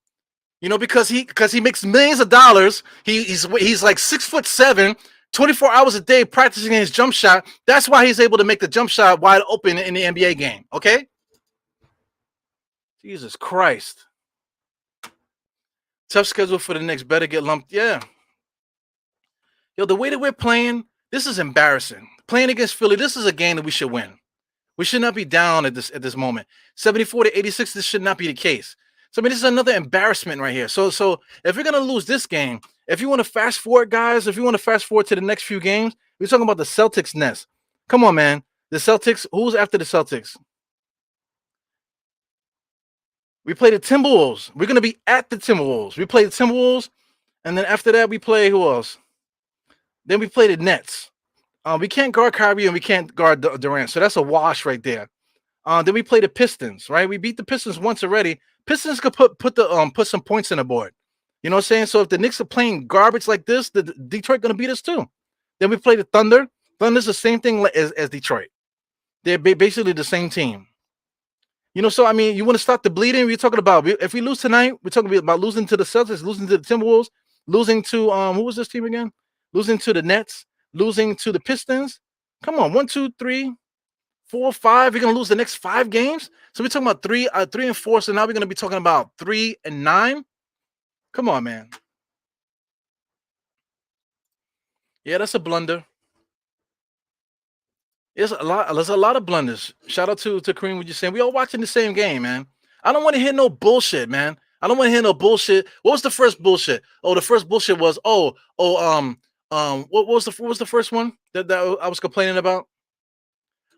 You know, because he makes millions of dollars. He's like 6'7", 24 hours a day practicing his jump shot. That's why he's able to make the jump shot wide open in the NBA game. Okay? Jesus Christ. Tough schedule for the Knicks. Better get lumped. Yeah. Yo, the way that we're playing, this is embarrassing. Playing against Philly, this is a game that we should win. We should not be down at this moment. 74-86, this should not be the case. So I mean, this is another embarrassment right here. So if you're gonna lose this game, if you want to fast forward, guys, if you want to fast forward to the next few games, we're talking about the Celtics nest. Come on, man. The Celtics, who's after the Celtics? We play the Timberwolves. We're gonna be at the Timberwolves. We play the Timberwolves, and then after that, we play who else? Then we play the Nets. We can't guard Kyrie and we can't guard Durant. So that's a wash right there. Then we play the Pistons, right? We beat the Pistons once already. Pistons could put some points in the board. You know what I'm saying? So if the Knicks are playing garbage like this, the Detroit gonna beat us too. Then we play the Thunder. Thunder's the same thing as Detroit. They're basically the same team. You know, so I mean, you want to stop the bleeding? We're talking about if we lose tonight, we're talking about losing to the Celtics, losing to the Timberwolves, losing to who was this team again? Losing to the Nets, losing to the Pistons. Come on, 1, 2, 3, 4, 5. We're gonna lose the next 5 games. So we're talking about 3 and 4. So now we're gonna be talking about 3 and 9. Come on, man. Yeah, that's a blunder. There's a lot of blunders. Shout out to Kareem, what you're saying. We all watching the same game, man. I don't want to hear no bullshit, man. I don't want to hear no bullshit. What was the first bullshit? Oh, the first bullshit was what was the first one that I was complaining about?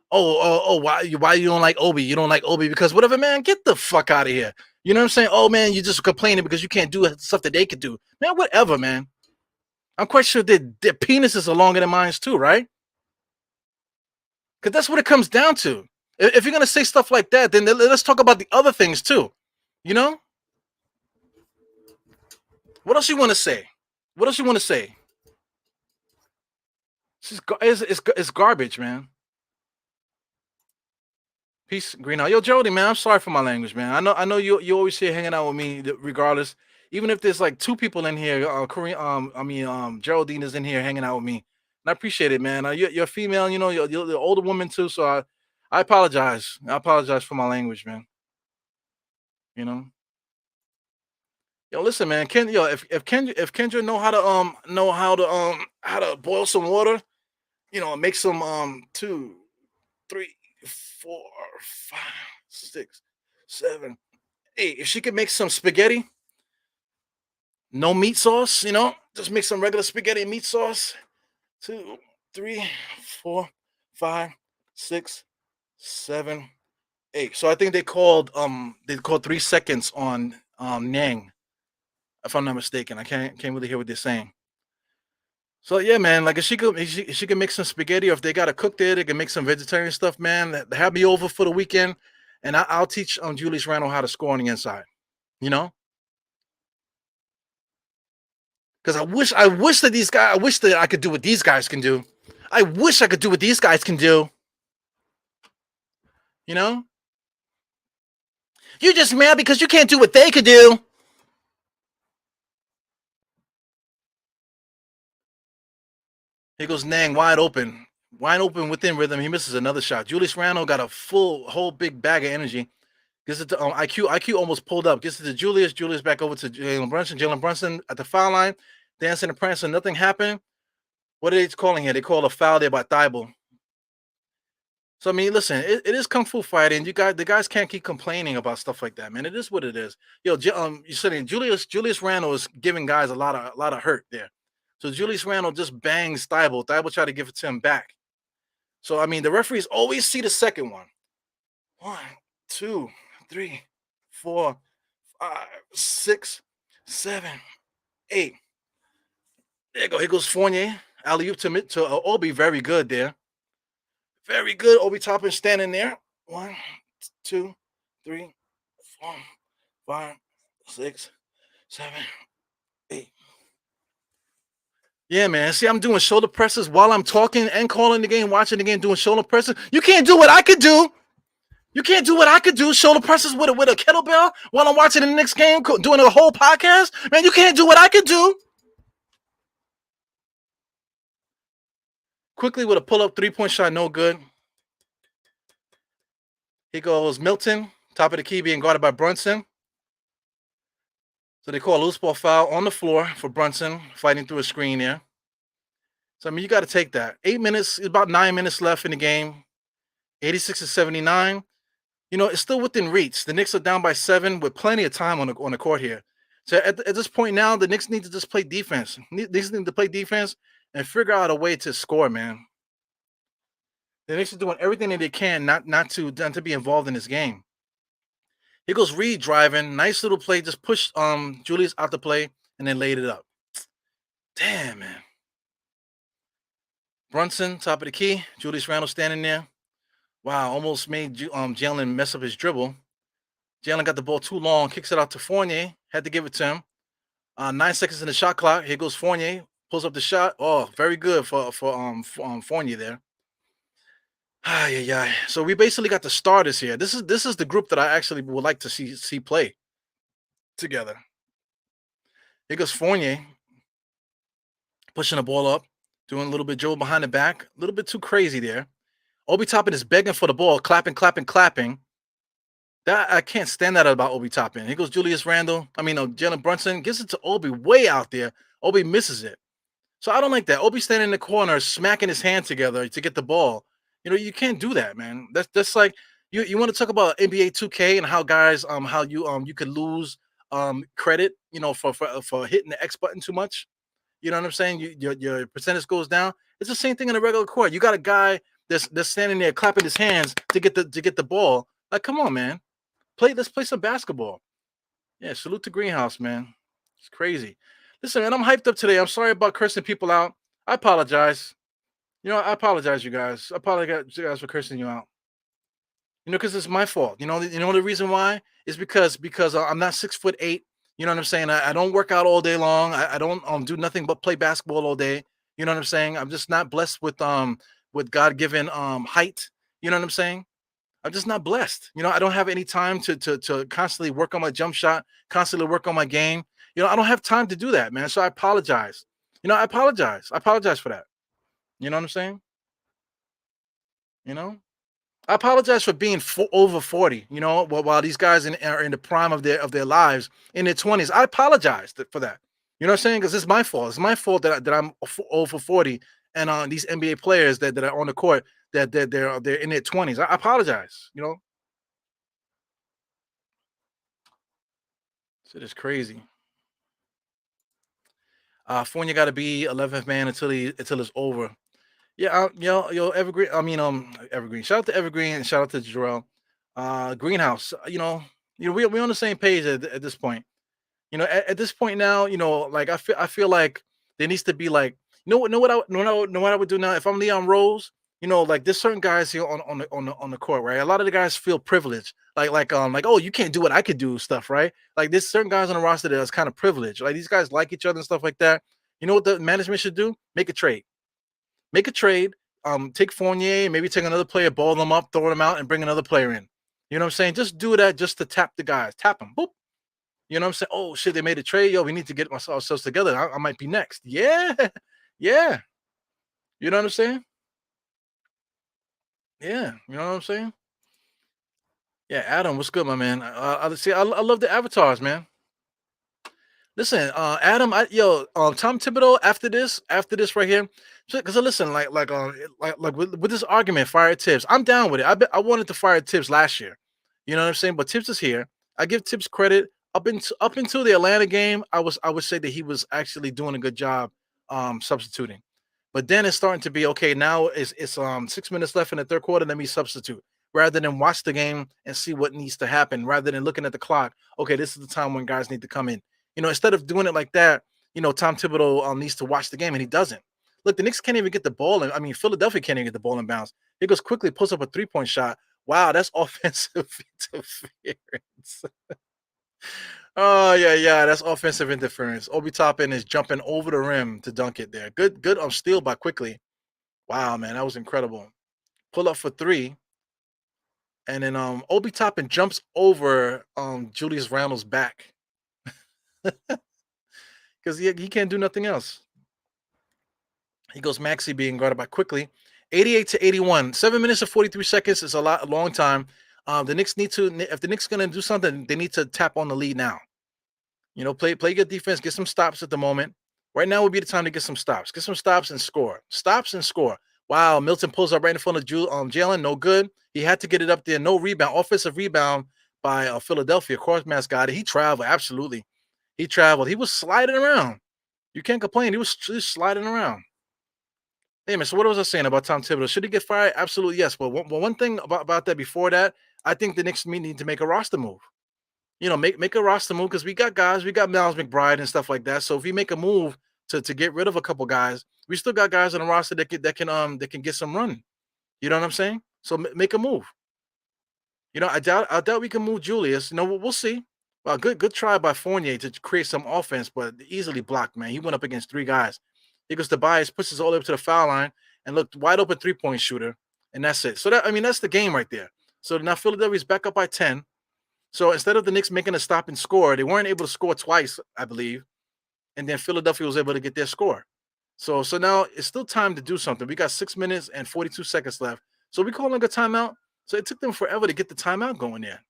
Why you don't like Obi? You don't like Obi because whatever, man. Get the fuck out of here. You know what I'm saying? Oh man, you just complaining because you can't do stuff that they could do, man. Whatever, man. I'm quite sure that their penises are longer than mine too, right? Because that's what it comes down to. If you're gonna say stuff like that, then let's talk about the other things too. You know? What else you want to say? What else you want to say? It's garbage, man. Peace, Green. Yo, Jody, man, I'm sorry for my language, man. I know you always here hanging out with me, regardless. Even if there's like 2 people in here, Geraldine is in here hanging out with me, and I appreciate it, man. You're female, you know, you're the older woman too, so I apologize. I apologize for my language, man. You know. Yo, listen, man. Kendra know how to boil some water, you know, make some 2, 3, 4, 5, 6, 7, 8. If she could make some spaghetti, no meat sauce, you know, Just make some regular spaghetti and meat sauce. 2, 3, 4, 5, 6, 7, 8. So I think they called 3 seconds on Nang, if I'm not mistaken. I can't really hear what they're saying. So yeah, man, like if she could make some spaghetti, or if they got to cook there, they can make some vegetarian stuff, man. Have me over for the weekend, and I'll teach Julius Randle how to score on the inside. You know, because I wish that I wish that I could do what these guys can do. I wish I could do what these guys can do. You know, you just mad because you can't do what they could do. Here goes Nang wide open within rhythm. He misses another shot. Julius Randle got a whole big bag of energy. Gets it to IQ almost pulled up. Gets it to Julius. Julius back over to Jalen Brunson. Jalen Brunson at the foul line, dancing and prancing. Nothing happened. What are they calling here? They call a foul there by Thibault. So I mean, listen, it is kung fu fighting. The guys can't keep complaining about stuff like that, man. It is what it is. Yo, you said Julius Randle is giving guys a lot of hurt there. So Julius Randle just bangs Thibault. Thibault tried to give it to him back. So I mean, the referees always see the second one. 1, 2, 3, 4, 5, 6, 7, 8. There you go. Here goes Fournier. Alley oop to Obi. Very good there. Very good. Obi Toppin standing there. 1, 2, 3, 4, 5, 6, 7, 8. Yeah, man. See, I'm doing shoulder presses while I'm talking and calling the game, watching the game, doing shoulder presses. You can't do what I could do. You can't do what I could do. Shoulder presses with a kettlebell while I'm watching the next game, doing a whole podcast. Man, you can't do what I could do. Quickly with a pull-up 3-point shot, no good. Here goes Milton, top of the key, being guarded by Brunson. So they call a loose ball foul on the floor for Brunson, fighting through a screen there. So, I mean, you got to take that. 8 minutes, about 9 minutes left in the game. 86-79. You know, it's still within reach. The Knicks are down by 7 with plenty of time on the court here. So at this point now, the Knicks need to just play defense. Knicks need to play defense and figure out a way to score, man. The Knicks are doing everything that they can not to be involved in this game. Here goes Reed driving. Nice little play. Just pushed Julius out the play and then laid it up. Damn, man. Brunson, top of the key. Julius Randle standing there. Wow, almost made Jalen mess up his dribble. Jalen got the ball too long, kicks it out to Fournier. Had to give it to him. 9 seconds in the shot clock. Here goes Fournier. Pulls up the shot. Oh, very good for Fournier there. Yeah. So we basically got the starters here. This is the group that I actually would like to see play together. Here goes Fournier, pushing the ball up, doing a little bit dribble behind the back, a little bit too crazy there. Obi Toppin is begging for the ball, clapping. That I can't stand that about Obi Toppin. Here goes Julius Randle. Jalen Brunson gives it to Obi way out there. Obi misses it. So I don't like that. Obi standing in the corner, smacking his hands together to get the ball. You know, you can't do that, man. That's like you want to talk about NBA 2K and how guys how you could lose credit, you know, for hitting the X button too much. You know what I'm saying? Your percentage goes down. It's the same thing in a regular court. You got a guy that's standing there clapping his hands to get the ball. Like, come on, man. Let's play some basketball. Yeah, salute to Greenhouse, man. It's crazy. Listen, man, I'm hyped up today. I'm sorry about cursing people out. I apologize. You know, I apologize, you guys. I apologize you guys for cursing you out. You know, because it's my fault. You know the reason why is because I'm not 6'8". You know what I'm saying? I don't work out all day long. I don't do nothing but play basketball all day. You know what I'm saying? I'm just not blessed with God given height. You know what I'm saying? I'm just not blessed. You know, I don't have any time to constantly work on my jump shot, constantly work on my game. You know, I don't have time to do that, man. So I apologize. You know, I apologize. I apologize for that. You know what I'm saying? You know, I apologize for being over 40. You know, while these guys are in the prime of their lives in their 20s, I apologize for that. You know what I'm saying? Because it's my fault. It's my fault that I'm over 40, and these NBA players that are on the court that they're in their 20s. I apologize. You know, shit is crazy. Fournier got to be 11th man until it's over. Yeah, Evergreen. I mean, Evergreen. Shout out to Evergreen and shout out to Jarrell. Greenhouse. We on the same page at this point. At this point now, like I feel like there needs to be like, know what I would do now if I'm Leon Rose. Like there's certain guys here on the court, right? A lot of the guys feel privileged, like oh, you can't do what I could do stuff, right? Like there's certain guys on the roster that's kind of privileged. Like these guys like each other and stuff like that. You know what the management should do? Make a trade. Take Fournier, maybe take another player, ball them up, throw them out, and bring another player in. You know what I'm saying? Just do that just to tap the guys, tap them, boop. You know what I'm saying? Oh shit, they made a trade. Yo, we need to get ourselves together. I might be next. Yeah, yeah. You know what I'm saying? Yeah, you know what I'm saying? Yeah, Adam, what's good, my man? I love the avatars, man. Listen, Adam, Tom Thibodeau. After this right here, because listen, like with this argument, fire Tibbs. I'm down with it. I wanted to fire Tibbs last year. You know what I'm saying? But Tibbs is here. I give Tibbs credit. Up until the Atlanta game, I would say that he was actually doing a good job substituting. But then it's starting to be okay. Now it's 6 minutes left in the third quarter. Let me substitute rather than watch the game and see what needs to happen. Rather than looking at the clock, okay, this is the time when guys need to come in. Instead of doing it like that, Tom Thibodeau needs to watch the game, and he doesn't. Look, the Knicks can't even get the ball in. I mean, Philadelphia can't even get the ball in bounds. He goes quickly, pulls up a 3-point shot. Wow, that's offensive interference. Oh yeah, yeah, that's offensive interference. Obi Toppin is jumping over the rim to dunk it there. Good steal by quickly. Wow, man, that was incredible. Pull up for three, and then Obi Toppin jumps over Julius Randle's back because he can't do nothing else. He goes Maxi being guarded by quickly. 88 to 81. 7 minutes and 43 seconds is a long time. The Knicks need to, if the Knicks gonna do something, they need to tap on the lead now. Play good defense, get some stops at the moment. Right now would be the time to get some stops. Get some stops and score. Stops and score. Wow, Milton pulls up right in front of Jalen. No good. He had to get it up there. No rebound. Offensive rebound by Philadelphia. Crossmass got it. He traveled. Absolutely. He traveled. He was sliding around. You can't complain. He was just sliding around. Hey man, so what was I saying about Tom Thibodeau? Should he get fired? Absolutely yes. But one thing about that before that, I think the Knicks need to make a roster move. Make a roster move because we got guys, we got Miles McBride and stuff like that. So if we make a move to get rid of a couple guys, we still got guys on the roster that can get some run. You know what I'm saying? So make a move. I doubt we can move Julius. We'll see. Well, good try by Fournier to create some offense, but easily blocked, man. He went up against three guys. He goes to Tobias, pushes all the way up to the foul line, and looked wide open 3-point shooter, and that's it. So that's the game right there. So now Philadelphia's back up by 10. So instead of the Knicks making a stop and score, they weren't able to score twice, I believe, and then Philadelphia was able to get their score. So now it's still time to do something. We got 6 minutes and 42 seconds left. So we calling a timeout. So it took them forever to get the timeout going there.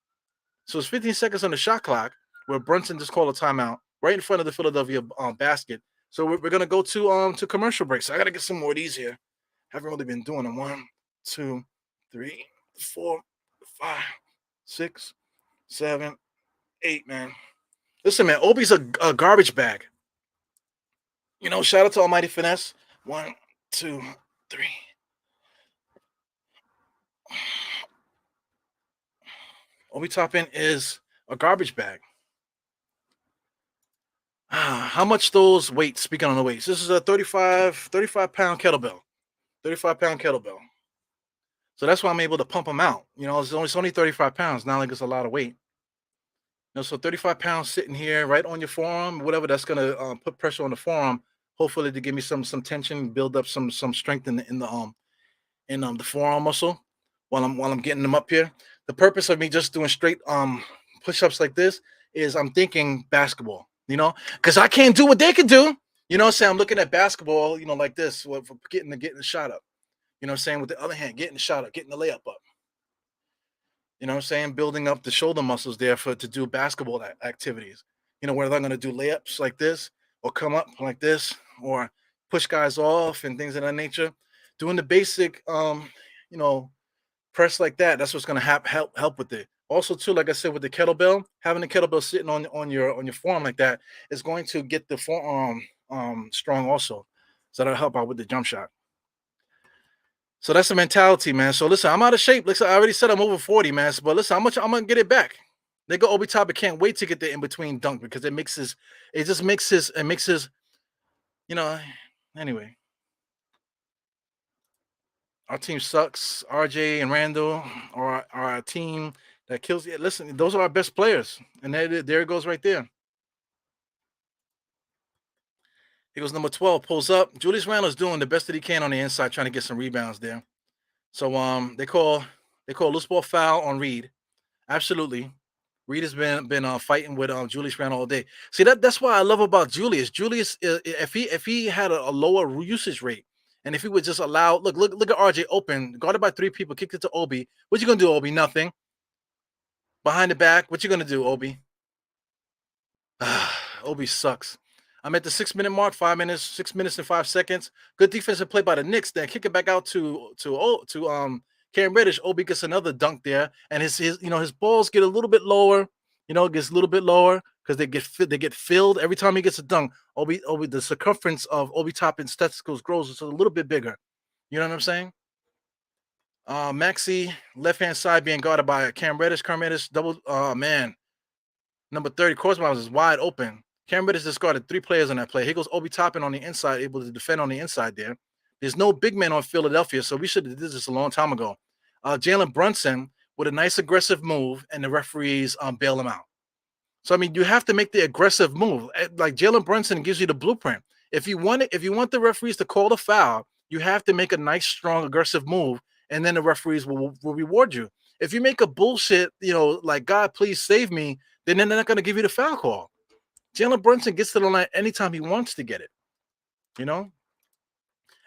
So it's 15 seconds on the shot clock where Brunson just called a timeout right in front of the Philadelphia basket. So we're gonna go to commercial break. So I gotta get some more of these here. Haven't really been doing them. 1, 2, 3, 4, 5, 6, 7, 8. Man, listen, man. Obi's a garbage bag. Shout out to Almighty Finesse. 1, 2, 3. Obi Toppin is a garbage bag. How much those weights? Speaking on the weights, this is a 35-pound kettlebell. 35-pound kettlebell. So that's why I'm able to pump them out. It's only 35 pounds. Not like it's a lot of weight. So 35 pounds sitting here right on your forearm, whatever that's gonna put pressure on the forearm. Hopefully to give me some tension, build up some strength in the forearm muscle while I'm getting them up here. The purpose of me just doing straight push-ups like this is I'm thinking basketball, because I can't do what they can do. I'm looking at basketball, like this, for getting the shot up. With the other hand, getting the shot up, getting the layup up. Building up the shoulder muscles there to do basketball activities. Whether I'm going to do layups like this or come up like this or push guys off and things of that nature. Doing the basic, press like that. That's what's going to help with it. Also, too, like I said, with the kettlebell, having the kettlebell sitting on your forearm like that is going to get the forearm strong also. So that'll help out with the jump shot. So that's the mentality, man. So listen, I'm out of shape. Listen, I already said I'm over 40, man. But listen, how much I'm gonna get it back? They go Obi Toppin can't wait to get the in between dunk because it just makes his, you know. Anyway, our team sucks. RJ and Randall are a team that kills. Yeah, listen, those are our best players, and there it goes right there. He goes number 12, pulls up. Julius Randle's doing the best that he can on the inside, trying to get some rebounds there. So they call loose ball foul on Reed. Absolutely. Reed has been fighting with Julius Randle all day. See that's what I love about Julius. Julius, if he had a lower usage rate, and if he would just allow look at RJ open, guarded by three people, kicked it to Obi. What you gonna do, Obi? Nothing. Behind the back, what you gonna do, Obi? Obi sucks. I'm at the 6 minute mark, 5 minutes, 6 minutes and 5 seconds. Good defensive play by the Knicks. Then kick it back out to Cam Reddish. Obi gets another dunk there, and his balls get a little bit lower. It gets a little bit lower because they get filled every time he gets a dunk. Obi the circumference of Obi Toppin's testicles grows just a little bit bigger. You know what I'm saying? Maxi left hand side being guarded by Cam Reddish. Cam Reddish double. Oh man, number 30 Korsmos is wide open. Cam Reddish discarded three players on that play. Here goes Obi Toppin on the inside, able to defend on the inside there. There's no big man on Philadelphia, so we should have did this a long time ago. Jalen Brunson with a nice aggressive move, and the referees bail him out. So I mean, you have to make the aggressive move. Like Jalen Brunson gives you the blueprint. If you want the referees to call the foul, you have to make a nice, strong, aggressive move, and then the referees will reward you. If you make a bullshit, like God, please save me, then they're not going to give you the foul call. Jalen Brunson gets to the line anytime he wants to get it.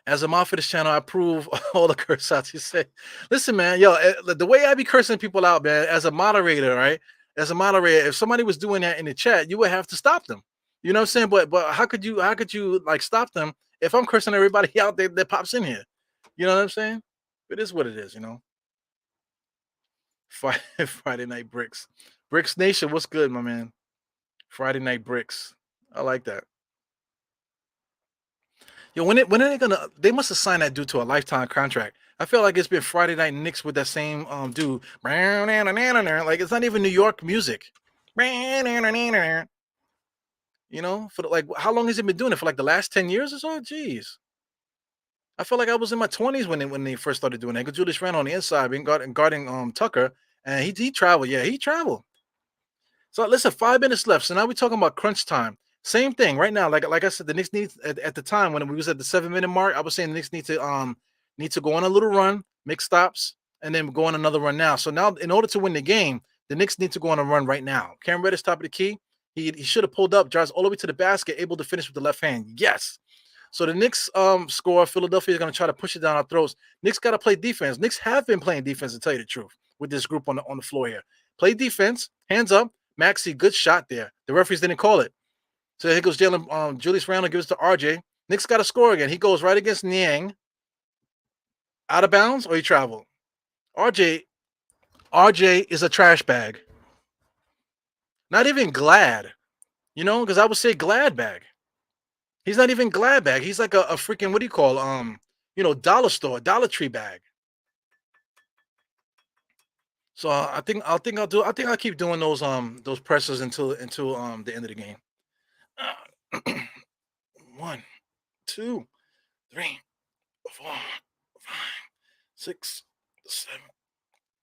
As a mod for this channel, I approve all the curse outs you say. Listen, man, the way I be cursing people out, man, as a moderator, right? As a moderator, if somebody was doing that in the chat, you would have to stop them. You know what I'm saying? But how could you like stop them if I'm cursing everybody out that pops in here? You know what I'm saying? It is what it is, Friday night bricks. Bricks Nation, what's good, my man? Friday night bricks. I like that. When are they gonna? They must have signed that dude to a lifetime contract. I feel like it's been Friday night Knicks with that same dude. Like it's not even New York music. For like how long has he been doing it? For like the last 10 years or so? Jeez. I feel like I was in my 20s when they first started doing that. Because Julius ran on the inside, being guarding Tucker, and he traveled. Yeah, he traveled. So listen, 5 minutes left. So now we're talking about crunch time. Same thing right now. Like I said, the Knicks need at the time when we was at the 7 minute mark, I was saying the Knicks need to go on a little run, make stops, and then go on another run now. So now, in order to win the game, the Knicks need to go on a run right now. Cam Reddish top of the key. He should have pulled up, drives all the way to the basket, able to finish with the left hand. Yes. So the Knicks score. Philadelphia is going to try to push it down our throats. Knicks got to play defense. Knicks have been playing defense, to tell you the truth, with this group on the floor here. Play defense, hands up. Maxi, good shot there. The referees didn't call it. So here goes Jalen. Julius Randle gives it to RJ. Knicks got to score again. He goes right against Niang. Out of bounds, or he traveled. RJ is a trash bag. Not even glad, because I would say glad bag. He's not even glad bag. He's like a freaking, what do you call, dollar store, Dollar Tree bag. So I think I'll keep doing those presses until the end of the game. 1, 2, 3, 4, 5, 6, 7,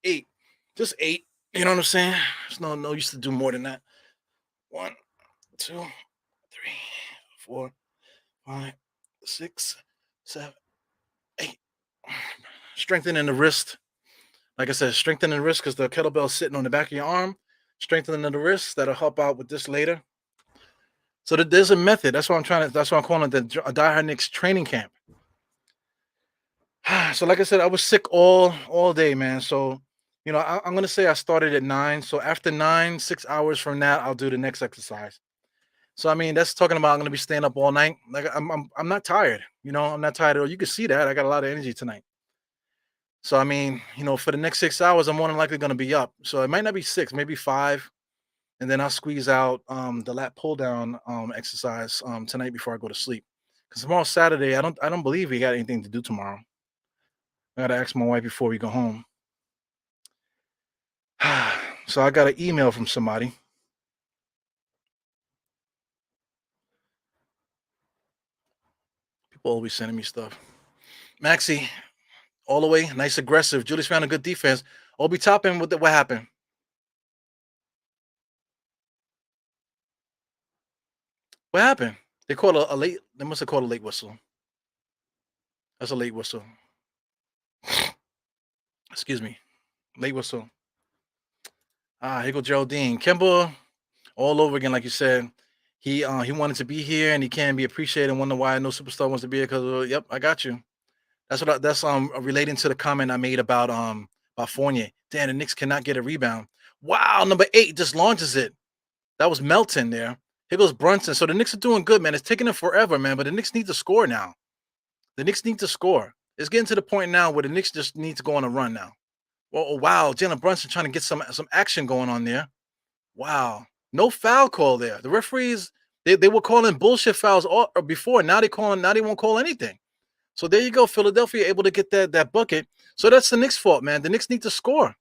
8. Just 8. You know what I'm saying? There's no use to do more than that. 1, 2, 3, 4, 5, 6, 7, 8. Strengthening the wrist. Like I said, strengthening the wrist because the kettlebell's sitting on the back of your arm. Strengthening the wrist. That'll help out with this later. So there's a method. That's what I'm calling it the Die Hard Knicks training camp. So like I said, I was sick all day, man. So, I'm going to say I started at 9. So after 9, 6 hours from that, I'll do the next exercise. So, I mean, that's talking about I'm going to be staying up all night. Like I'm not tired, I'm not tired at all. You can see that I got a lot of energy tonight. So, I mean, for the next 6 hours, I'm more than likely going to be up. So it might not be 6, maybe 5. and then I'll squeeze out the lat pull down exercise tonight before I go to sleep. Because tomorrow's Saturday. I don't believe we got anything to do tomorrow. I gotta ask my wife before we go home. So I got an email from somebody. People always sending me stuff. Maxi, all the way, nice aggressive. Julius found a good defense. Obi Toppin, what happened? What happened? They called a late. They must have called a late whistle. That's a late whistle. Excuse me, late whistle. Here go Geraldine. Kemba, all over again, like you said. He wanted to be here and he can be appreciated. And wonder why no superstar wants to be here because yep, I got you. That's relating to the comment I made about Fournier. Damn, the Knicks cannot get a rebound. Wow, number 8 just launches it. That was Melton there. Here goes Brunson. So the Knicks are doing good, man. It's taking them forever, man. But the Knicks need to score now. The Knicks need to score. It's getting to the point now where the Knicks just need to go on a run now. Oh wow, Jalen Brunson trying to get some action going on there. Wow, no foul call there. The referees they were calling bullshit fouls before. Now they won't call anything. So there you go, Philadelphia able to get that bucket. So that's the Knicks' fault, man. The Knicks need to score.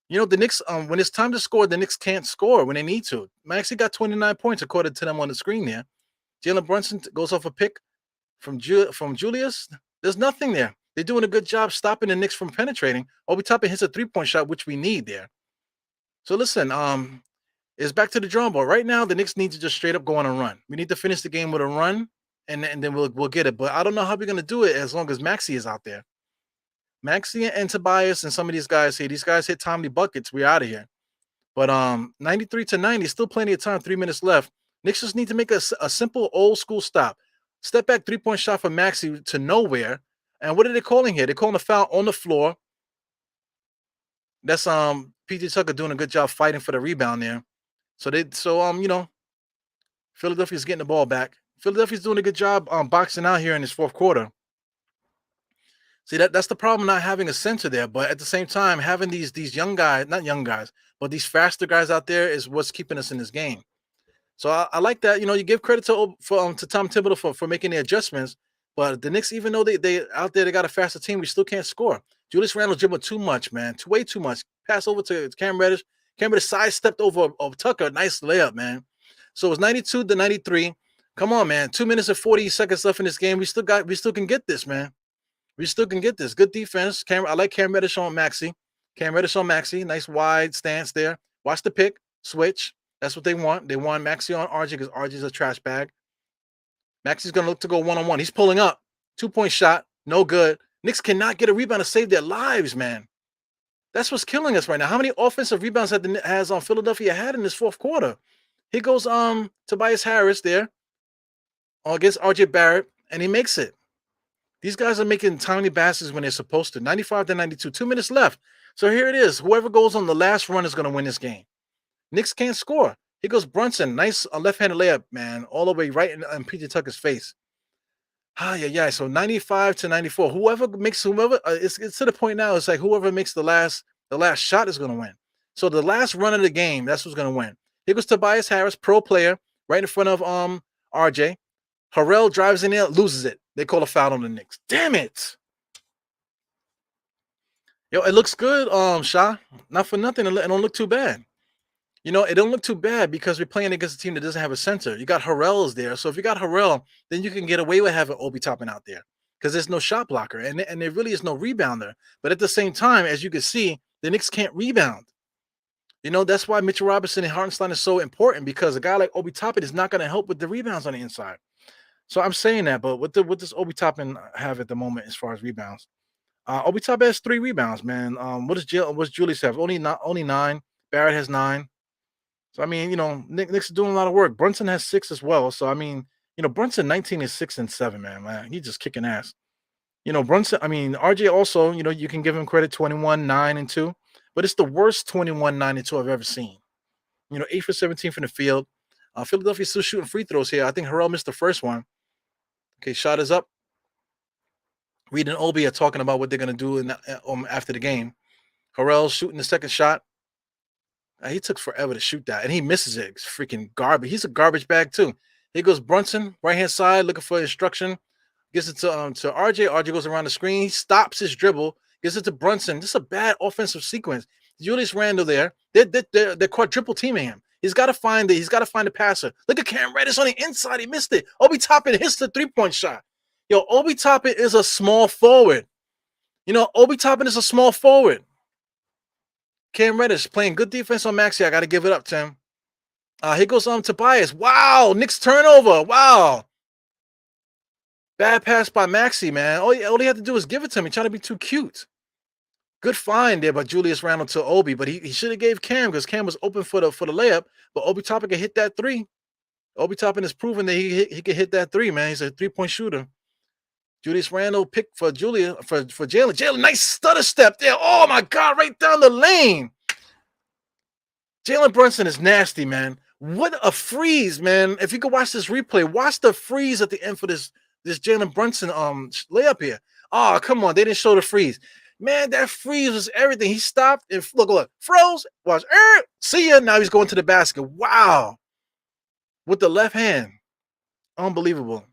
You know, the Knicks when it's time to score, the Knicks can't score when they need to. Maxey got 29 points according to them on the screen there. Jalen Brunson goes off a pick from Julius. There's nothing there. They're doing a good job stopping the Knicks from penetrating. Obi Toppin hits a 3-point shot, which we need there. So listen, it's back to the drawing board. Right now, the Knicks need to just straight up go on a run. We need to finish the game with a run, and then we'll get it. But I don't know how we're gonna do it as long as Maxey is out there. Maxey and Tobias and some of these guys here. These guys hit timely buckets. We're out of here. But 93 to 90, still plenty of time. 3 minutes left. Knicks just need to make a simple old school stop. Step back 3-point shot from Maxey to nowhere. And what are they calling here? They're calling a foul on the floor. That's PJ Tucker doing a good job fighting for the rebound there. So Philadelphia's getting the ball back. Philadelphia's doing a good job boxing out here in this fourth quarter. See, that's the problem, not having a center there. But at the same time, having these young guys, not young guys, but these faster guys out there is what's keeping us in this game. So I like that. You know, you give credit to Tom Thibodeau for making the adjustments. But the Knicks, even though they out there, they got a faster team, we still can't score. Julius Randle dribbled too much, man. Way too much. Pass over to Cam Reddish. Cam Reddish sidestepped over Tucker. Nice layup, man. So it's 92 to 93. Come on, man. 2 minutes and 40 seconds left in this game. We still can get this, man. We still can get this. Good defense. I like Cam Reddish on Maxey. Cam Reddish on Maxey. Nice wide stance there. Watch the pick. Switch. That's what they want. They want Maxey on RJ because RJ's a trash bag. Maxey's going to look to go one-on-one. He's pulling up. 2-point shot. No good. Knicks cannot get a rebound to save their lives, man. That's what's killing us right now. How many offensive rebounds has Philadelphia had in this fourth quarter? Here goes Tobias Harris there against RJ Barrett, and he makes it. These guys are making tiny baskets when they're supposed to. 95 to 92. 2 minutes left. So here it is. Whoever goes on the last run is going to win this game. Knicks can't score. Here goes Brunson. Nice left-handed layup, man. All the way right in PJ Tucker's face. Yeah. So 95 to 94. It's to the point now. It's like whoever makes the last shot is going to win. So the last run of the game, that's who's going to win. Here goes Tobias Harris, pro player, right in front of RJ. Harrell drives in there, loses it. They call a foul on the Knicks. Damn it. Yo, it looks good, Sha. Not for nothing. It don't look too bad. You know, it don't look too bad because we're playing against a team that doesn't have a center. You got Harrell's there. So if you got Harrell, then you can get away with having Obi Toppin out there because there's no shot blocker and there really is no rebounder. But at the same time, as you can see, the Knicks can't rebound. You know, that's why Mitchell Robinson and Hartenstein is so important because a guy like Obi Toppin is not going to help with the rebounds on the inside. So I'm saying that, but what does Obi Toppin have at the moment as far as rebounds? Obi Toppin has 3 rebounds, man. What's Julius have? Only 9. Barrett has 9. So, I mean, you know, Knicks are doing a lot of work. Brunson has 6 as well. So, I mean, you know, Brunson 19 is 6 and 7, man. He's just kicking ass. You know, RJ also, you know, you can give him credit 21, 9, and 2. But it's the worst 21, 9, and 2 I've ever seen. You know, 8 for 17 from the field. Philadelphia's still shooting free throws here. I think Harrell missed the first one. Okay, shot is up. Reed and Obi are talking about what they're going to do after the game. Harrell's shooting the second shot. He took forever to shoot that, and he misses it. It's freaking garbage. He's a garbage bag too. Here goes Brunson, right hand side, looking for instruction. Gets it to RJ. RJ goes around the screen. He stops his dribble. Gets it to Brunson. This is a bad offensive sequence. Julius Randle there. They're quadruple teaming him. He's got to find the passer. Look at Cam Reddish on the inside. He missed it. Obi Toppin hits the 3-point shot. Yo, Obi Toppin is a small forward. Obi Toppin is a small forward. Cam Reddish playing good defense on Maxey. I got to give it up to him. Here goes Tobias. Wow, Knicks turnover. Wow. Bad pass by Maxey, man. All he had to do was give it to him. He trying to be too cute. Good find there by Julius Randle to Obi, but he should have gave Cam because Cam was open for the layup. But Obi Toppin can hit that three. Obi Toppin has proven that he can hit that three, man. He's a 3-point shooter. Julius Randle picked for Jalen. Jalen, nice stutter step there. Oh my God, right down the lane. Jalen Brunson is nasty, man. What a freeze, man. If you could watch this replay, watch the freeze at the end for this Jalen Brunson layup here. Oh, come on. They didn't show the freeze. Man, that freeze was everything. He stopped and look, froze. Watch. See ya. Now he's going to the basket. Wow. With the left hand. Unbelievable.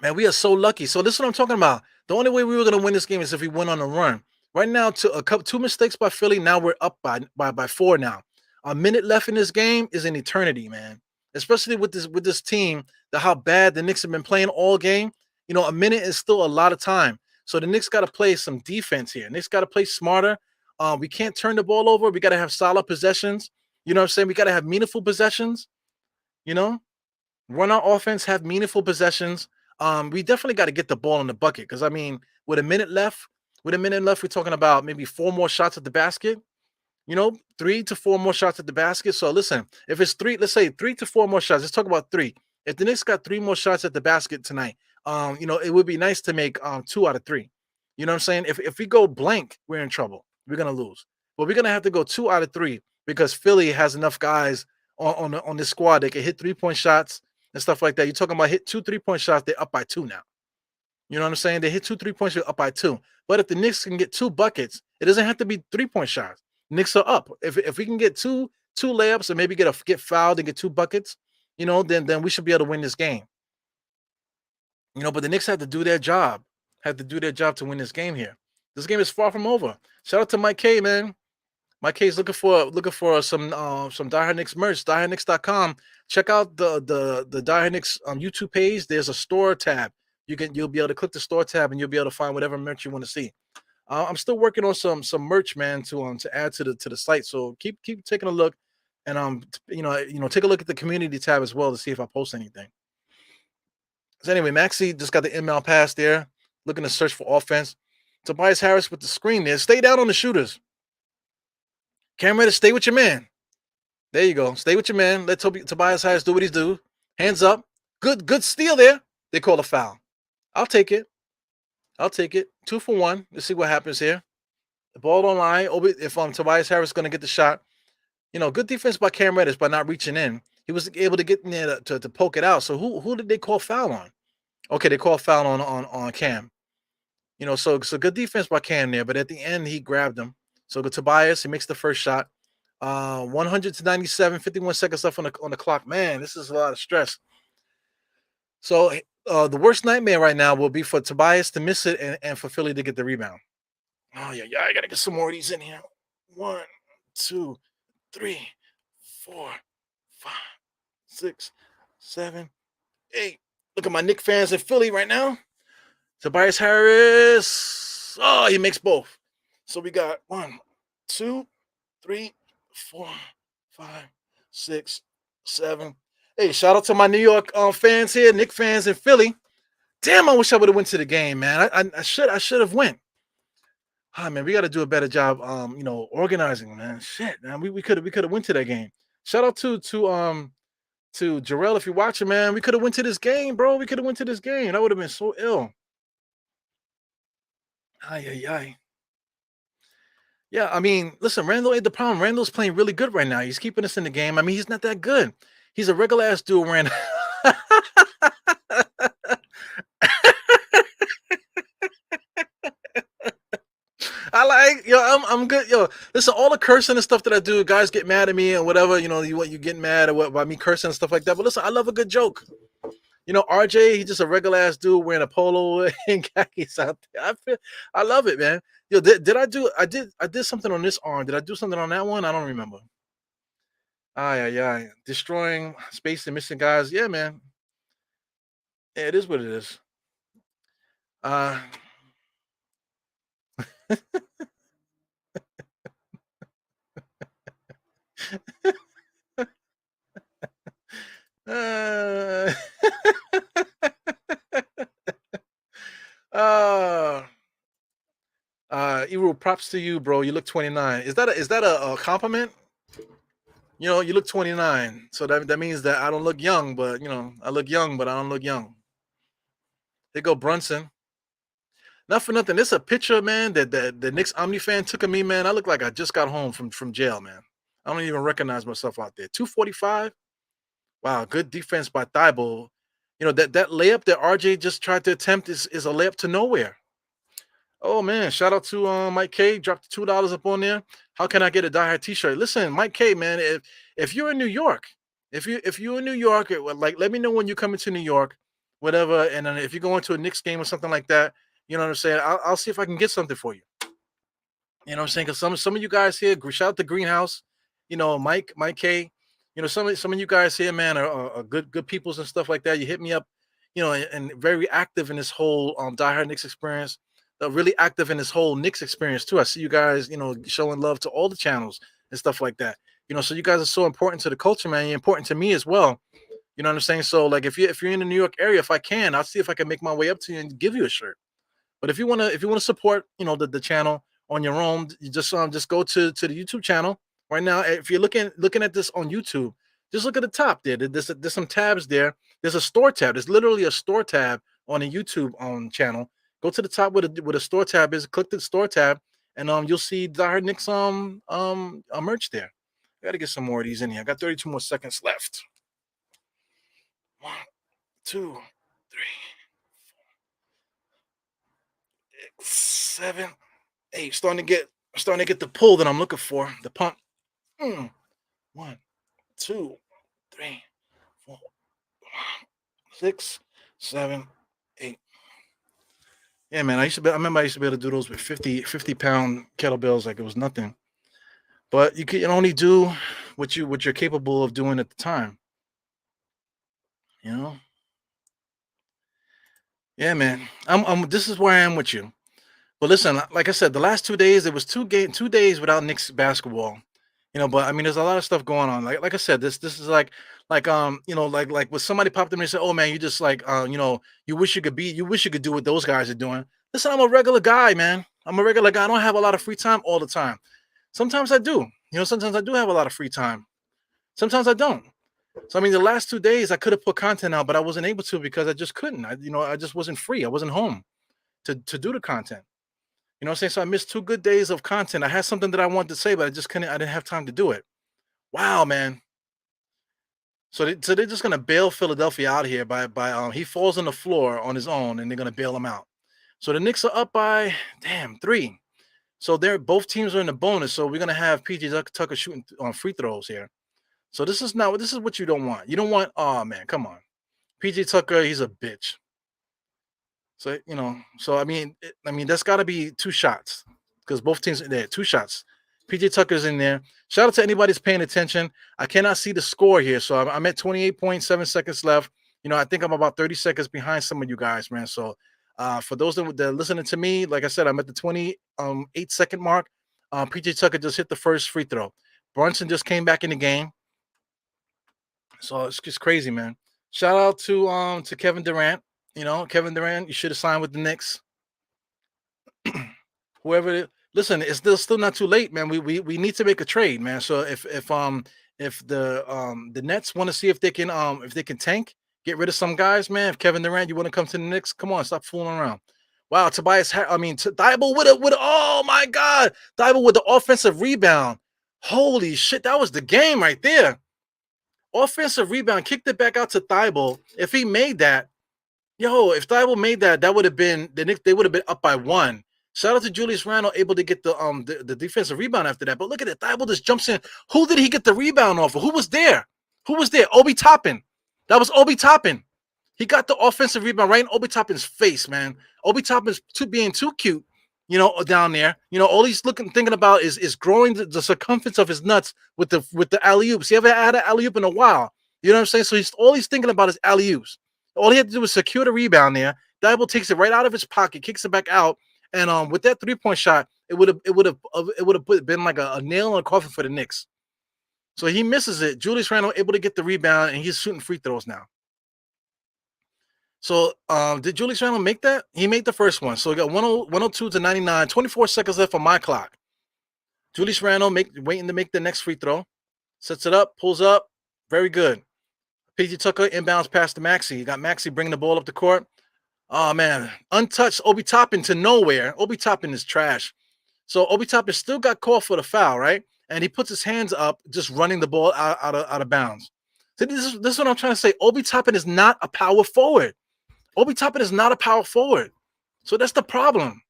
Man, we are so lucky. So this is what I'm talking about. The only way we were going to win this game is if we went on a run. Right now, two mistakes by Philly. Now we're up by 4 now. A minute left in this game is an eternity, man. Especially with this team, how bad the Knicks have been playing all game. A minute is still a lot of time. So the Knicks got to play some defense here. Knicks got to play smarter. We can't turn the ball over. We got to have solid possessions. You know what I'm saying? We got to have meaningful possessions. Run our offense, have meaningful possessions. We definitely got to get the ball in the bucket because, with a minute left, we're talking about maybe 4 more shots at the basket. 3 to 4 more shots at the basket. So listen, if it's 3, let's say 3 to 4 more shots. Let's talk about 3. If the Knicks got 3 more shots at the basket tonight, it would be nice to make 2 out of 3. You know what I'm saying? If we go blank, we're in trouble. We're gonna lose. But we're gonna have to go 2 out of 3 because Philly has enough guys on this squad that can hit 3-point shots and stuff like that. You're talking about hit 2 3-point shots, they're up by 2 now. You know what I'm saying? They hit 2 3-point shots, up by 2. But if the Knicks can get 2 buckets, it doesn't have to be 3-point shots. Knicks are up. If we can get two layups and maybe get fouled and get 2 buckets, then we should be able to win this game. But the Knicks have to do their job. To win this game here. This game is far from over. Shout out to Mike K, man. Mike K is looking for some Die Hard Knicks merch. DieHardKnicks.com. Check out the Die Hard Knicks YouTube page. There's a store tab. You'll be able to click the store tab and you'll be able to find whatever merch you want to see. I'm still working on some merch, man, to add to the site. So keep taking a look, and take a look at the community tab as well to see if I post anything. So anyway, Maxey just got the inbound pass there, looking to search for offense. Tobias Harris with the screen there. Stay down on the shooters. Cam Reddish, stay with your man. There you go. Stay with your man. Let Tobias Harris do what he's do. Hands up. Good steal there. They call a foul. I'll take it. 2 for 1. Let's see what happens here. The ball online. If Tobias Harris is going to get the shot, good defense by Cam Reddish by not reaching in. He was able to get in there to poke it out. So who did they call foul on? Okay, they called foul on Cam. So good defense by Cam there. But at the end, he grabbed him. So the Tobias, he makes the first shot. 100-97, 51 seconds left on the clock. Man, this is a lot of stress. So the worst nightmare right now will be for Tobias to miss it and for Philly to get the rebound. Oh, yeah, I got to get some more of these in here. 1, 2, 3, 4, 5, 6, 7, 8. Look at my Knicks fans in Philly right now. Tobias Harris. Oh, he makes both. So we got 1, 2, 3, 4, 5, 6, 7. Hey, shout out to my New York fans here, Knicks fans in Philly. Damn, I wish I would have went to the game, man. I should have went. Ah, man, we got to do a better job, organizing, man. Shit, man, we could have went to that game. Shout out to Jarrell if you're watching, man. We could have went to this game, bro. We could have went to this game. That would have been so ill. Ay. Yeah, listen, Randle ain't the problem. Randle's playing really good right now. He's keeping us in the game. He's not that good. He's a regular ass dude, Randle. I like, yo, I'm good, yo. Listen, all the cursing and stuff that I do, guys get mad at me and whatever, you know, you getting mad about me cursing and stuff like that. But listen, I love a good joke. You know, RJ, he's just a regular ass dude wearing a polo and khakis out there. I love it, man. Yo, I did something on this arm. Did I do something on that one? I don't remember. Yeah. Destroying space and missing guys. Yeah, man. Yeah, it is what it is. Uh uh, uh Ebro, props to you, bro. You look 29. Is that a compliment? You know, you look 29. So that means that I don't look young, but you know, I look young, but I don't look young. There go Brunson. Not for nothing. This a picture, man, that the Knicks Omni fan took of me, man. I look like I just got home from jail, man. I don't even recognize myself out there. 245. Wow, good defense by Thibault. You know, that layup that RJ just tried to attempt is a layup to nowhere. Oh man, shout out to Mike K. Dropped $2 up on there. How can I get a Die Hard T-shirt? Listen, Mike K, man, if you're in New York, if you're in New York, like let me know when you're coming to New York, whatever. And then if you're going to a Knicks game or something like that, you know what I'm saying? I'll see if I can get something for you. You know what I'm saying? Because some of you guys here, shout out to Greenhouse, you know, Mike K, you know, some of you guys here, man, are good peoples and stuff like that. You hit me up, you know, and very active in this whole Die Hard Knicks experience. Really active in this whole Knicks experience too. I see you guys, you know, showing love to all the channels and stuff like that. You know, so you guys are so important to the culture, man. You're important to me as well. You know what I'm saying? So like if you're in the New York area, if I can, I'll see if I can make my way up to you and give you a shirt. But if you wanna support, you know, the channel on your own, you just go to the YouTube channel right now. If you're looking at this on YouTube, just look at the top there. There's some tabs there. There's a store tab. There's literally a store tab on a YouTube channel. Go to the top where the store tab is. Click the store tab, and you'll see Die Hard Knicks merch there. I gotta get some more of these in here. I got 32 more seconds left. 1, 2, 3, 7, 8. Starting to get the pull that I'm looking for. The pump. 1, 2, 3, 4, 6, 7, 8. Yeah, man. I remember I used to be able to do those with 50-pound kettlebells like it was nothing. But you can only do what you're capable of doing at the time. You know? Yeah, man. This is where I am with you. But listen, like I said, the last 2 days, it was 2 days without Knicks basketball. You know, but I mean, there's a lot of stuff going on. Like I said, this is like you know, like when somebody popped in and said, "Oh man, you just like you know, you wish you could do what those guys are doing." Listen, I'm a regular guy, man. I'm a regular guy. I don't have a lot of free time all the time. Sometimes I do. You know, sometimes I do have a lot of free time. Sometimes I don't. So I mean, the last 2 days I could have put content out, but I wasn't able to because I just couldn't. I just wasn't free. I wasn't home to do the content. You know what I'm saying? So I missed 2 good days of content. I had something that I wanted to say, but I just couldn't. I didn't have time to do it. Wow, man. So they're just gonna bail Philadelphia out here by he falls on the floor on his own, and they're gonna bail him out. So the Knicks are up by 3. So they're both teams are in the bonus. So we're gonna have PJ Tucker shooting on free throws here. So this is what you don't want. You don't want. Oh man, come on, PJ Tucker. He's a bitch. So you know. So I mean that's got to be 2 shots because both teams are there. 2 shots. PJ Tucker's in there. Shout out to anybody that's paying attention. I cannot see the score here, so I'm at 28.7 seconds left. You know, I think I'm about 30 seconds behind some of you guys, man. So for those that are listening to me, like I said, I'm at the 28-second mark. PJ Tucker just hit the first free throw. Brunson just came back in the game. So it's just crazy, man. Shout out to Kevin Durant. You know, Kevin Durant, you should have signed with the Knicks. Whoever, listen, it's still not too late, man. We need to make a trade, man. So if the Nets want to see if they can tank, get rid of some guys, man. If Kevin Durant, you want to come to the Knicks, come on, stop fooling around. Wow, Thibault oh my God, Thibault with the offensive rebound. Holy shit, that was the game right there. Offensive rebound, kicked it back out to Thibault. If he made that, if Thibault made that, that would have been the Knicks. They would have been up by 1. Shout out to Julius Randle, able to get the defensive rebound after that. But look at it. Thibault just jumps in. Who did he get the rebound off of? Who was there? Who was there? Obi Toppin. That was Obi Toppin. He got the offensive rebound right in Obi Toppin's face, man. Obi Toppin's being too cute, down there. All he's thinking about is growing the circumference of his nuts with the alley oops. He haven't had an alley oop in a while. You know what I'm saying? So he's thinking about is alley oops. All he had to do was secure the rebound there. Thibault takes it right out of his pocket, kicks it back out, and with that 3-point shot, it would have been like a nail in a coffin for the Knicks. So he misses it. Julius Randle able to get the rebound, and he's shooting free throws now. So did Julius Randle make that? He made the first one. So he got 102 to 99, 24 seconds left on my clock. Julius Randle waiting to make the next free throw. Sets it up, pulls up. Very good. PG Tucker inbounds past to Maxey. You got Maxey bringing the ball up the court. Oh, man. Untouched Obi Toppin to nowhere. Obi Toppin is trash. So Obi Toppin still got called for the foul, right? And he puts his hands up, just running the ball out of bounds. So this is what I'm trying to say. Obi Toppin is not a power forward. Obi Toppin is not a power forward. So that's the problem.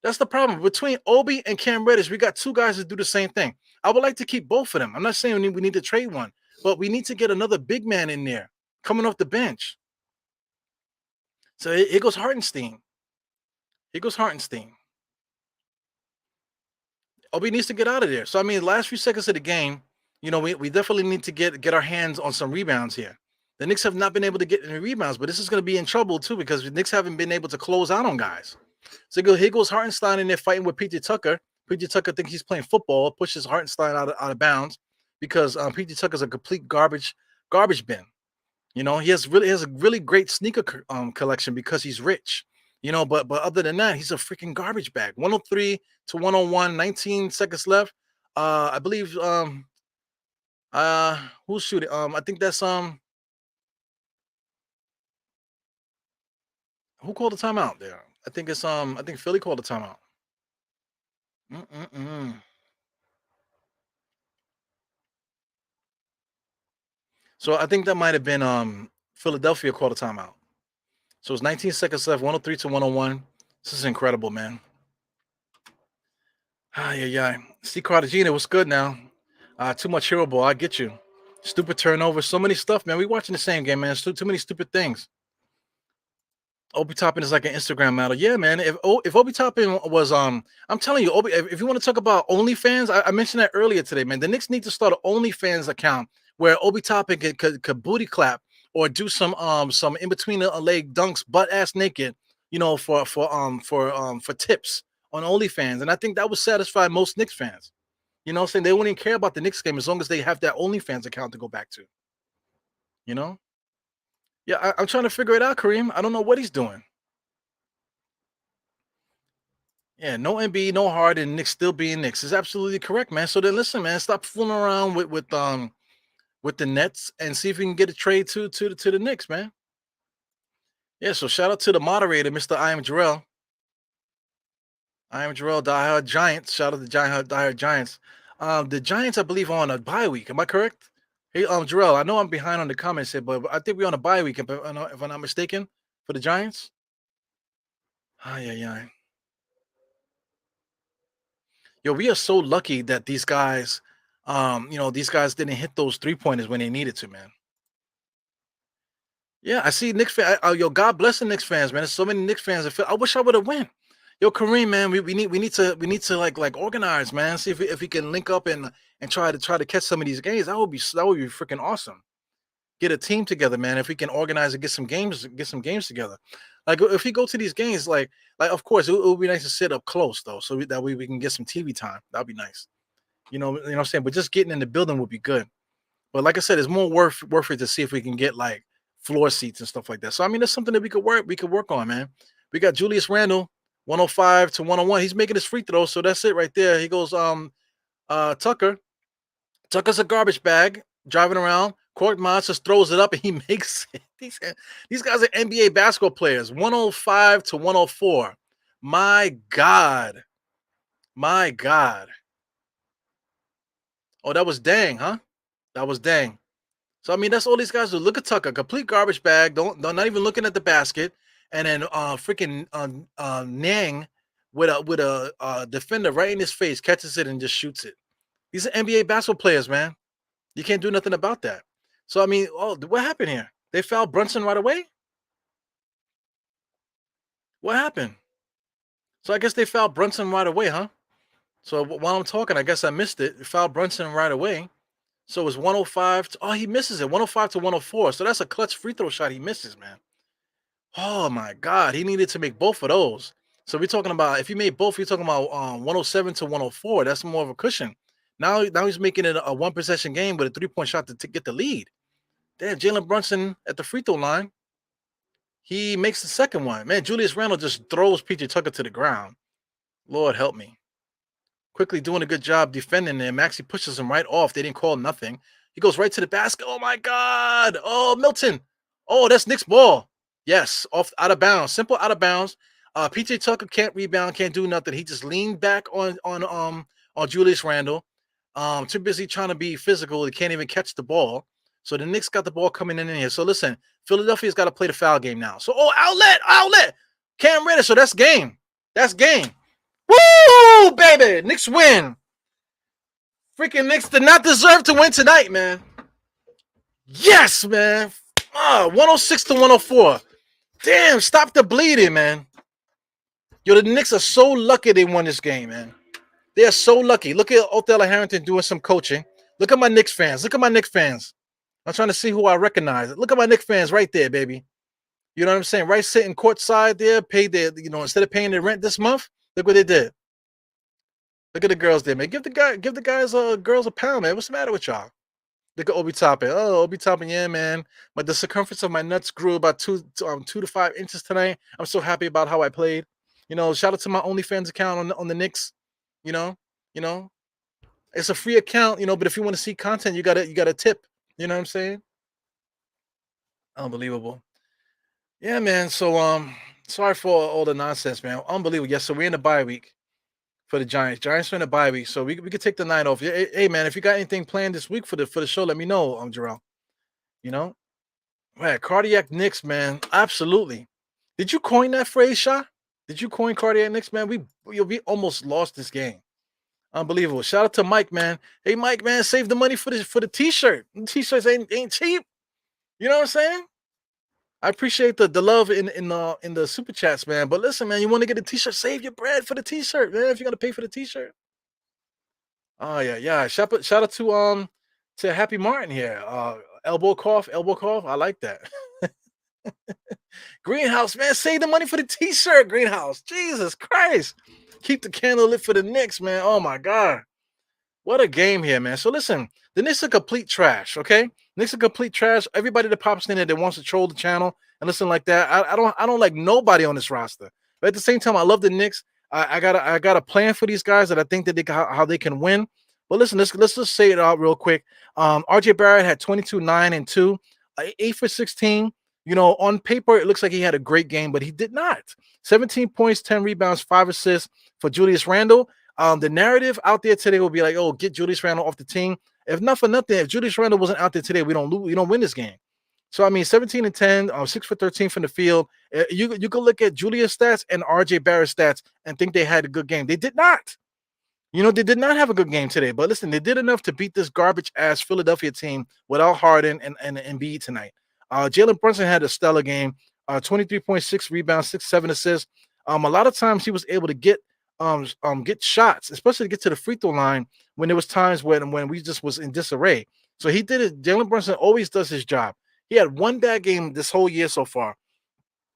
That's the problem. Between Obi and Cam Reddish, we got two guys that do the same thing. I would like to keep both of them. I'm not saying we need to trade one, but we need to get another big man in there coming off the bench. So here goes Hartenstein. Here goes Hartenstein. Obi needs to get out of there. So, I mean, the last few seconds of the game, we definitely need to get our hands on some rebounds here. The Knicks have not been able to get any rebounds, but this is going to be in trouble, too, because the Knicks haven't been able to close out on guys. So here goes Hartenstein in there fighting with PJ Tucker. PJ Tucker thinks he's playing football, pushes Hartenstein out of bounds because PJ Tucker's a complete garbage bin. He has a really great sneaker collection because he's rich. But other than that, he's a freaking garbage bag. 103 to 101, 19 seconds left. I believe who's shooting? I think that's who called the timeout there? I think Philly called the timeout. So I think that might have been Philadelphia called a timeout. So it's 19 seconds left, 103 to 101. This is incredible, man. Yeah. See Cartagena, what's good now? Too much hero ball. I get you. Stupid turnover. So many stuff, man. We watching the same game, man. Too many stupid things. Obi Toppin is like an Instagram model. Yeah, man. If Obi Toppin was I'm telling you, Obi, if you want to talk about OnlyFans, I mentioned that earlier today, man. The Knicks need to start an OnlyFans account where Obi Toppin could booty clap or do some in between the leg dunks, butt ass naked, for tips on OnlyFans. And I think that would satisfy most Knicks fans. You know what I'm saying? They wouldn't even care about the Knicks game as long as they have that OnlyFans account to go back to. Yeah, I'm trying to figure it out, Kareem. I don't know what he's doing. Yeah, no Embiid, no Harden, Knicks still being Knicks is absolutely correct, man. So then listen, man, stop fooling around with the Nets and see if we can get a trade to the Knicks, man. Yeah, so shout out to the moderator, Mr. I am Jarrell. I am Jarrell, diehard Giants. Shout out to diehard Giants. The Giants, I believe, are on a bye week. Am I correct? Hey, Jarrell, I know I'm behind on the comments here, but I think we're on a bye week, if I'm not mistaken, for the Giants. Yeah. Yo, we are so lucky that these guys, these guys didn't hit those 3-pointers when they needed to, man. Yeah, I see Knicks fans. Yo, God bless the Knicks fans, man. There's so many Knicks fans that feel. I wish I would have went. Yo, Kareem, man, we need to like organize, man. See if we can link up and try to catch some of these games. That would be freaking awesome. Get a team together, man. If we can organize and get some games together. Like if we go to these games, like of course it would be nice to sit up close though, so that way we can get some TV time. That'd be nice. You know what I'm saying? But just getting in the building would be good. But like I said, it's more worth it to see if we can get like floor seats and stuff like that. So I mean, that's something that we could work on, man. We got Julius Randle, 105 to 101. He's making his free throw, so that's it right there. He goes, Tucker. Tucker's a garbage bag, driving around. Court Monsters throws it up and he makes it. These guys are NBA basketball players. 105 to 104. My God. Oh, that was dang, huh? That was dang. So I mean, that's all these guys do. Look at Tucker, complete garbage bag. Don't not even looking at the basket. And then freaking Niang with a defender right in his face, catches it and just shoots it. These are NBA basketball players, man. You can't do nothing about that. So I mean, what happened here? They fouled Brunson right away. What happened? So I guess they fouled Brunson right away, huh? So while I'm talking, I guess I missed it. They fouled Brunson right away. So it's 105. He misses it. 105 to 104. So that's a clutch free throw shot he misses, man. Oh my God, he needed to make both of those. So we're talking about if he made both, you're talking about 107 to 104. That's more of a cushion. Now he's making it a one possession game with a 3-point shot to get the lead. Damn, Jalen Brunson at the free throw line. He makes the second one. Man, Julius Randle just throws PJ Tucker to the ground. Lord help me. Quickly doing a good job defending there. Maxey pushes him right off. They didn't call nothing. He goes right to the basket. Oh my God. Oh, Milton. Oh, that's Knicks ball. Yes, off out of bounds. Simple out of bounds. PJ Tucker can't rebound, can't do nothing. He just leaned back on Julius Randle. Too busy trying to be physical. He can't even catch the ball. So the Knicks got the ball coming in here. So listen, Philadelphia's got to play the foul game now. So outlet. Cam Reddish. So that's game. That's game. Woo, baby. Knicks win. Freaking Knicks did not deserve to win tonight, man. Yes, man. 106 to 104. Damn, stop the bleeding, man. Yo, the Knicks are so lucky they won this game, man. They are so lucky. Look at Othello Harrington doing some coaching. Look at my Knicks fans. Look at my Knicks fans. I'm trying to see who I recognize. Look at my Knicks fans right there, baby. You know what I'm saying? Right sitting courtside there, paid their, instead of paying their rent this month, look what they did. Look at the girls there, man. Give the guys girls a pound, man. What's the matter with y'all? Look at Obi Toppin. Oh, Obi Toppin, yeah, man. But the circumference of my nuts grew about 2 to 5 inches tonight. I'm so happy about how I played. Shout out to my OnlyFans account on the Knicks. You know, it's a free account, but if you want to see content, you gotta tip. You know what I'm saying? Unbelievable. Yeah, man. So sorry for all the nonsense, man. Unbelievable. Yes, so we're in the bye week for the Giants. Giants are in the bye week, so we could take the night off. Hey, man, if you got anything planned this week for the show, let me know, Jarrell. Man, cardiac Knicks, man. Absolutely. Did you coin that phrase, Sha? Did you coin cardiac Knicks, man? We almost lost this game. Unbelievable. Shout out to Mike, man. Hey, Mike, man, save the money for the t-shirt. T-shirts ain't cheap. You know what I'm saying? I appreciate the love in the super chats, man. But listen, man, you want to get a t-shirt, save your bread for the t-shirt, man. If you're gonna pay for the t-shirt. Oh yeah. Shout out to Happy Martin here. Elbow cough. I like that. Greenhouse, man, save the money for the t-shirt. Greenhouse, Jesus Christ, keep the candle lit for the Knicks, man. Oh my God, what a game here, man. So listen, the Knicks are complete trash. Okay, Knicks are complete trash. Everybody that pops in there that wants to troll the channel and listen like that, I don't like nobody on this roster. But at the same time, I love the Knicks. I got a plan for these guys that I think that how they can win. But listen, let's just say it out real quick. RJ Barrett had 22, 9, and 2, 8 for 16. On paper, it looks like he had a great game, but he did not. 17 points, 10 rebounds, 5 assists for Julius Randle. The narrative out there today will be like, oh, get Julius Randle off the team. If not for nothing, if Julius Randle wasn't out there today, we don't win this game. So, I mean, 17 and 10, 6 for 13 from the field. You can look at Julius' stats and RJ Barrett's stats and think they had a good game. They did not. They did not have a good game today. But listen, they did enough to beat this garbage-ass Philadelphia team without Harden and Embiid tonight. Jalen Brunson had a stellar game, 23.6 rebounds, 7 assists. A lot of times he was able to get shots, especially to get to the free throw line when there was times when we just was in disarray. So he did it. Jalen Brunson always does his job. He had one bad game this whole year so far.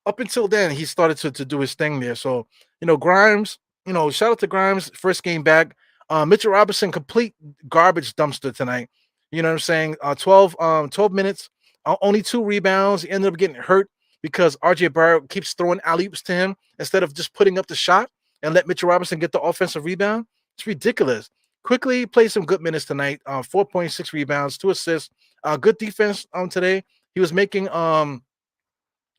Up until then, he started to do his thing there. So, Grimes, shout out to Grimes, first game back. Mitchell Robinson, complete garbage dumpster tonight. You know what I'm saying? 12 minutes. Only 2 rebounds. He ended up getting hurt because RJ Barrett keeps throwing alley-oops to him instead of just putting up the shot and let Mitchell Robinson get the offensive rebound. It's ridiculous. Quickly played some good minutes tonight. 4.6 rebounds, 2 assists. Good defense today. He was making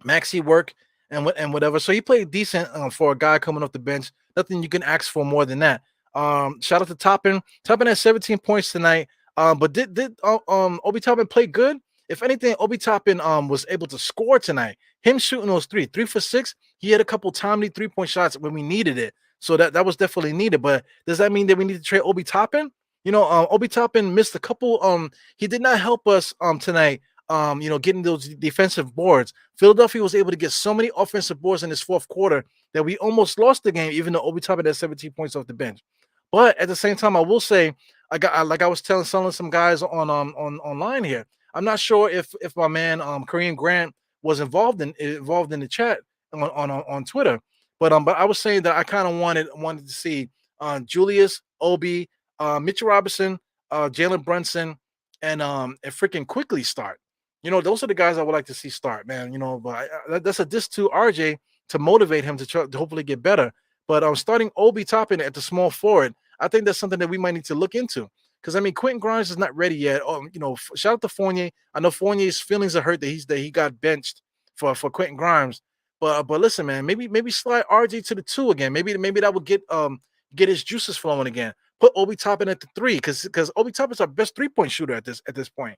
Maxey work and whatever. So he played decent for a guy coming off the bench. Nothing you can ask for more than that. Shout out to Toppin. Toppin had 17 points tonight. But did Obi Toppin play good? if anything, Obi Toppin was able to score tonight. Him shooting those 3 for 6. He had a couple timely 3-point shots when we needed it. So that was definitely needed. But does that mean that we need to trade Obi Toppin? Obi Toppin missed a couple. He did not help us tonight. Getting those defensive boards. Philadelphia was able to get so many offensive boards in this fourth quarter that we almost lost the game, even though Obi Toppin had 17 points off the bench. But at the same time, I will say, like I was telling some guys on online here. I'm not sure if my man Kareem Grant was involved in the chat on Twitter, but I was saying that I kind of wanted to see Julius, Obi, Mitchell Robinson, Jalen Brunson, and freaking quickly start. Those are the guys I would like to see start, man. But that's a diss to RJ to motivate him to hopefully get better. But starting Obi Toppin at the small forward, I think that's something that we might need to look into. Because I mean, Quentin Grimes is not ready yet. Shout out to Fournier. I know Fournier's feelings are hurt that he got benched for Quentin Grimes. But listen, man, maybe slide RJ to the 2 again. Maybe that would get his juices flowing again. Put Obi Toppin at the 3 because Obi Toppin's our best 3-point shooter at this point.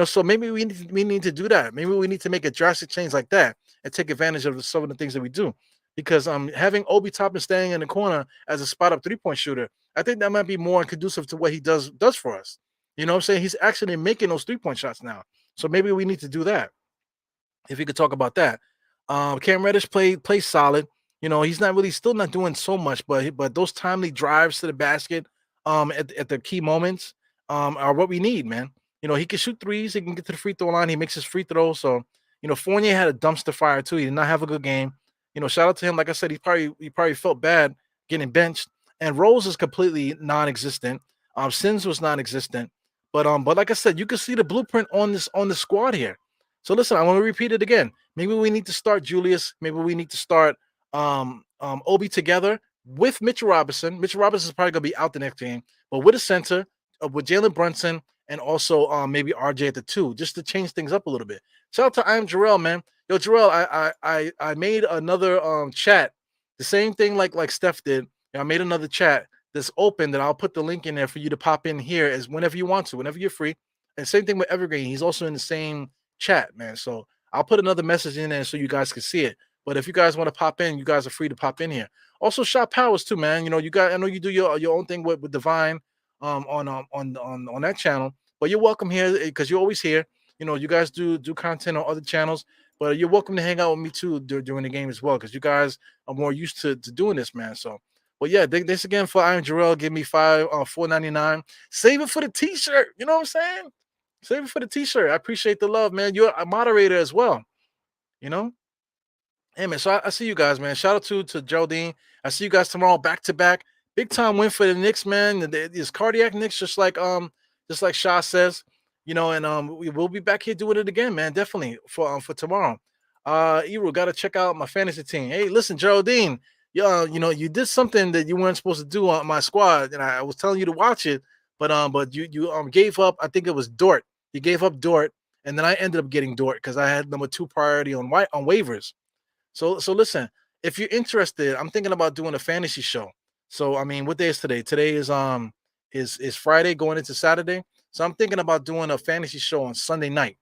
So maybe we need to do that. Maybe we need to make a drastic change like that and take advantage of some of the things that we do. Because having Obi Toppin staying in the corner as a spot up 3-point shooter, I think that might be more conducive to what he does for us. You know what I'm saying? He's actually making those 3-point shots now. So maybe we need to do that. If you could talk about that. Cam Reddish plays solid. He's still not doing so much, but those timely drives to the basket at the key moments are what we need, man. He can shoot threes, he can get to the free throw line, he makes his free throws. So, Fournier had a dumpster fire too. He did not have a good game. Shout out to him. Like I said, he probably felt bad getting benched. And Rose is completely non-existent. Sins was non-existent. But like I said, you can see the blueprint on the squad here. So listen, I want to repeat it again. Maybe we need to start Julius. Maybe we need to start Obi together with Mitchell Robinson. Mitchell Robinson is probably gonna be out the next game, but with a center, with Jalen Brunson, and also maybe RJ at the 2, just to change things up a little bit. Shout out to I am Jarrell, man. Yo, Jarrell, I made another chat. The same thing like Steph did. I made another chat that's open that I'll put the link in there for you to pop in here as whenever you want to, whenever you're free. And same thing with Evergreen. He's also in the same chat, man. So I'll put another message in there so you guys can see it. But if you guys want to pop in, you guys are free to pop in here. Also, Shot Powers too, man. You guys, I know you do your own thing with Divine on that channel, but you're welcome here because you're always here. You guys do content on other channels, but you're welcome to hang out with me too during the game as well because you guys are more used to doing this, man. So, well, yeah, thanks again for I am Jarrell. Give me $4.99. Save it for the t-shirt. You know what I'm saying? Save it for the t-shirt. I appreciate the love, man. You're a moderator as well. Hey, man, so I see you guys, man. Shout out to Geraldine. I see you guys tomorrow back to back. Big time win for the Knicks, man. These cardiac Knicks, just like Shah says, and we will be back here doing it again, man. Definitely for tomorrow. Eru, gotta check out my fantasy team. Hey, listen, Geraldine, you did something that you weren't supposed to do on my squad, and I was telling you to watch it, but you gave up. I think it was Dort. You gave up Dort, and then I ended up getting Dort because I had number 2 priority on waivers. So listen, if you're interested, I'm thinking about doing a fantasy show. So I mean, what day is today? Today is Friday going into Saturday. So I'm thinking about doing a fantasy show on Sunday night.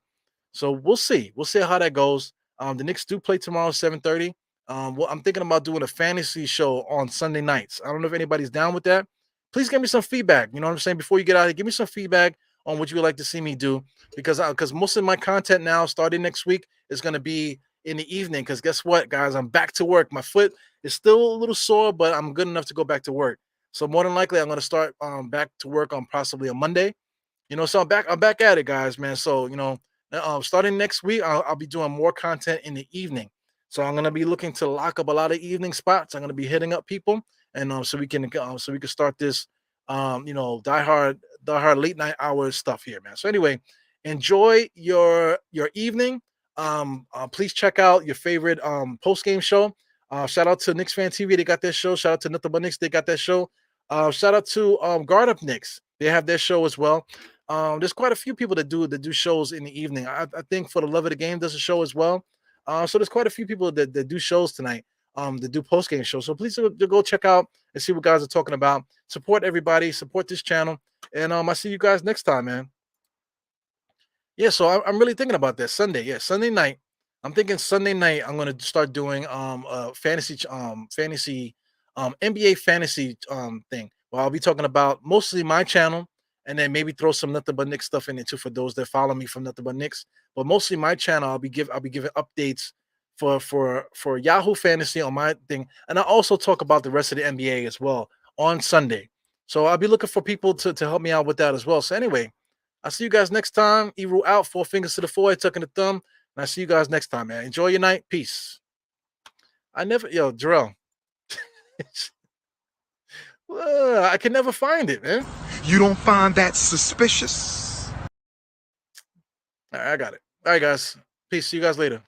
So we'll see. We'll see how that goes. The Knicks do play tomorrow 7:30. Well, I'm thinking about doing a fantasy show on Sunday nights. I don't know if anybody's down with that. Please give me some feedback. You know what I'm saying? Before you get out of here, give me some feedback on what you would like to see me do because most of my content now starting next week is going to be in the evening because guess what, guys? I'm back to work. My foot is still a little sore, but I'm good enough to go back to work. So more than likely, I'm going to start back to work on possibly a Monday. So I'm back at it, guys, man. So starting next week, I'll be doing more content in the evening. So I'm going to be looking to lock up a lot of evening spots. I'm going to be hitting up people, and so we can start this diehard late night hours stuff here, man. So anyway, enjoy your evening. Please check out your favorite post game show. Shout out to Knicks Fan TV, they got their show. Shout out to Nothing But Knicks, they got their show. Shout out to Guard Up Knicks, they have their show as well. There's quite a few people that do shows in the evening. I think For the Love of the Game does a show as well. So there's quite a few people that do shows tonight. That do post game shows. So please go check out and see what guys are talking about. Support everybody. Support this channel. And I see you guys next time, man. Yeah, so I'm really thinking about that Sunday. Yeah, Sunday night. I'm thinking Sunday night. I'm gonna start doing NBA fantasy thing. Well, I'll be talking about mostly my channel, and then maybe throw some nothing but Knicks stuff in it too for those that follow me from nothing but Knicks. But mostly my channel. I'll be giving updates for Yahoo Fantasy on my thing, and I also talk about the rest of the NBA as well on Sunday. So I'll be looking for people to help me out with that as well. So anyway, I'll see you guys next time. Eru out, 4 fingers to the forehead, tucking the thumb. And I'll see you guys next time, man. Enjoy your night. Peace. Jarrell. I can never find it, man. You don't find that suspicious? All right, I got it. All right, guys. Peace. See you guys later.